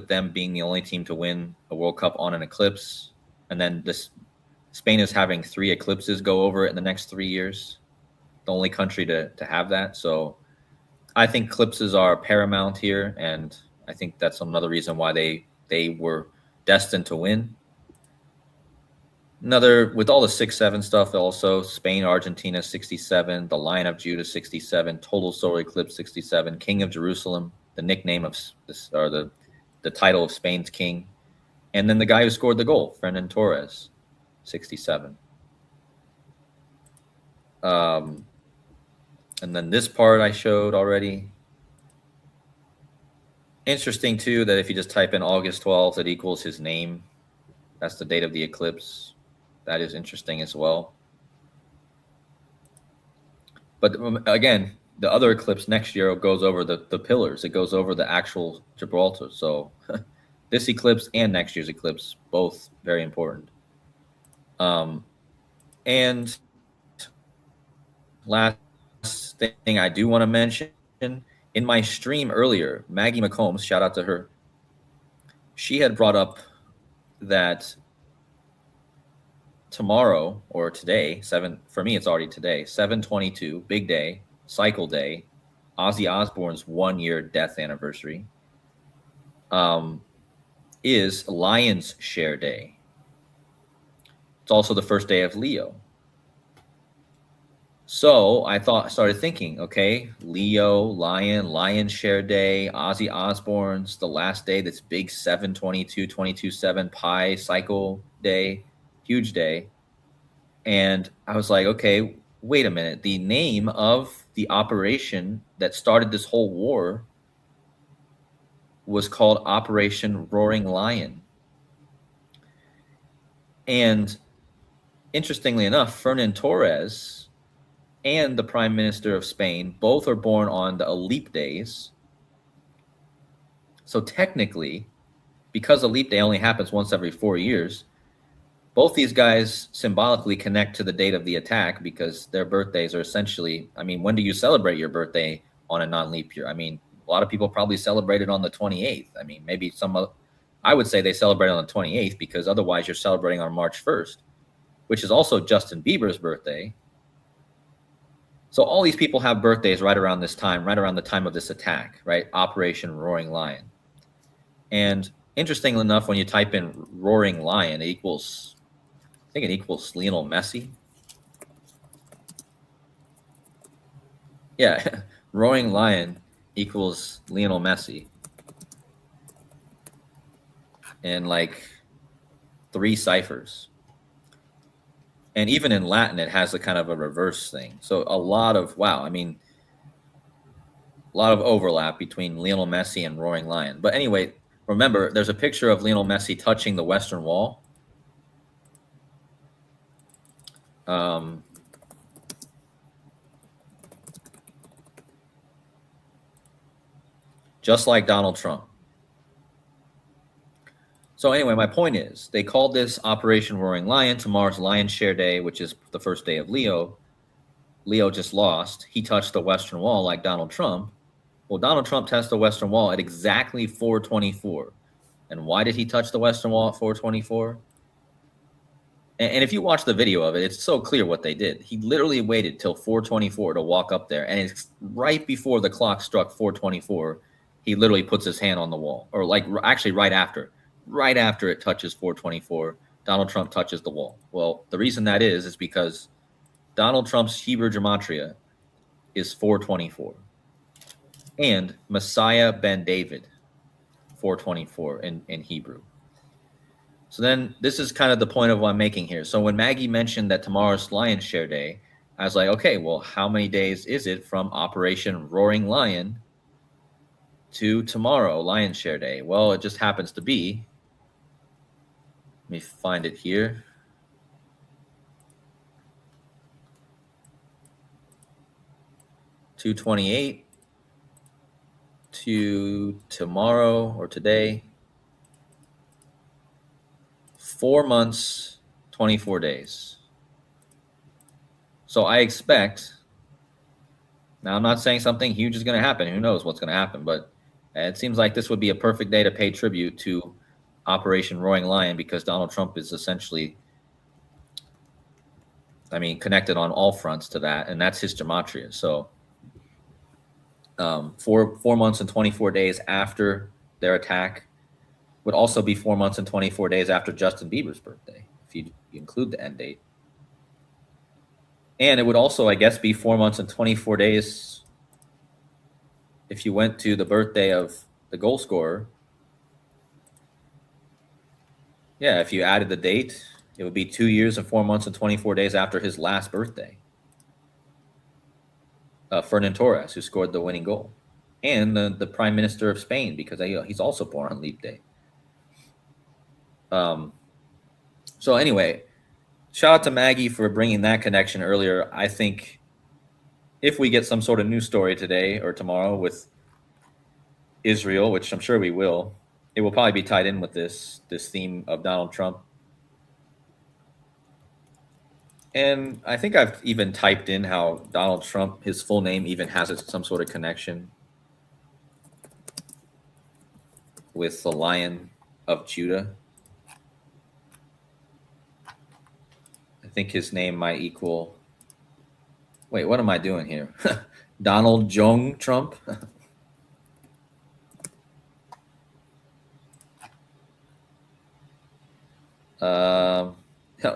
them being the only team to win a World Cup on an eclipse, and then Spain is having 3 eclipses go over it in the next 3 years. The only country to have that. So I think eclipses are paramount here, and I think that's another reason why they were destined to win. Another, with all the 6-7 stuff, also Spain, Argentina 67, the Lion of Judah 67, total solar eclipse 67, King of Jerusalem, the nickname of this, or the title of Spain's king, and then the guy who scored the goal, Fernan Torres, 67. And then this part I showed already. Interesting too that if you just type in August 12th, it equals his name. That's the date of the eclipse. That is interesting as well. But again, the other eclipse next year goes over the pillars. It goes over the actual Gibraltar. So this eclipse and next year's eclipse both very important. And last thing I do want to mention, in my stream earlier, Maggie McCombs, shout out to her, she had brought up that tomorrow or today, for me it's already today, 7/22, big day, cycle day, Ozzy Osbourne's 1-year death anniversary, is Lion's Share Day. It's also the first day of Leo. So I started thinking, okay, Leo, Lion's Share Day, Ozzy Osbourne's the last day, that's big 7/22, 22/7 pi cycle day, huge day. And I was like, okay, wait a minute. The name of the operation that started this whole war was called Operation Roaring Lion. And interestingly enough, Fernan Torres and the Prime Minister of Spain both are born on the Leap days. So technically, because a leap day only happens once every 4 years, both these guys symbolically connect to the date of the attack, because their birthdays are essentially, I mean, when do you celebrate your birthday on a non-leap year? I mean, a lot of people probably celebrate it on the 28th. I mean, maybe I would say they celebrate on the 28th, because otherwise you're celebrating on March 1st, which is also Justin Bieber's birthday. So all these people have birthdays right around this time, right around the time of this attack, right? Operation Roaring Lion. And interestingly enough, when you type in Roaring Lion, it equals Lionel Messi. Yeah, Roaring Lion equals Lionel Messi. And like 3 ciphers. And even in Latin, it has a kind of a reverse thing. So a lot of overlap between Lionel Messi and Roaring Lion. But anyway, remember, there's a picture of Lionel Messi touching the Western Wall. Just like Donald Trump. So anyway, my point is, they called this Operation Roaring Lion. Tomorrow's Lion's Share Day, which is the first day of Leo. Leo just lost. He touched the Western Wall like Donald Trump. Well, Donald Trump touched the Western Wall at exactly 4/24. And why did he touch the Western Wall at 4/24? And if you watch the video of it, it's so clear what they did. He literally waited till 4/24 to walk up there. And it's right before the clock struck 4/24, he literally puts his hand on the wall. Or like actually right after. Right after it touches 4/24, Donald Trump touches the wall. Well, the reason that is because Donald Trump's Hebrew gematria is 4/24. And Messiah ben David, 4/24 in Hebrew. So then this is kind of the point of what I'm making here. So when Maggie mentioned that tomorrow's Lion's Share Day, I was like, okay, well, how many days is it from Operation Roaring Lion to tomorrow, Lion's Share Day? Well, it just happens to be, let me find it here. (2/28) to tomorrow or today. 4 months, 24 days. So I expect, now I'm not saying something huge is going to happen. Who knows what's going to happen, but it seems like this would be a perfect day to pay tribute to Operation Roaring Lion, because Donald Trump is essentially, connected on all fronts to that, and that's his gematria. So 4 months and 24 days after their attack would also be 4 months and 24 days after Justin Bieber's birthday, if you include the end date. And it would also, I guess, be 4 months and 24 days if you went to the birthday of the goal scorer. Yeah, if you added the date, it would be 2 years and 4 months and 24 days after his last birthday. Fernan Torres, who scored the winning goal. And the Prime Minister of Spain, because he's also born on Leap Day. So anyway, shout out to Maggie for bringing that connection earlier. I think if we get some sort of news story today or tomorrow with Israel, which I'm sure we will, it will probably be tied in with this theme of Donald Trump. And I think I've even typed in how Donald Trump, his full name, even has some sort of connection with the Lion of Judah. I think his name might equal. Wait, what am I doing here? Donald Jong Trump.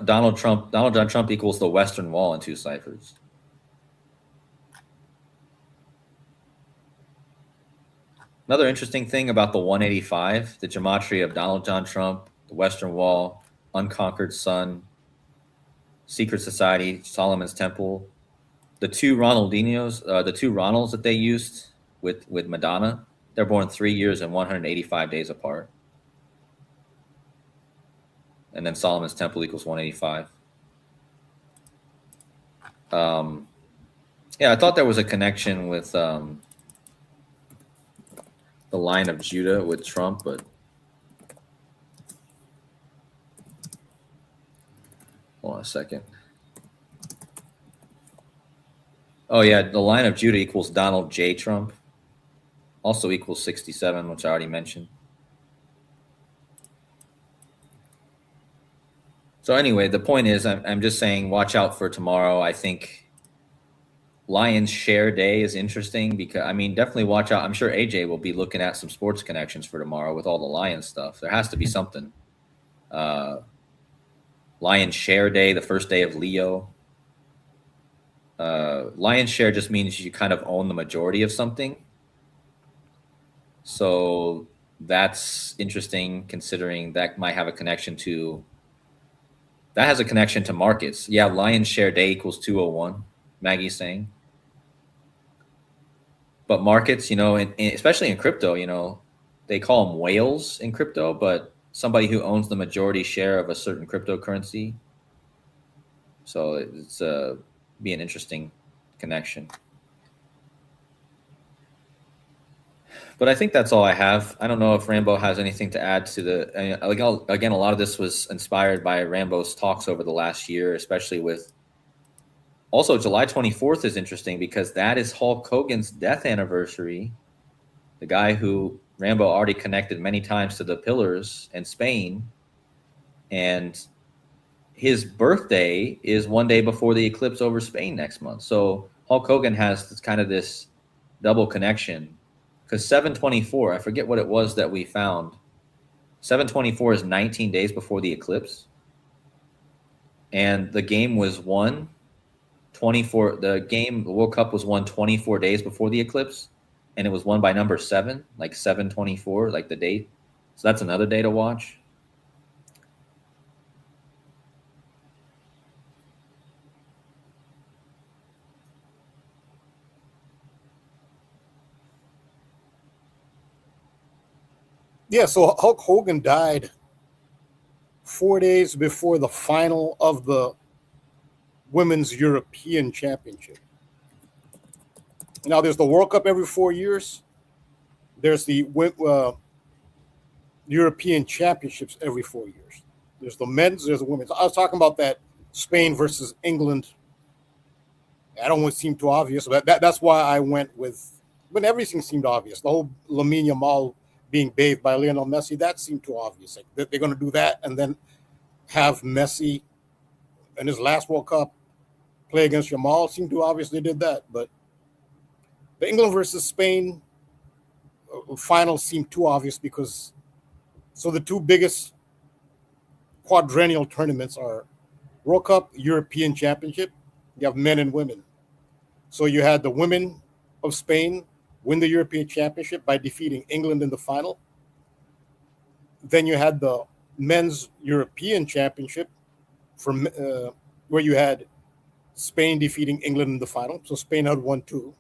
Donald John Trump equals the Western Wall in 2 ciphers. Another interesting thing about the 185, the gematria of Donald John Trump, the Western Wall, Unconquered Sun, Secret Society, Solomon's Temple, the 2 Ronaldinhos, the 2 Ronalds that they used with Madonna, they're born 3 years and 185 days apart. And then Solomon's Temple equals 185. Yeah, I thought there was a connection with the Line of Judah with Trump, but hold on a second. Oh yeah, the Line of Judah equals Donald J. Trump, also equals 67, which I already mentioned. So anyway, the point is, I'm just saying, watch out for tomorrow. I think Lions Share Day is interesting because, I mean, definitely watch out. I'm sure AJ will be looking at some sports connections for tomorrow with all the Lions stuff. There has to be something. Lions Share Day, the first day of Leo. Lions Share just means you kind of own the majority of something. So that's interesting, considering that might have a connection to. That has a connection to markets. Yeah, Lions Share Day equals 201, Maggie's saying. But markets, you know, especially in crypto, you know, they call them whales in crypto, but somebody who owns the majority share of a certain cryptocurrency. So it's be an interesting connection. But I think that's all I have. I don't know if Rambo has anything to add to the. Again, a lot of this was inspired by Rambo's talks over the last year, especially with. Also, July 24th is interesting because that is Hulk Hogan's death anniversary. The guy who Rambo already connected many times to the Pillars in Spain, and his birthday is one day before the eclipse over Spain next month. So Hulk Hogan has this double connection. Because 724, I forget what it was that we found. 724 is 19 days before the eclipse. And the game was won 24. The World Cup was won 24 days before the eclipse. And it was won by number 7, like 724, like the date. So that's another day to watch. Yeah, so Hulk Hogan died 4 days before the final of the Women's European Championship. Now, there's the World Cup every 4 years. There's the European Championships every 4 years. There's the men's, there's the women's. I was talking about that Spain versus England. I don't want to seem too obvious, but that's why I went with, when everything seemed obvious. The whole Lamine Yamal being bathed by Lionel Messi, that seemed too obvious. Like they're going to do that and then have Messi in his last World Cup play against Yamal. Seemed too obvious they did that. But the England versus Spain final seemed too obvious because so the 2 biggest quadrennial tournaments are World Cup, European Championship. You have men and women. So you had the women of Spain win the European Championship by defeating England in the final. Then you had the men's European Championship from where you had Spain defeating England in the final. So Spain had won 2.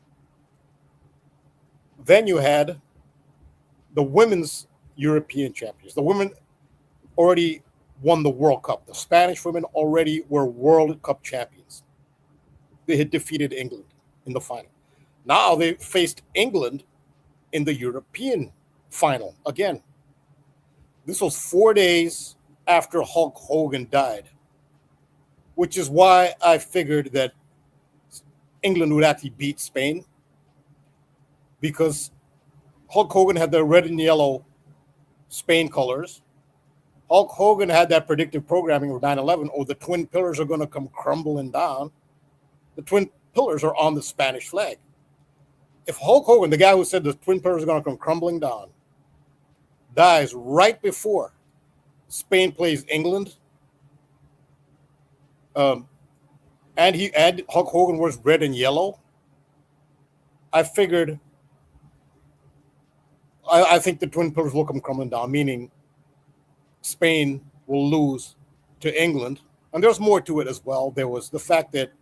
Then you had the women's European Champions. The women already won the World Cup. The Spanish women already were World Cup champions. They had defeated England in the final. Now they faced England in the European final again. This was 4 days after Hulk Hogan died, which is why I figured that England would actually beat Spain, because Hulk Hogan had the red and yellow Spain colors. Hulk Hogan had that predictive programming of 9/11. Oh, the twin pillars are going to come crumbling down. The twin pillars are on the Spanish flag. If Hulk Hogan, the guy who said the twin pillars are going to come crumbling down, dies right before Spain plays England, and Hulk Hogan wears red and yellow, I figured, I think the twin pillars will come crumbling down, meaning Spain will lose to England. And there's more to it as well. There was the fact that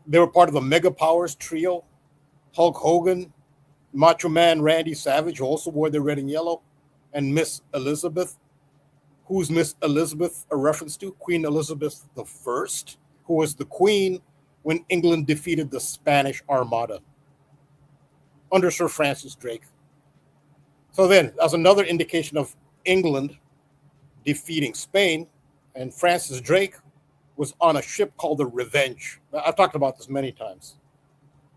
they were part of the Mega Powers trio. Hulk Hogan, Macho Man Randy Savage, who also wore the red and yellow, and Miss Elizabeth. Who's Miss Elizabeth a reference to? Queen Elizabeth I, who was the queen when England defeated the Spanish Armada under Sir Francis Drake. So then, that's another indication of England defeating Spain, and Francis Drake was on a ship called the Revenge. I've talked about this many times.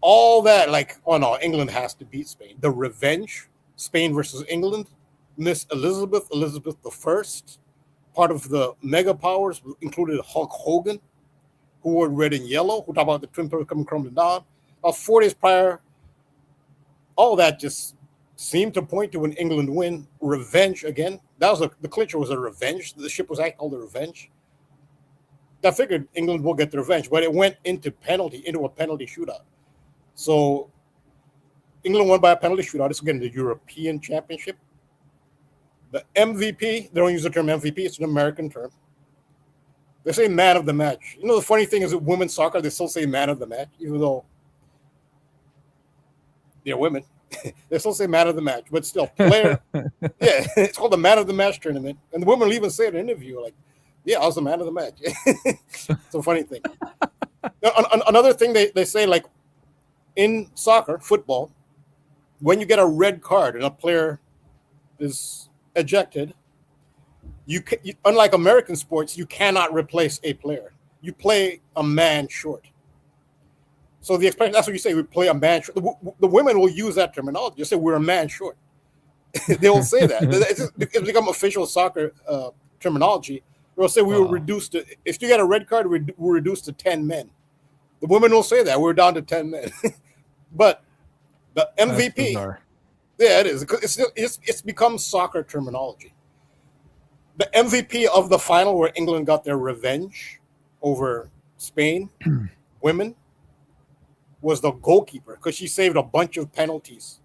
All that, like, oh no, England has to beat Spain. The Revenge, Spain versus England, Miss Elizabeth I, part of the Mega Powers, included Hulk Hogan, who wore red and yellow, who talked about the twin pillars coming crumbling down. About 4 days prior, all that just seemed to point to an England win. Revenge again. That was the clincher was a revenge. The ship was actually called the Revenge. I figured England will get the revenge, but it went into a penalty shootout. So England won by a penalty shootout. It's again the European Championship. The MVP, they don't use the term MVP, it's an American term. They say man of the match. You know, the funny thing is that women's soccer, they still say man of the match, even though they're women. They still say man of the match, but still, player. Yeah, it's called the man of the match tournament. And the women will even say in an interview, like, yeah, I was the man of the match. It's a funny thing. Another thing they say, like, in soccer, football, when you get a red card and a player is ejected, unlike American sports, you cannot replace a player. You play a man short. So the expression, that's what you say, we play a man short. The women will use that terminology. They say we're a man short. They will say that. It's become official soccer terminology. They'll say we were reduced to, if you get a red card, we're reduced to 10 men. The women will say that we're down to 10 men. But the MVP, yeah, it is. It's become soccer terminology. The MVP of the final where England got their revenge over Spain, women, was the goalkeeper, because she saved a bunch of penalties.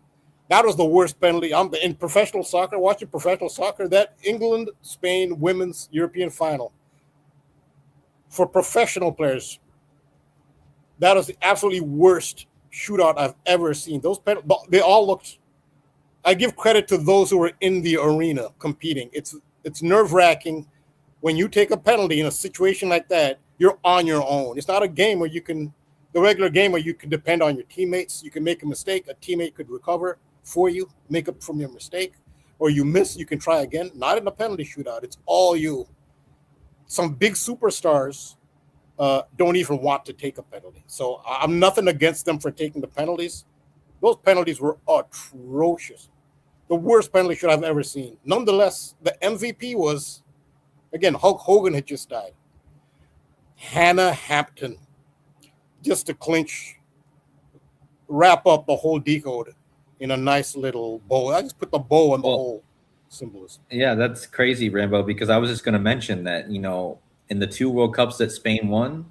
That was the worst penalty. In professional soccer, watching professional soccer, that England-Spain women's European final, for professional players, that was the absolutely worst shootout I've ever seen. Those they all looked. I give credit to those who were in the arena competing. It's nerve-wracking when you take a penalty in a situation like that. You're on your own. It's not a game where you can, the regular game where you can depend on your teammates. You can make a mistake, a teammate could recover for you, make up from your mistake, or you miss, you can try again. Not in a penalty shootout. It's all you. Some big superstars don't even want to take a penalty. So I'm nothing against them for taking the penalties. Those penalties were atrocious. The worst penalty shootout I've ever seen. Nonetheless, the MVP was, again, Hulk Hogan had just died. Hannah Hampton, just to clinch, wrap up the whole decode in a nice little bow. I just put the bow on the whole symbolism. Yeah, that's crazy, Rambo, because I was just going to mention that, you know, in the 2 World Cups that Spain won,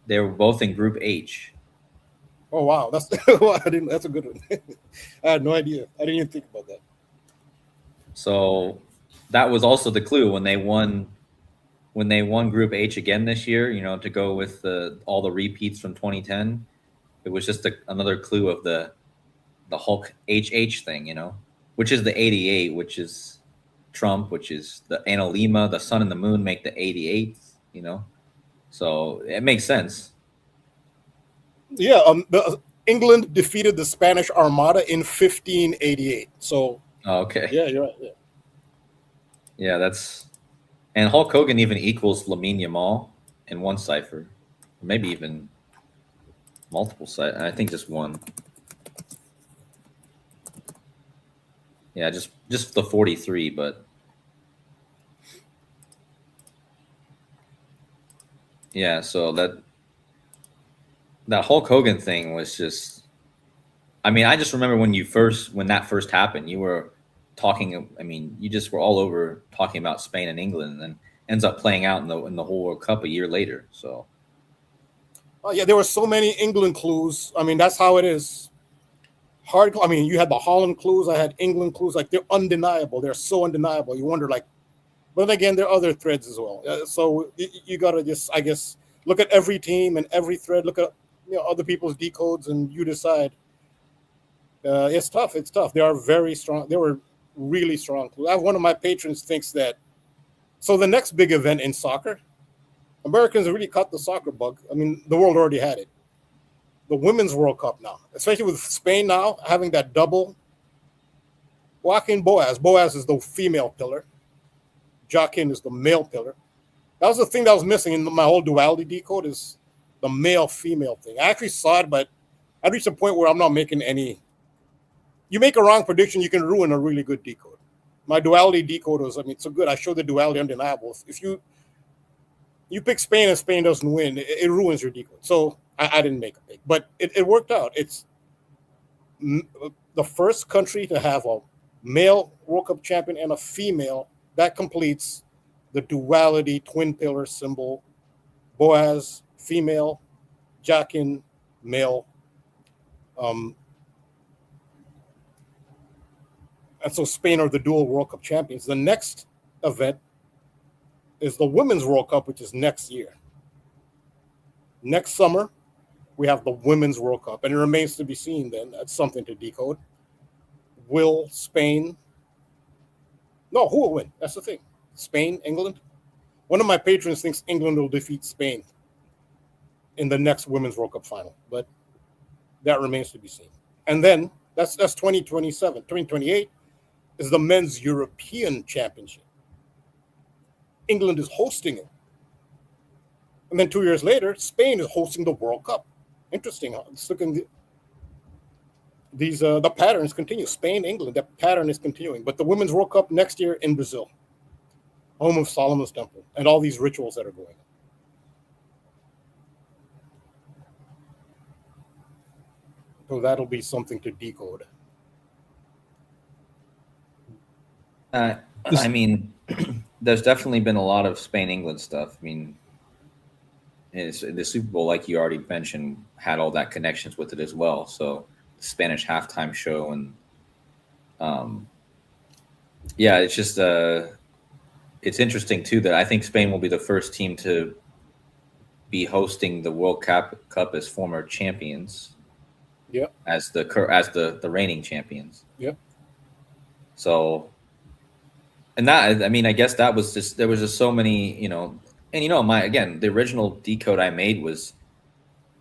they were both in Group H. Oh, wow. That's that's a good one. I had no idea. I didn't even think about that. So that was also the clue when they won Group H again this year, you know, to go with all the repeats from 2010. It was just another clue of the Hulk HH thing, you know, which is the 88, which is Trump, which is the Analema, the sun and the moon make the 88th, you know. So it makes sense. Yeah, England defeated the Spanish Armada in 1588. So okay. Yeah, you're right. Yeah. Yeah, and Hulk Hogan even equals Lamine Yamal in one cipher, maybe even multiple ciphers. I think just one. Yeah, just the 43, but yeah. So that Hulk Hogan thing was just. I mean, I just remember when that first happened, you were talking. I mean, you just were all over talking about Spain and England, and then ends up playing out in the whole World Cup a year later. So. Oh yeah, there were so many England clues. I mean, that's how it is. Hard. I mean, you had the Holland clues. I had England clues. Like they're undeniable. They're so undeniable. You wonder, like, but then again, there are other threads as well. So you gotta just, I guess, look at every team and every thread. Look at other people's decodes, and you decide. It's tough. It's tough. They are very strong. They were really strong clues. I have one of my patrons thinks that. So the next big event in soccer, Americans have really caught the soccer bug. I mean, the world already had it. The Women's World Cup now, especially with Spain now having that double. Joaquin Boaz. Boaz is the female pillar. Joaquin is the male pillar. That was the thing that was missing in my whole duality decode is the male-female thing. I actually saw it, but I reached a point where I'm not making any. You make a wrong prediction, you can ruin a really good decode. My duality decode was, I mean, so good. I showed the duality undeniable. If you pick Spain and Spain doesn't win, it ruins your decode. So I didn't make a pick, but it worked out. It's the first country to have a male World Cup champion and a female. That completes the duality twin pillar symbol. Boaz, female, Jackin, male. And so Spain are the dual World Cup champions. The next event is the Women's World Cup, which is next year. Next summer, we have the Women's World Cup, and it remains to be seen then. That's something to decode. Will Spain... No, who will win? That's the thing. Spain, England? One of my patrons thinks England will defeat Spain in the next Women's World Cup final, but that remains to be seen. And then, that's 2027. 2028 is the Men's European Championship. England is hosting it. And then 2 years later, Spain is hosting the World Cup. Interesting. Huh? Let's look in the patterns continue. Spain, England, the pattern is continuing. But the Women's World Cup next year in Brazil, home of Solomon's Temple, and all these rituals that are going on. So that'll be something to decode. I mean, there's definitely been a lot of Spain-England stuff. I mean, the Super Bowl, like you already mentioned, had all that connections with it as well. So the Spanish halftime show and, yeah, it's just it's interesting too that I think Spain will be the first team to be hosting the World Cup as former champions. Yep. As the reigning champions. Yep. So. And that, I mean, I guess that was just, there was just so many, and the original decode I made was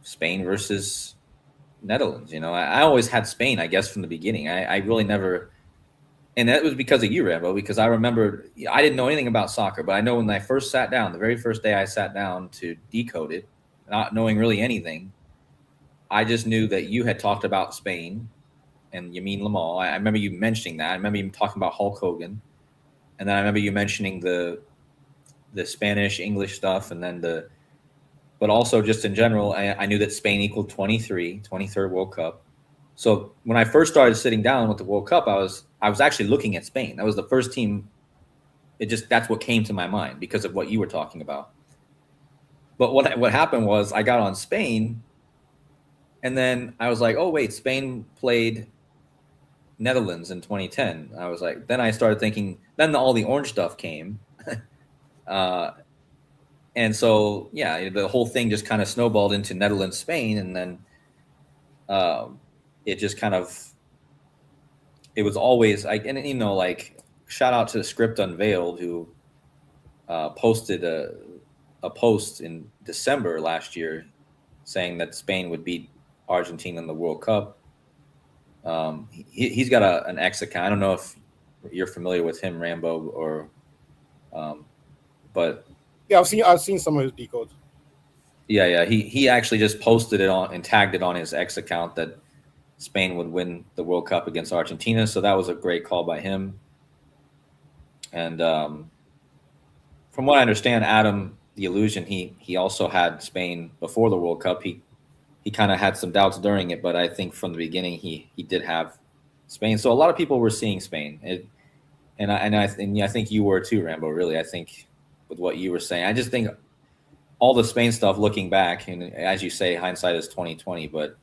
Spain versus Netherlands. I always had Spain, I guess, from the beginning. I really never, and that was because of you, Rambo, because I remember I didn't know anything about soccer, but I know when I first sat down, the very first day I sat down to decode it, not knowing really anything, I just knew that you had talked about Spain and Yamin Lamal. I remember you mentioning that. I remember you talking about Hulk Hogan. And then I remember you mentioning the Spanish, English stuff, and then but also just in general, I knew that Spain equaled 23rd World Cup. So when I first started sitting down with the World Cup, I was actually looking at Spain. That was the first team. That's what came to my mind because of what you were talking about. But what happened was I got on Spain, and then I was like, oh wait, Spain played Netherlands in 2010. I was like, then I started thinking, then all the orange stuff came. And so, yeah, the whole thing just kind of snowballed into Netherlands, Spain. And then it just kind of, it was always like shout out to Script Unveiled who posted a post in December last year saying that Spain would beat Argentina in the World Cup. He's got an X account. I don't know if you're familiar with him, Rambo, or But Yeah, I've seen some of his decodes. yeah, he actually just posted it on and tagged it on his X account that Spain would win the World Cup against Argentina. So that was a great call by him. And from what I understand, Adam the Illusion, he also had Spain before the World Cup. He kind of had some doubts during it, but I think from the beginning he did have Spain. So a lot of people were seeing Spain, and I think you were too, Rambo. Really, I think with what you were saying, I just think all the Spain stuff, looking back, and as you say, hindsight is 20/20. But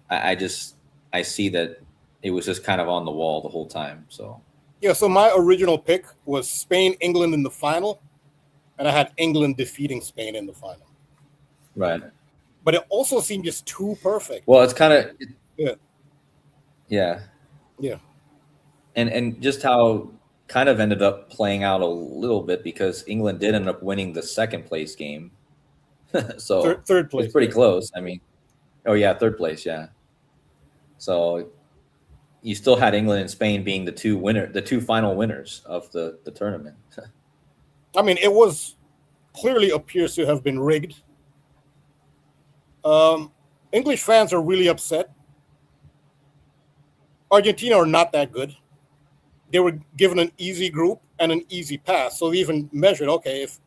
I see that it was just kind of on the wall the whole time. So yeah, so my original pick was Spain, England in the final, and I had England defeating Spain in the final. right. But it also seemed just too perfect. Well, it's kind of yeah. And just how kind of ended up playing out a little bit, because England did end up winning the second place game. So Third place. it's pretty close. I mean, oh yeah, third place, yeah. So you still had England and Spain being the two final winners of the tournament. I mean, it was clearly appears to have been rigged. English fans are really upset. Argentina are not that good. They were given an easy group and an easy pass. So they even measured, okay, if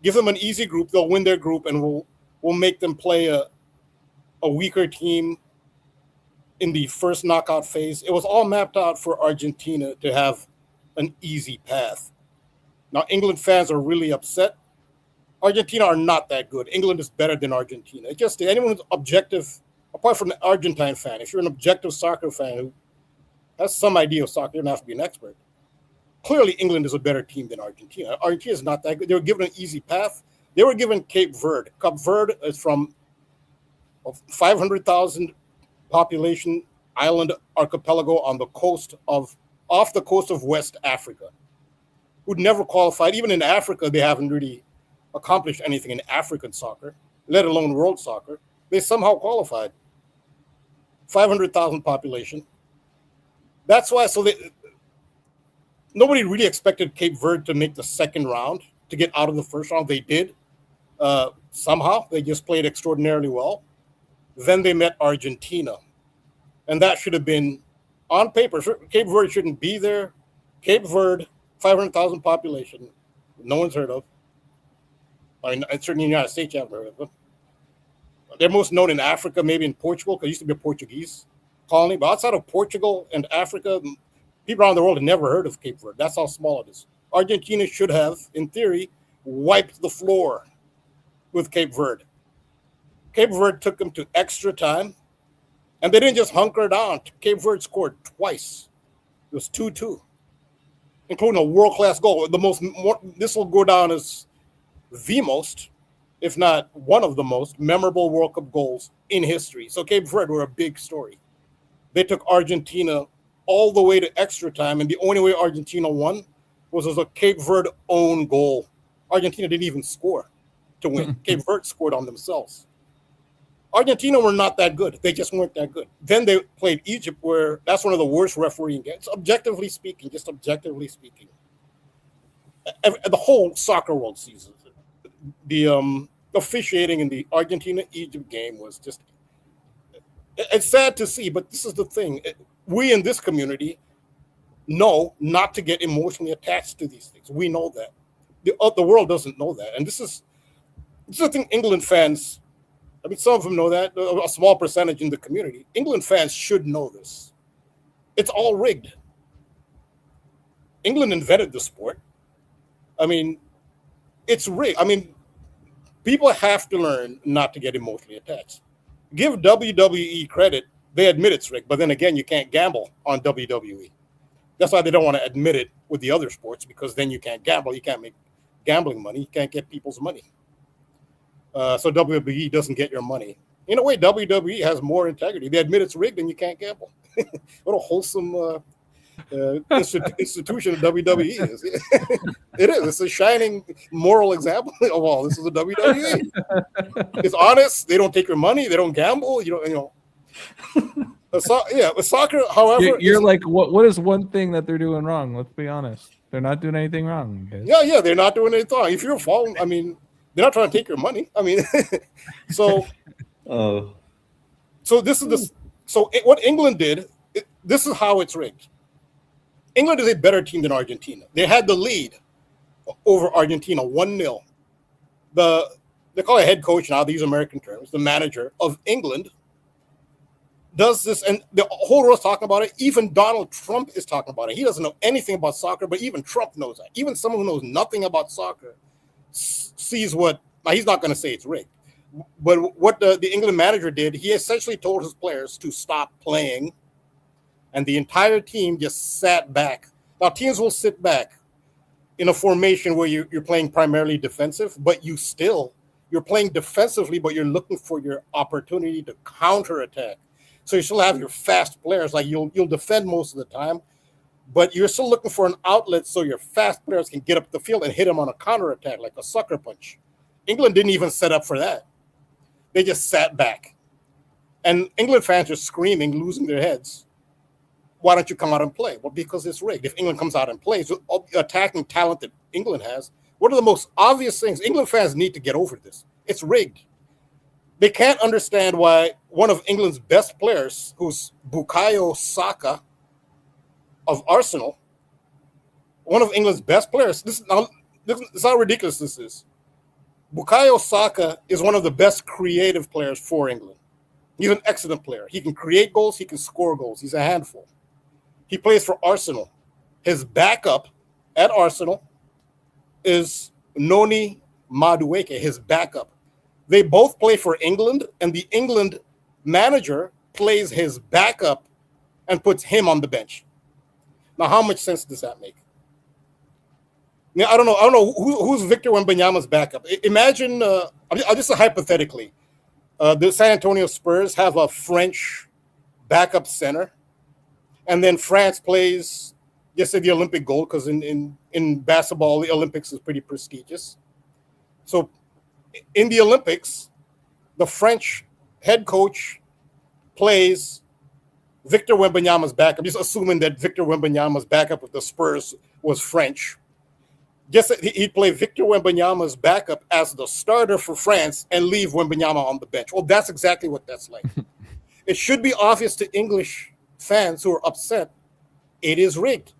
give them an easy group, they'll win their group, and we'll make them play a weaker team in the first knockout phase. It was all mapped out for Argentina to have an easy path. Now, England fans are really upset. Argentina are not that good. England is better than Argentina. It's just anyone who's objective, apart from the Argentine fan, if you're an objective soccer fan who has some idea of soccer, you don't have to be an expert. Clearly, England is a better team than Argentina. Argentina is not that good. They were given an easy path. They were given Cape Verde. Cape Verde is from a 500,000 population island archipelago on the coast off the coast of West Africa, who'd never qualified. Even in Africa, they haven't really accomplished anything in African soccer, let alone world soccer. They somehow qualified. 500,000 population. That's why. So nobody really expected Cape Verde to make the second round, to get out of the first round. They did. Somehow they just played extraordinarily well. Then they met Argentina, and that should have been on paper. Cape Verde shouldn't be there. Cape Verde, 500,000 population, no one's heard of. I mean, certainly in the United States, you haven't heard of them. They're most known in Africa, maybe in Portugal, because it used to be a Portuguese colony. But outside of Portugal and Africa, people around the world have never heard of Cape Verde. That's how small it is. Argentina should have, in theory, wiped the floor with Cape Verde. Cape Verde took them to extra time, and they didn't just hunker down. Cape Verde scored twice. It was 2-2, including a world-class goal. This will go down as the most, if not one of the most memorable World Cup goals in history. So Cape Verde were a big story. They took Argentina all the way to extra time, and the only way Argentina won was as a Cape Verde own goal. Argentina didn't even score to win. Cape Verde scored on themselves. Argentina were not that good. They just weren't that good. Then they played Egypt, where that's one of the worst refereeing games, objectively speaking, just objectively speaking. The whole soccer world season, the officiating in the Argentina-Egypt game was just, it's sad to see, but this is the thing. We in this community know not to get emotionally attached to these things. We know that. The world doesn't know that. And this is the thing England fans, I mean, some of them know that, a small percentage in the community. England fans should know this. It's all rigged. England invented the sport. I mean, it's rigged. I mean, people have to learn not to get emotionally attached. Give WWE credit. They admit it's rigged, but then again, you can't gamble on WWE. That's why they don't want to admit it with the other sports, because then you can't gamble. You can't make gambling money. You can't get people's money. So WWE doesn't get your money. In a way, WWE has more integrity. They admit it's rigged and you can't gamble. What a wholesome institution WWE is. It is. It's a shining moral example of all. This is the WWE. It's honest. They don't take your money. They don't gamble. Soccer, however, you're like, what is one thing that they're doing wrong? Let's be honest. They're not doing anything wrong. Guys. Yeah, they're not doing anything wrong. If you're following, I mean, they're not trying to take your money. I mean, so this is the what England did. This is how it's rigged. England is a better team than Argentina. They had the lead over Argentina 1-0. They call it head coach now, these American terms, the manager of England does this, and the whole world's talking about it. Even Donald Trump is talking about it. He doesn't know anything about soccer, but even Trump knows that. Even someone who knows nothing about soccer sees what, now he's not going to say it's rigged, but what the England manager did, he essentially told his players to stop playing, and the entire team just sat back. Now, teams will sit back in a formation where you're playing primarily defensive, but you're playing defensively, but you're looking for your opportunity to counterattack. So you still have your fast players, like you'll defend most of the time, but you're still looking for an outlet so your fast players can get up the field and hit them on a counterattack, like a sucker punch. England didn't even set up for that. They just sat back. And England fans are screaming, losing their heads. Why don't you come out and play? Well, because it's rigged. If England comes out and plays, with attacking talent that England has, what are the most obvious things? England fans need to get over this. It's rigged. They can't understand why one of England's best players, who's Bukayo Saka of Arsenal, one of England's best players, this is how ridiculous this is. Bukayo Saka is one of the best creative players for England. He's an excellent player. He can create goals. He can score goals. He's a handful. He plays for Arsenal. His backup at Arsenal is Noni Madueke, his backup. They both play for England, and the England manager plays his backup and puts him on the bench. Now, how much sense does that make? I don't know who's Victor Wembanyama's backup. Imagine, I'll just say hypothetically, the San Antonio Spurs have a French backup center, and then France plays, just say the Olympic gold, because in basketball, the Olympics is pretty prestigious. So in the Olympics, the French head coach plays Victor Wembanyama's backup. Just assuming that Victor Wembanyama's backup with the Spurs was French. Just he'd play Victor Wembanyama's backup as the starter for France and leave Wembanyama on the bench. Well, that's exactly what that's like. It should be obvious to English fans who are upset. It is rigged.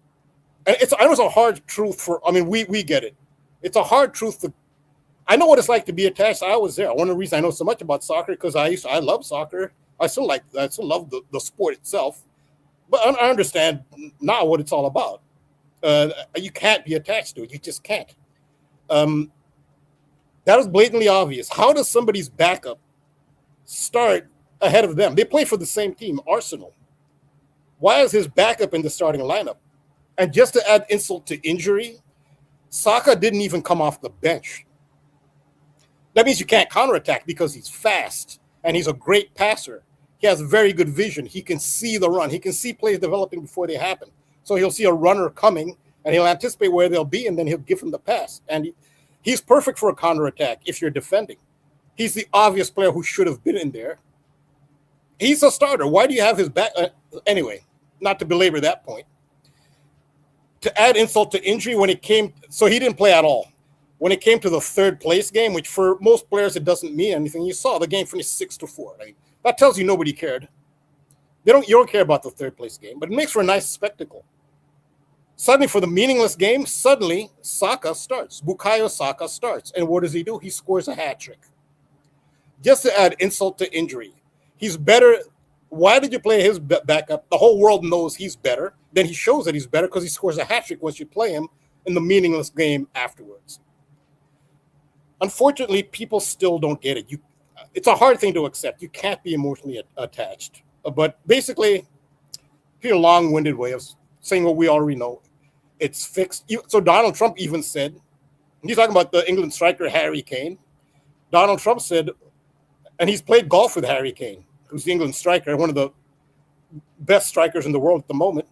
And I know it's a hard truth we get it. It's a hard truth to, I know what it's like to be attached. I was there. One of the reasons I know so much about soccer, because I love soccer. I still love the sport itself. But I understand now what it's all about. You can't be attached to it. You just can't. That is blatantly obvious. How does somebody's backup start ahead of them? They play for the same team, Arsenal. Why is his backup in the starting lineup? And just to add insult to injury, Saka didn't even come off the bench. That means you can't counterattack because he's fast and he's a great passer. He has very good vision. He can see the run. He can see plays developing before they happen. So he'll see a runner coming and he'll anticipate where they'll be, and then he'll give him the pass. And he's perfect for a counterattack if you're defending. He's the obvious player who should have been in there. He's a starter. Why do you have his back? Anyway, not to belabor that point. To add insult to injury, so he didn't play at all. When it came to the third place game, which for most players it doesn't mean anything, you saw the game finished 6-4. Right? That tells you nobody cared. You don't care about the third place game, but it makes for a nice spectacle. Suddenly, for the meaningless game, Saka starts. Bukayo Saka starts. And what does he do? He scores a hat trick. Just to add insult to injury. He's better. Why did you play his backup? The whole world knows he's better. Then he shows that he's better because he scores a hat trick once you play him in the meaningless game afterwards. Unfortunately, people still don't get it. It's a hard thing to accept. You can't be emotionally attached. But basically, here's a long-winded way of saying what we already know. It's fixed. So Donald Trump even said, he's talking about the England striker Harry Kane. Donald Trump said, and he's played golf with Harry Kane, who's the England striker, one of the best strikers in the world at the moment.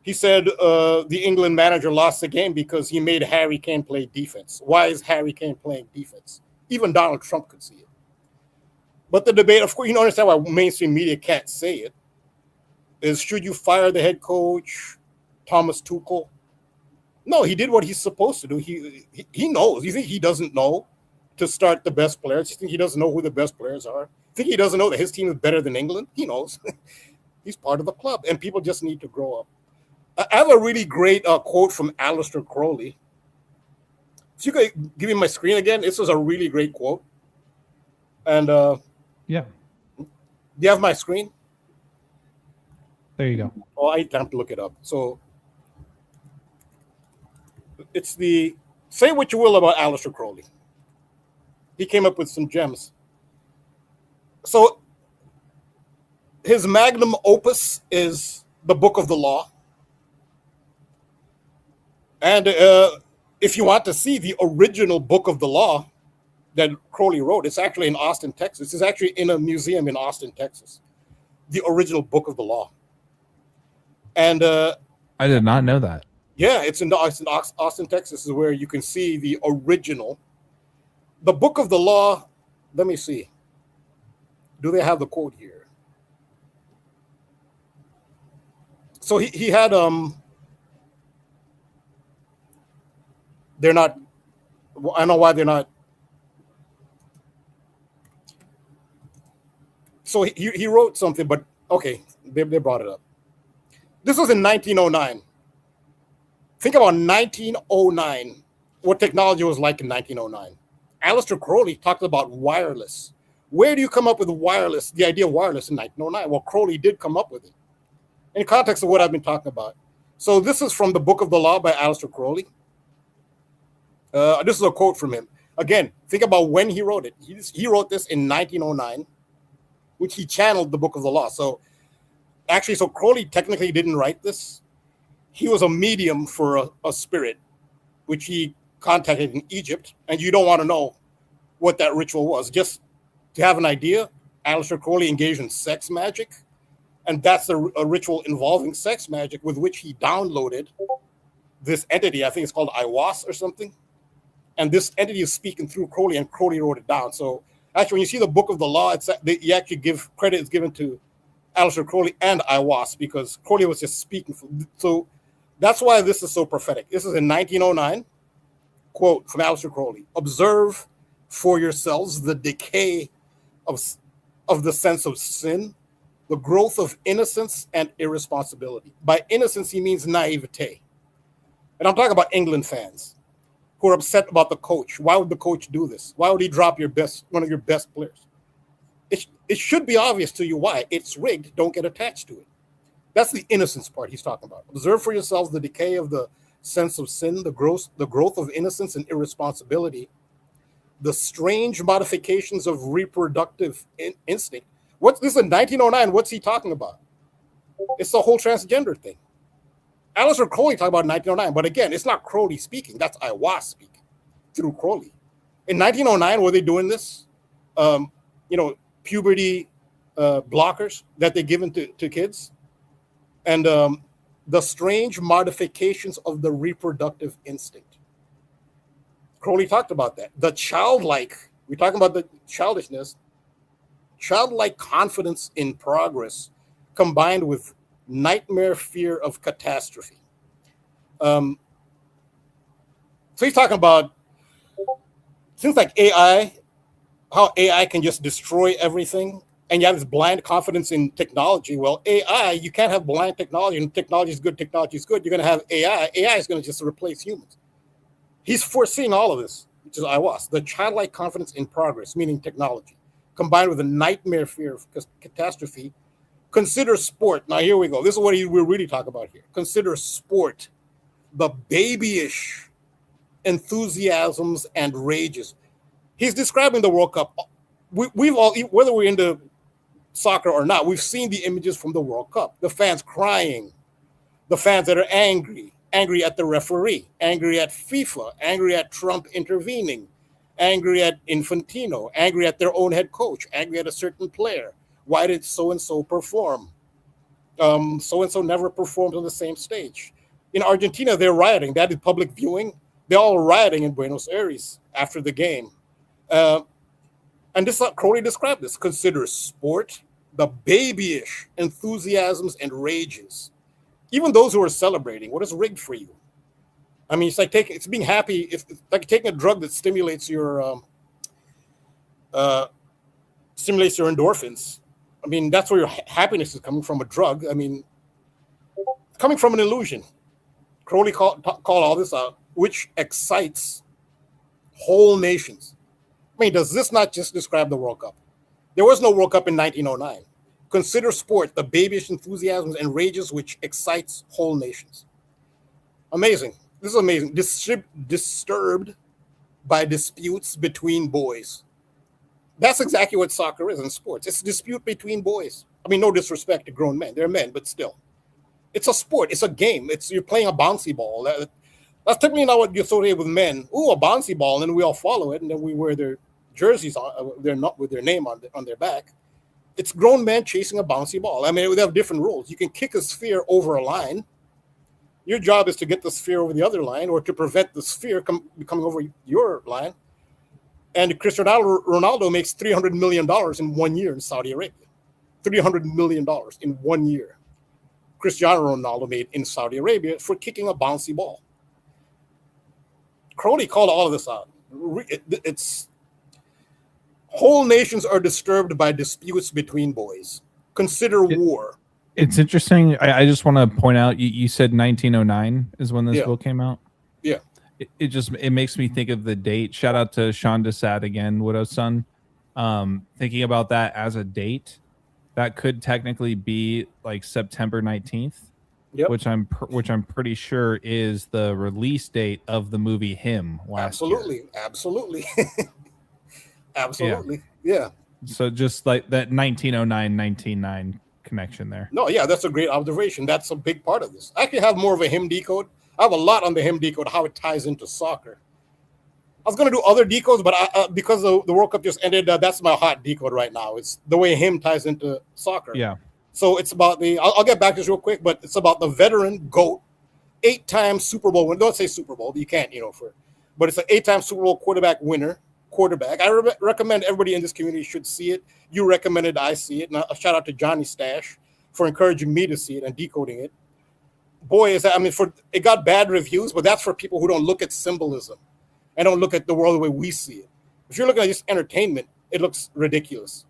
He said the England manager lost the game because he made Harry Kane play defense. Why is Harry Kane playing defense? Even Donald Trump could see it. But the debate, of course, you don't understand why mainstream media can't say it, is should you fire the head coach, Thomas Tuchel? No, he did what he's supposed to do. He knows. You think he doesn't know to start the best players? You think he doesn't know who the best players are? You think he doesn't know that his team is better than England? He knows. He's part of the club, and people just need to grow up. I have a really great quote from Aleister Crowley. If you could give me my screen again, this was a really great quote. And Yeah, do you have my screen? there you go. Oh, I have to look it up. So it's the, say what you will about Aleister Crowley. He came up with some gems. So his magnum opus is the Book of the Law. And if you want to see the original Book of the Law that Crowley wrote, it's actually in Austin, Texas. It's actually in a museum in Austin, Texas. The original Book of the Law. And I did not know that. yeah, it's in Austin, Texas, is where you can see the original. The Book of the Law, let me see. Do they have the quote here? So he had, they're not, I know why they're not. So he wrote something, but okay, they brought it up. This was in 1909. Think about 1909, what technology was like in 1909. Aleister Crowley talked about wireless. Where do you come up with wireless, the idea of wireless in 1909? Well, Crowley did come up with it in context of what I've been talking about. So this is from the Book of the Law by Aleister Crowley. This is a quote from him. Again, think about when he wrote it. He wrote this in 1909, which he channeled the Book of the Law. So actually, so Crowley technically didn't write this. He was a medium for a spirit, which he contacted in Egypt. And you don't want to know what that ritual was. Just to have an idea, Aleister Crowley engaged in sex magic. And that's a ritual involving sex magic with which he downloaded this entity. I think it's called Iwas or something. And this entity is speaking through Crowley, and Crowley wrote it down. So actually, when you see the Book of the Law, you actually give credit is given to Aleister Crowley and Iwas, because Crowley was just speaking. So that's why this is so prophetic. This is in 1909, quote from Aleister Crowley: "Observe for yourselves the decay of the sense of sin, the growth of innocence and irresponsibility." By innocence, he means naivete. And I'm talking about England fans who are upset about the coach. Why would the coach do this? Why would he drop one of your best players? It should be obvious to you why. It's rigged. Don't get attached to it. That's the innocence part he's talking about. Observe for yourselves the decay of the sense of sin, the growth of innocence and irresponsibility, the strange modifications of reproductive instinct. This is in 1909. What's he talking about? It's the whole transgender thing. Aleister Crowley talked about 1909, but again, it's not Crowley speaking. That's Iwas speaking through Crowley. In 1909, were they doing this? Puberty blockers that they're given to kids, and the strange modifications of the reproductive instinct. Crowley talked about that. The childlike, we're talking about the childishness, childlike confidence in progress combined with nightmare fear of catastrophe. So he's talking about things like AI, how AI can just destroy everything, and you have this blind confidence in technology. Well, AI, you can't have blind technology, and technology is good, You're going to have AI. AI is going to just replace humans. He's foreseeing all of this, which is Iwas, the childlike confidence in progress, meaning technology, combined with a nightmare fear of catastrophe. Consider sport. Now, here we go. This is what we're really talking about here. Consider sport, the babyish enthusiasms and rages. He's describing the World Cup. We've all, whether we're into soccer or not, we've seen the images from the World Cup. The fans crying, the fans that are angry at the referee, angry at FIFA, angry at Trump intervening, angry at Infantino, angry at their own head coach, angry at a certain player. Why did so-and-so perform? So-and-so never performed on the same stage. In Argentina, they're rioting. That is public viewing. They're all rioting in Buenos Aires after the game. And this is how Crowley described this. Consider sport, the babyish enthusiasms and rages. Even those who are celebrating, what is rigged for you? I mean, it's being happy. It's like taking a drug that stimulates your endorphins. I mean, that's where your happiness is coming from, a drug. I mean, coming from an illusion. Crowley called all this out, which excites whole nations. I mean, does this not just describe the World Cup? There was no World Cup in 1909. Consider sport the babyish enthusiasms and rages which excites whole nations. Amazing. This is amazing. Disturbed by disputes between boys. That's exactly what soccer is in sports. It's a dispute between boys. I mean, no disrespect to grown men. They're men, but still. It's a sport. It's a game. You're playing a bouncy ball. That's typically not what you associate with men. Ooh, a bouncy ball, and then we all follow it, and then we wear their jerseys on. They're not with their name on their back. It's grown men chasing a bouncy ball. I mean, they have different rules. You can kick a sphere over a line. Your job is to get the sphere over the other line, or to prevent the sphere coming over your line. And Cristiano Ronaldo makes $300 million in 1 year in Saudi Arabia. $300 million in 1 year. Cristiano Ronaldo made in Saudi Arabia for kicking a bouncy ball. Crowley called all of this out. It's whole nations are disturbed by disputes between boys. Consider war. It's interesting. I just want to point out, you said 1909 is when this book came out. Yeah. It makes me think of the date. Shout out to Sean Desat again, Widow's Son. Thinking about that as a date, that could technically be like September 19th, which I'm pretty sure is the release date of the movie Him last year. Absolutely. Yeah. So just like that 1909-1909 connection there. No, yeah, that's a great observation. That's a big part of this. I actually have more of a Him decode. I have a lot on the Him decode, how it ties into soccer. I was going to do other decodes, but because the World Cup just ended, that's my hot decode right now. It's the way Him ties into soccer. Yeah. So it's about I'll get back to this real quick, but it's about the veteran GOAT, 8-time Super Bowl winner. Don't say Super Bowl, you can't, but it's an 8-time Super Bowl quarterback. I recommend everybody in this community should see it. You recommended I see it. And a shout out to Johnny Stash for encouraging me to see it and decoding it. Boy, it got bad reviews, but that's for people who don't look at symbolism and don't look at the world the way we see it. If you're looking at just entertainment, it looks ridiculous.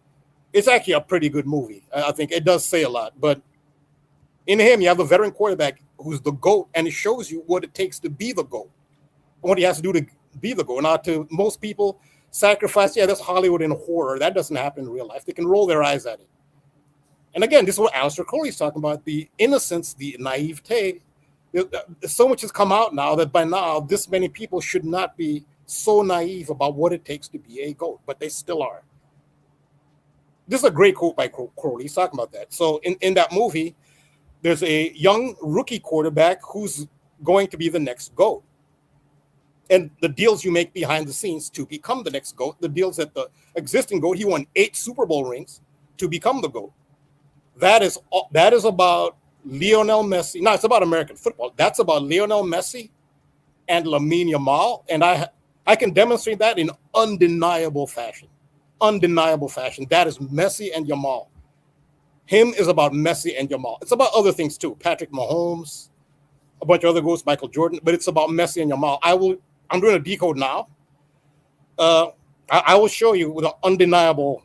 It's actually a pretty good movie. I think it does say a lot. But in Him, you have a veteran quarterback who's the GOAT, and it shows you what it takes to be the GOAT and what he has to do to be the GOAT. Now, to most people, sacrifice, that's Hollywood and horror. That doesn't happen in real life. They can roll their eyes at it. And again, this is what Aleister Crowley's talking about, the innocence, the naivete. So much has come out now that by now, this many people should not be so naive about what it takes to be a GOAT, but they still are. This is a great quote by Crowley. He's talking about that. So in that movie, there's a young rookie quarterback who's going to be the next GOAT. And the deals you make behind the scenes to become the next GOAT, the deals that the existing GOAT, he won 8 Super Bowl rings to become the GOAT. That is about Lionel Messi. No, it's about American football. That's about Lionel Messi and Lamine Yamal. And I can demonstrate that in undeniable fashion. That is Messi and Yamal. Him is about Messi and Yamal. It's about other things too. Patrick Mahomes, a bunch of other GOATs, Michael Jordan, but it's about Messi and Yamal. I'm doing a decode now. I will show you with an undeniable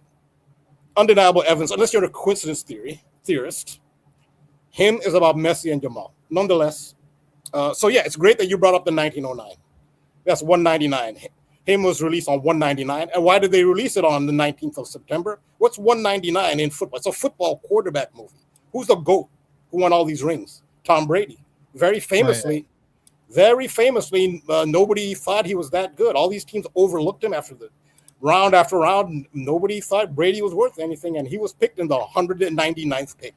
evidence, unless you're a coincidence theorist. Him is about Messi and Yamal. Nonetheless, it's great that you brought up the 1909. That's 199. Him was released on 199. And why did they release it on the 19th of September? What's 199 in football? It's a football quarterback movie. Who's the GOAT who won all these rings? Tom Brady. Very famously, nobody thought he was that good. All these teams overlooked him after round after round. Nobody thought Brady was worth anything, and he was picked in the 199th pick.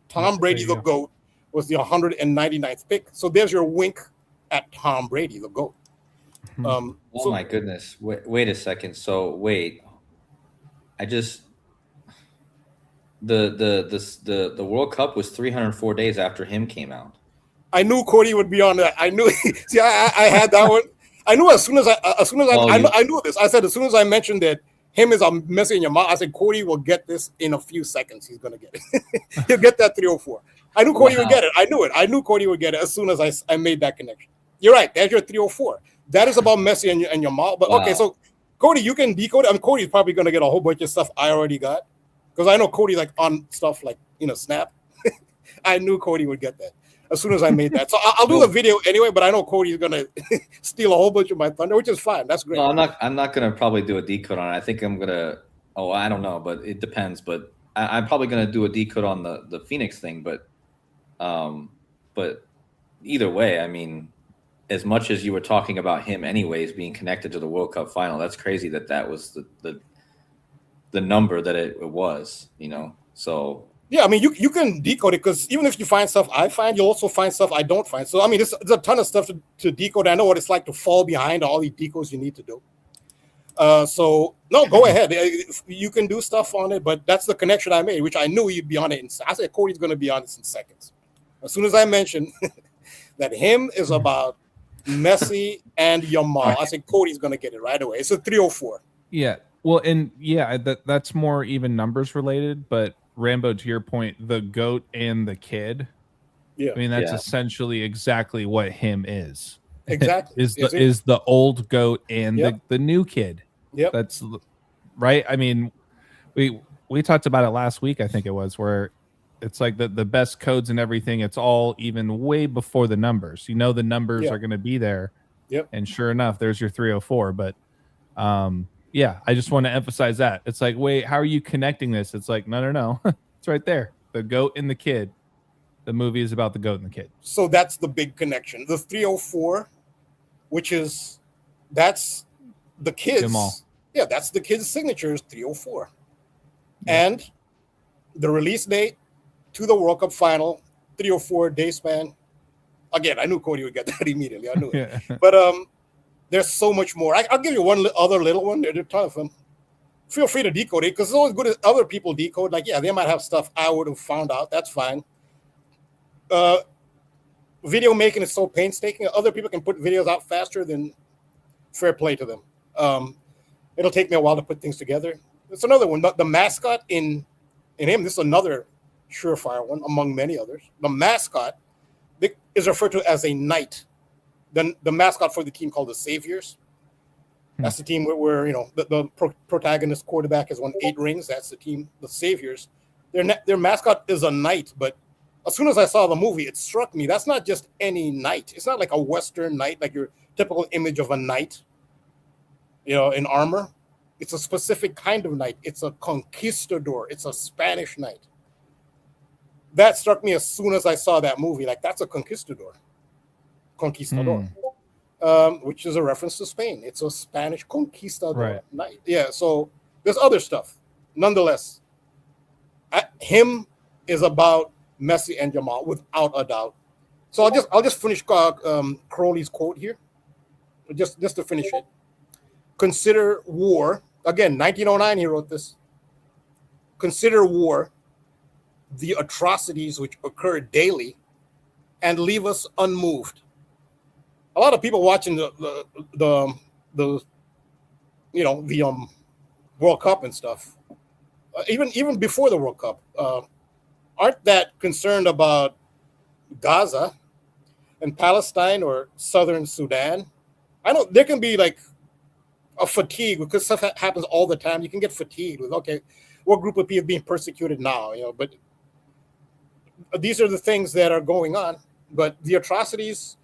Tom Brady, the GOAT, was the 199th pick. So there's your wink at Tom Brady, the GOAT. My goodness! Wait a second. So the World Cup was 304 days after Him came out. I knew KODI would be on that. I knew. See, I had that one. I knew as soon as I knew this. I said as soon as I mentioned that Him is a Messi in your mouth, I said KODI will get this in a few seconds. He's gonna get it. He'll get that 304. I knew KODI would get it. I knew it. I knew KODI would get it as soon as I made that connection. You're right. That's your 304. That is about Messi and Yamal. But okay, Wow. so Cody, you can decode it. I mean, Cody's probably going to get a whole bunch of stuff I already got because I know Cody like on stuff like Snap. I knew Cody would get that as soon as I made that. So I'll do the video anyway. But I know Cody's going to steal a whole bunch of my thunder, which is fine. That's great. No, I'm not gonna probably do a decode on it. I think I'm gonna. Oh, I don't know, but it depends. But I'm probably gonna do a decode on the Phoenix thing. But either way, I mean, as much as you were talking about him, anyways, being connected to the World Cup final, that's crazy that was the number that it was. So. Yeah, I mean, you can decode it because even if you find stuff I find, you'll also find stuff I don't find. So, I mean, there's a ton of stuff to decode. I know what it's like to fall behind all the decodes you need to do. So, no, go ahead. You can do stuff on it, but that's the connection I made, which I knew you'd be on it. I said Cody's going to be on this in seconds. As soon as I mentioned that him is about Messi and Yamal, I said Cody's going to get it right away. It's a 304. Yeah. Well, and yeah, that's more even numbers related, but Rambo, to your point, the goat and the kid. Yeah. I mean, that's essentially exactly what him is. Exactly. is the old goat and the new kid. Yep. That's right. I mean, we talked about it last week, I think it was, where it's like the best codes and everything. It's all even way before the numbers. The numbers are going to be there. Yep. And sure enough, there's your 304. But yeah, I just want to emphasize that. It's like, wait, how are you connecting this? It's like, no. It's right there. The goat and the kid. The movie is about the goat and the kid. So that's the big connection. The 304, that's the kids. Jamal. Yeah, that's the kid's signature is 304. Yeah. And the release date to the World Cup final, 304 day span. Again, I knew Cody would get that immediately. I knew it. Yeah. But there's so much more. I'll give you one other little one. There's a ton of them. Feel free to decode it because it's always good as other people decode. Like, yeah, they might have stuff I would have found out. That's fine. Video making is so painstaking. Other people can put videos out faster than fair play to them. It'll take me a while to put things together. It's another one. The mascot in him, this is another surefire one among many others. The mascot is referred to as a knight. The mascot for the team called the Saviors. That's the team where the protagonist quarterback has won 8 rings. That's the team, the Saviors. Their mascot is a knight, but as soon as I saw the movie, it struck me that's not just any knight. It's not like a Western knight, like your typical image of a knight, in armor. It's a specific kind of knight. It's a conquistador. It's a Spanish knight. That struck me as soon as I saw that movie. Like, that's a conquistador. Which is a reference to Spain. It's a Spanish conquistador knight. Yeah, so there's other stuff. Nonetheless, him is about Messi and Yamal without a doubt. So I'll just finish Crowley's quote here, just to finish it. Consider war, again, 1909 he wrote this. Consider war the atrocities which occur daily and leave us unmoved. A lot of people watching the World Cup and stuff, even before the World Cup, aren't that concerned about Gaza and Palestine or Southern Sudan. I know there can be like a fatigue because stuff happens all the time. You can get fatigued with, okay, what group of people being persecuted now? But these are the things that are going on. But the atrocities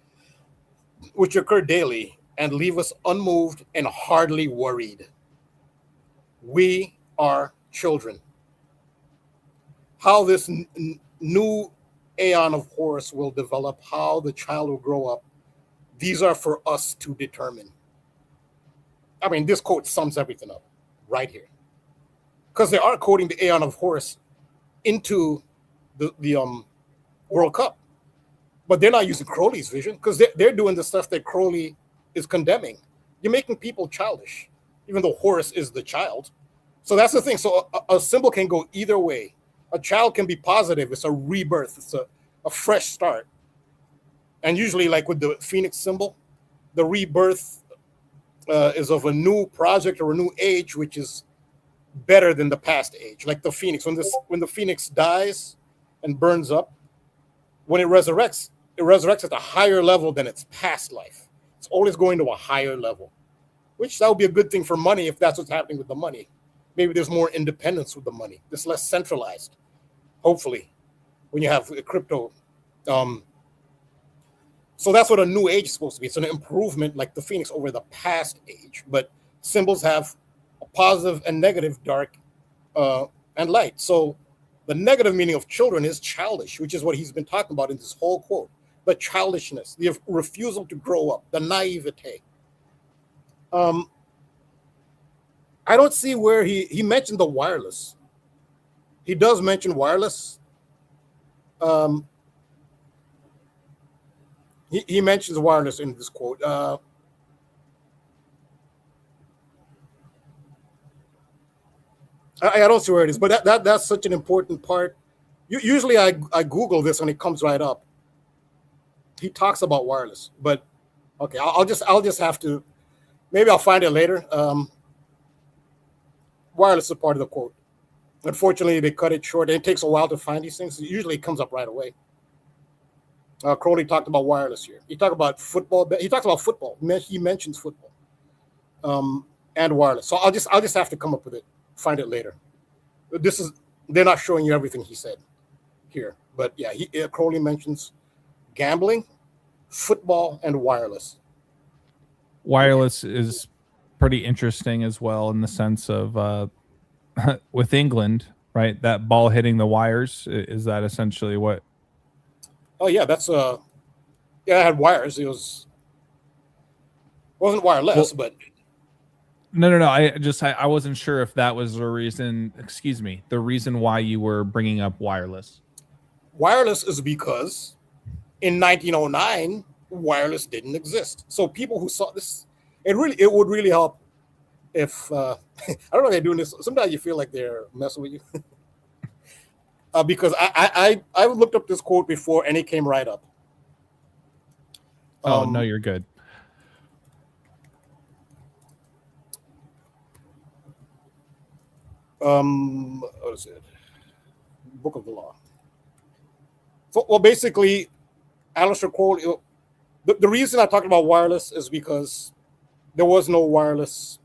which occur daily and leave us unmoved and hardly worried. We are children. How this new aeon of Horus will develop, how the child will grow up, these are for us to determine. I mean, this quote sums everything up right here. Because they are quoting the aeon of Horus into the World Cup. But they're not using Crowley's vision because they're doing the stuff that Crowley is condemning. You're making people childish, even though Horus is the child. So that's the thing. So a symbol can go either way. A child can be positive. It's a rebirth. It's a fresh start. And usually, like with the Phoenix symbol, the rebirth is of a new project or a new age, which is better than the past age. Like the Phoenix. When the Phoenix dies and burns up, when it resurrects, it resurrects at a higher level than its past life. It's always going to a higher level, which that would be a good thing for money if that's what's happening with the money. Maybe there's more independence with the money. It's less centralized, hopefully, when you have crypto. So that's what a new age is supposed to be. It's an improvement like the Phoenix over the past age. But symbols have a positive and negative, dark and light. So the negative meaning of children is childish, which is what he's been talking about in this whole quote. The childishness, the refusal to grow up, the naivete. I don't see where he mentioned the wireless. He does mention wireless. He mentions wireless in this quote. I don't see where it is, but that's such an important part. Usually I Google this and it comes right up. He talks about wireless, but okay, I'll just have to, maybe I'll find it later. Wireless is part of the quote. Unfortunately, they cut it short. And it takes a while to find these things. Usually it comes up right away. Crowley talked about wireless here. He talked about football. He talks about football. He mentions football and wireless. So I'll just have to come up with it. Find it later. They're not showing you everything he said here, but yeah, Crowley mentions gambling, football, and wireless. Wireless is pretty interesting as well in the sense of with England, right? That ball hitting the wires, is that essentially what? Oh yeah, that's yeah, it had wires. Wasn't wireless, but No. I wasn't sure if that was the reason. Excuse me, the reason why you were bringing up wireless. Wireless is because in 1909, wireless didn't exist. So people who saw this, it would really help if I don't know if they're doing this. Sometimes you feel like they're messing with you. Because I looked up this quote before and it came right up. Oh no, you're good. What is it? Book of the Law. So, well, basically, Aleister Crowley. The reason I talked about wireless is because there was no wireless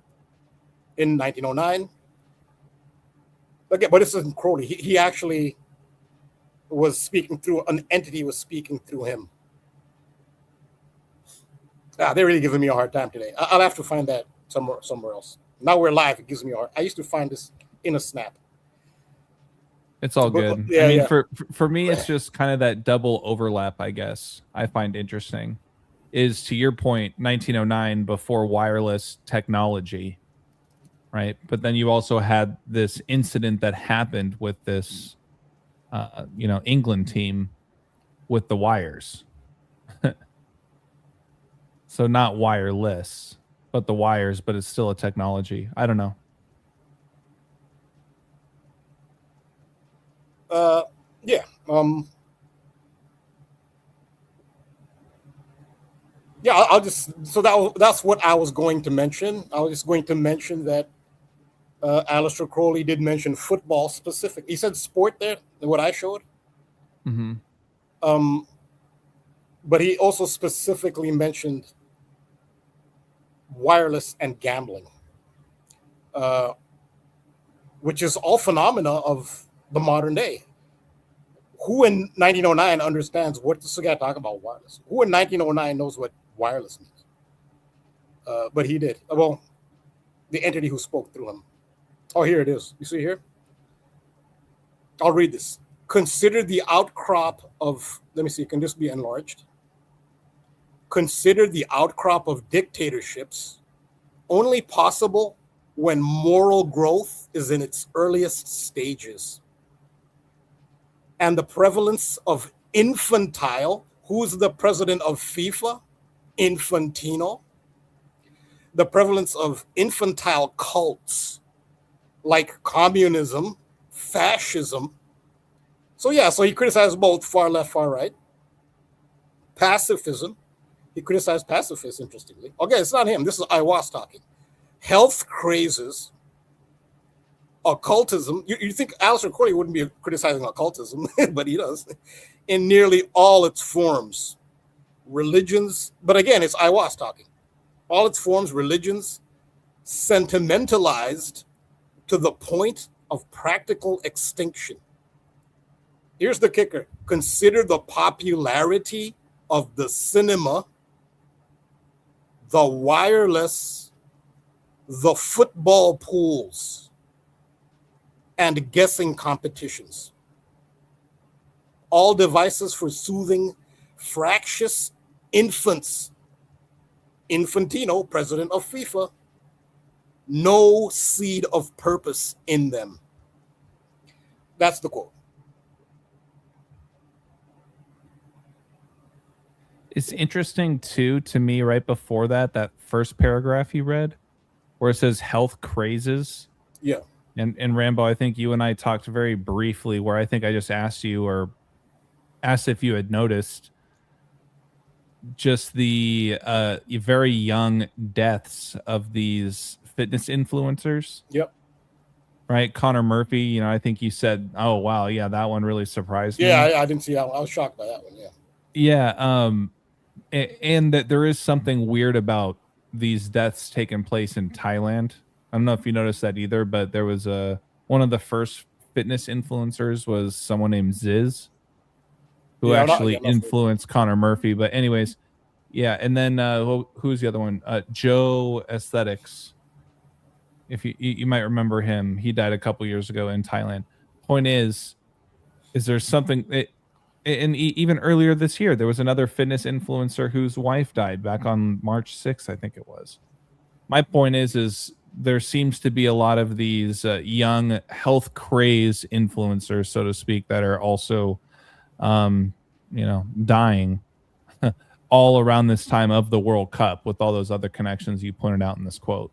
in 1909. Okay, but this isn't Crowley. He actually was speaking through an entity was speaking through him. They're really giving me a hard time today. I'll have to find that somewhere else. Now we're live. It gives me a hard. I used to find this in a snap. It's all good. Yeah, I mean, yeah. for me, it's just kind of that double overlap, I guess, I find interesting. Is, to your point, 1909, before wireless technology, right? But then you also had this incident that happened with this, England team with the wires. So not wireless, but the wires, but it's still a technology. I don't know. Yeah. I'll just, so that's what I was going to mention. I was just going to mention that Aleister Crowley did mention football specific. He said sport there, what I showed. Mm-hmm. But he also specifically mentioned wireless and gambling, which is all phenomena of the modern day. Who in 1909 understands what this guy talking about wireless? Who in 1909 knows what wireless means? But he did. Well, the entity who spoke through him. Oh, here it is. You see here? I'll read this. Consider the outcrop of, let me see, can this be enlarged? Consider the outcrop of dictatorships only possible when moral growth is in its earliest stages. And the prevalence of infantile, who's the president of FIFA? Infantino. The prevalence of infantile cults like communism, fascism. So he criticized both far left, far right. Pacifism. He criticized pacifists, interestingly. Okay, it's not him. This is Iwas talking. Health crazes. Occultism. You think Aleister Crowley wouldn't be criticizing occultism, but he does. In nearly all its forms. religions, but again, it's Aiwass talking. All its forms, religions, sentimentalized to the point of practical extinction. Here's the kicker. Consider the popularity of the cinema, the wireless, the football pools, and guessing competitions. All devices for soothing fractious infants. Infantino, president of FIFA, no seed of purpose in them. That's the quote. It's interesting too to me right before that first paragraph you read where it says health crazes. Yeah. And Rambo, I think you and I talked very briefly where I think I just asked you or asked if you had noticed just the very young deaths of these fitness influencers. Yep. Right. Connor Murphy, you know, I think you said, oh, wow. Yeah, that one really surprised me. Yeah, I didn't see that one. I was shocked by that one. Yeah. Yeah. And that there is something weird about these deaths taking place in Thailand. I don't know if you noticed that either, but there was one of the first fitness influencers was someone named Ziz, who actually influenced Connor Murphy. But anyways, yeah. And then who's the other one? Joe Aesthetics. If you might remember him, he died a couple years ago in Thailand. Point is there something? And even earlier this year, there was another fitness influencer whose wife died back on March 6th, I think it was. My point is there seems to be a lot of these young health craze influencers, so to speak, that are also, dying all around this time of the World Cup with all those other connections you pointed out in this quote.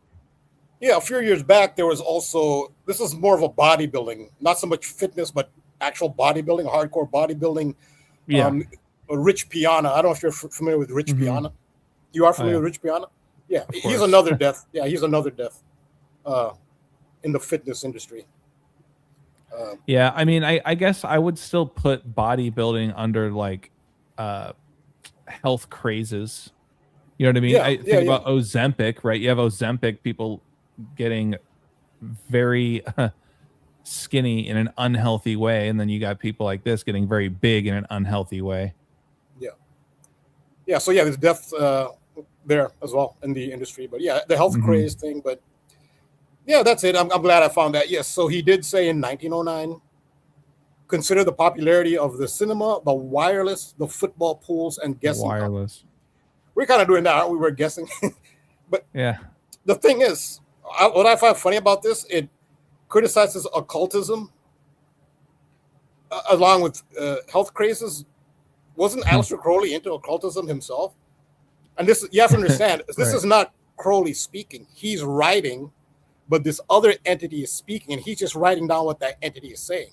Yeah, a few years back, there was also, this is more of a bodybuilding, not so much fitness, but actual bodybuilding, hardcore bodybuilding. Yeah. Rich Piana. I don't know if you're familiar with Rich Piana. You are familiar with Rich Piana? Yeah, he's another death. Yeah, he's another death in the fitness industry. Yeah, I mean, I guess I would still put bodybuilding under like health crazes. You know what I mean? I think about Ozempic, right? You have Ozempic people getting very skinny in an unhealthy way, and then you got people like this getting very big in an unhealthy way. Yeah. So yeah, there's death there as well in the industry, but yeah, the health craze thing. But yeah, that's it. I'm glad I found that. Yes. So he did say in 1909, consider the popularity of the cinema, the wireless, the football pools, and guessing. Wireless. We're kind of doing that, aren't we? We're guessing. But yeah, the thing is, what I find funny about this, it criticizes occultism along with health crazes. Wasn't Aleister Crowley into occultism himself? And this, you have to understand, this is not Crowley speaking. He's writing, but this other entity is speaking, and he's just writing down what that entity is saying.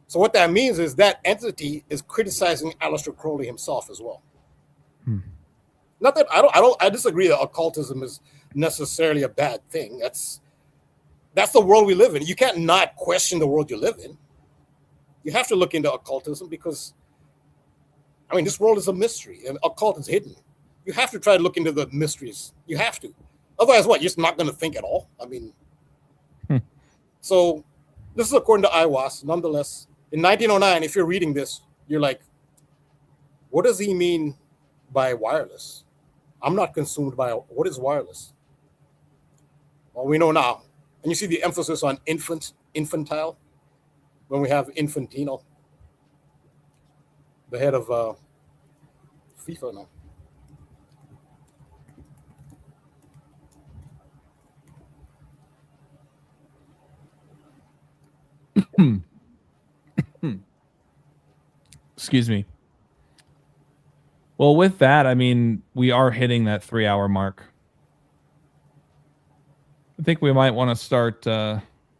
So what that means is that entity is criticizing Aleister Crowley himself as well. Not that I disagree that occultism is necessarily a bad thing. That's the world we live in. You can't not question the world you live in. You have to look into occultism because, I mean, this world is a mystery and occult is hidden. You have to try to look into the mysteries. You have to. Otherwise, what? You're just not going to think at all. I mean, so this is according to Aiwass. Nonetheless, in 1909, if you're reading this, you're like, what does he mean by wireless? I'm not consumed by what is wireless. Well, we know now. And you see the emphasis on infantile, when we have Infantino, the head of FIFA now. Excuse me. Well, with that, I mean, we are hitting that 3-hour mark. I think we might want to start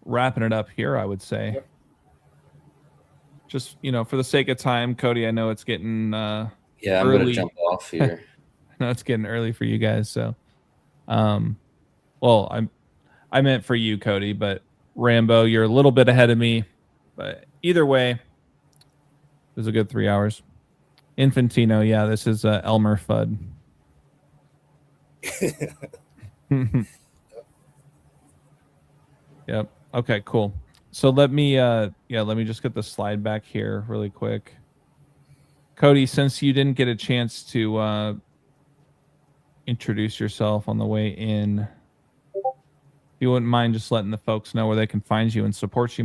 wrapping it up here, I would say. Yep. Just, for the sake of time, Cody, I know it's getting I'm early. going to jump off here. I know it's getting early for you guys, so well, I meant for you, Cody, but Rambo, you're a little bit ahead of me. But either way, it was a good 3 hours. Infantino. Yeah, this is Elmer Fudd. Yep. Okay, cool. So let me just get the slide back here really quick. Cody, since you didn't get a chance to introduce yourself on the way in, if you wouldn't mind just letting the folks know where they can find you and support you,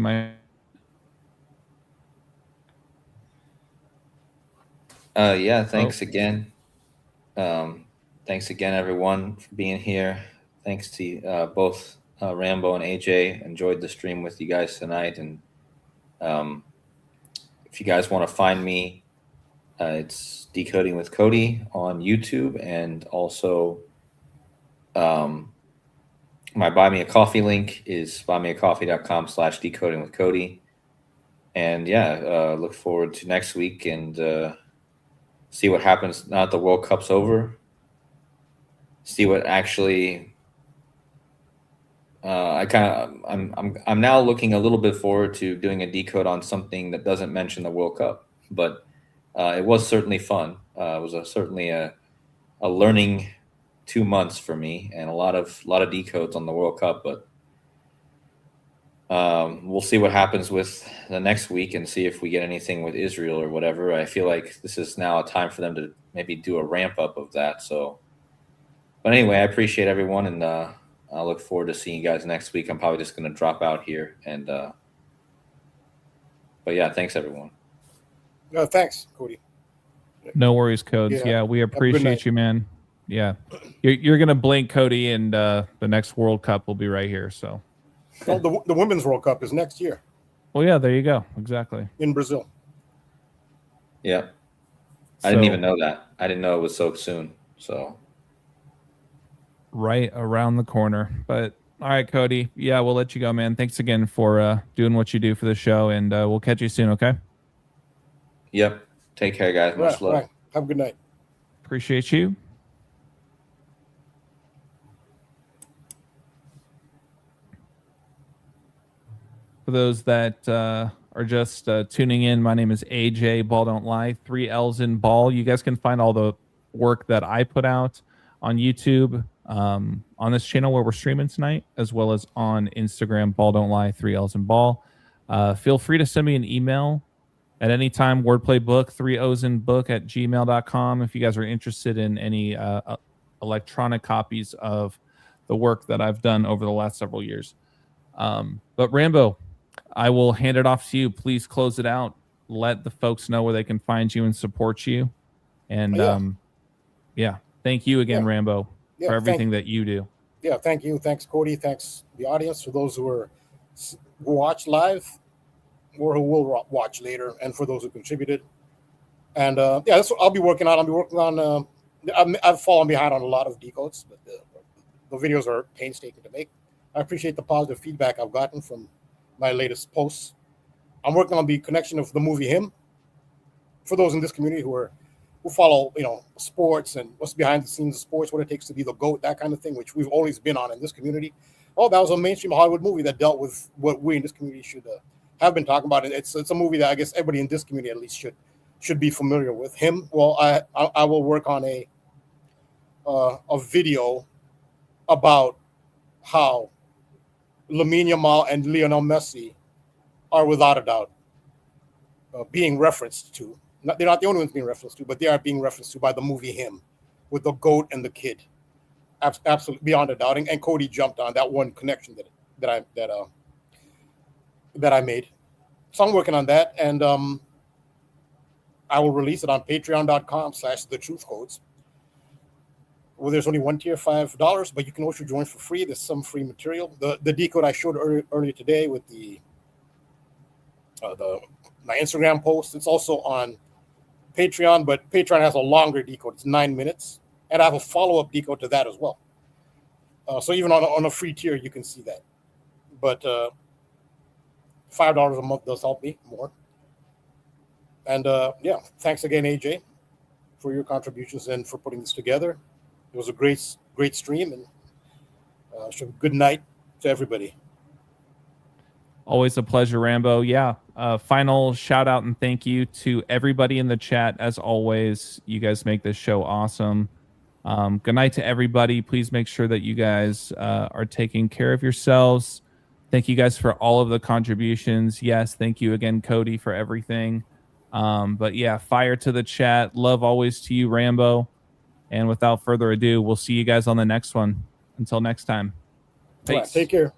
Yeah, thanks again. Thanks again, everyone, for being here. Thanks to both Rambo and AJ. Enjoyed the stream with you guys tonight. And if you guys want to find me, it's Decoding with Cody on YouTube, and also my Buy Me a Coffee link is buymeacoffee.com/decoding with Cody. And yeah, look forward to next week and see what happens now that the World Cup's over. See what actually I'm now looking a little bit forward to doing a decode on something that doesn't mention the World Cup, but it was certainly fun. It was certainly a learning 2 months for me, and a lot of decodes on the World Cup. But we'll see what happens with the next week and see if we get anything with Israel or whatever. I feel like this is now a time for them to maybe do a ramp up of that. So, but anyway, I appreciate everyone, and I look forward to seeing you guys next week. I'm probably just going to drop out here, and but yeah, thanks everyone. Thanks, Cody. No worries, Codes. Yeah, we appreciate you, man. Yeah, you're gonna blink, Cody, and the next World Cup will be right here. So, well, the Women's World Cup is next year. Well, yeah, there you go. Exactly. In Brazil. Yeah, I didn't even know that. I didn't know it was so soon. So, right around the corner. But all right, Cody. Yeah, we'll let you go, man. Thanks again for doing what you do for the show, and we'll catch you soon. Okay. Yep. Take care, guys. Much love. Right. Have a good night. Appreciate you. For those that are just tuning in, my name is AJ, Balll Don't Lie, 3 L's in Ball. You guys can find all the work that I put out on YouTube, on this channel where we're streaming tonight, as well as on Instagram, Balll Don't Lie, 3 L's in Ball. Feel free to send me an email at any time, wordplaybook, 3 O's in book at gmail.com. If you guys are interested in any electronic copies of the work that I've done over the last several years. But Rambo, I will hand it off to you. Please close it out. Let the folks know where they can find you and support you. And yeah, thank you again, Rambo, for everything that you do. Yeah, thank you. Thanks, Cody. Thanks, the audience, for those who watch live or who will watch later, and for those who contributed. And yeah, that's what I'll be working on. I'll be working on. I've fallen behind on a lot of decodes, but the videos are painstaking to make. I appreciate the positive feedback I've gotten from my latest posts. I'm working on the connection of the movie Him for those in this community who follow, sports and what's behind the scenes of sports, what it takes to be the GOAT, that kind of thing, which we've always been on in this community. Oh, that was a mainstream Hollywood movie that dealt with what we in this community should have been talking about. And it's a movie that I guess everybody in this community at least should be familiar with. Him. Well, I will work on a video about how Lamine Yamal and Lionel Messi are without a doubt being referenced to. They're not the only ones being referenced to, but they are being referenced to by the movie Him, with the GOAT and the kid. Absolutely beyond a doubt. And Cody jumped on that one connection that I made. So I'm working on that, and I will release it on patreon.com/thetruthcodes. Well, there's only one tier, $5, but you can also join for free. There's some free material. The decode I showed earlier today with my Instagram post, it's also on Patreon, but Patreon has a longer decode. It's 9 minutes, and I have a follow-up decode to that as well. So even on a free tier, you can see that. But $5 a month does help me more. And yeah, thanks again, AJ, for your contributions and for putting this together. It was a great stream, and good night to everybody. Always a pleasure, Rambo. Yeah. Final shout out and thank you to everybody in the chat. As always, you guys make this show awesome. Good night to everybody. Please make sure that you guys are taking care of yourselves. Thank you guys for all of the contributions. Yes, thank you again, KODI, for everything. But yeah, fire to the chat. Love always to you, Rambo. And without further ado, we'll see you guys on the next one. Until next time. All right, Peace. take care.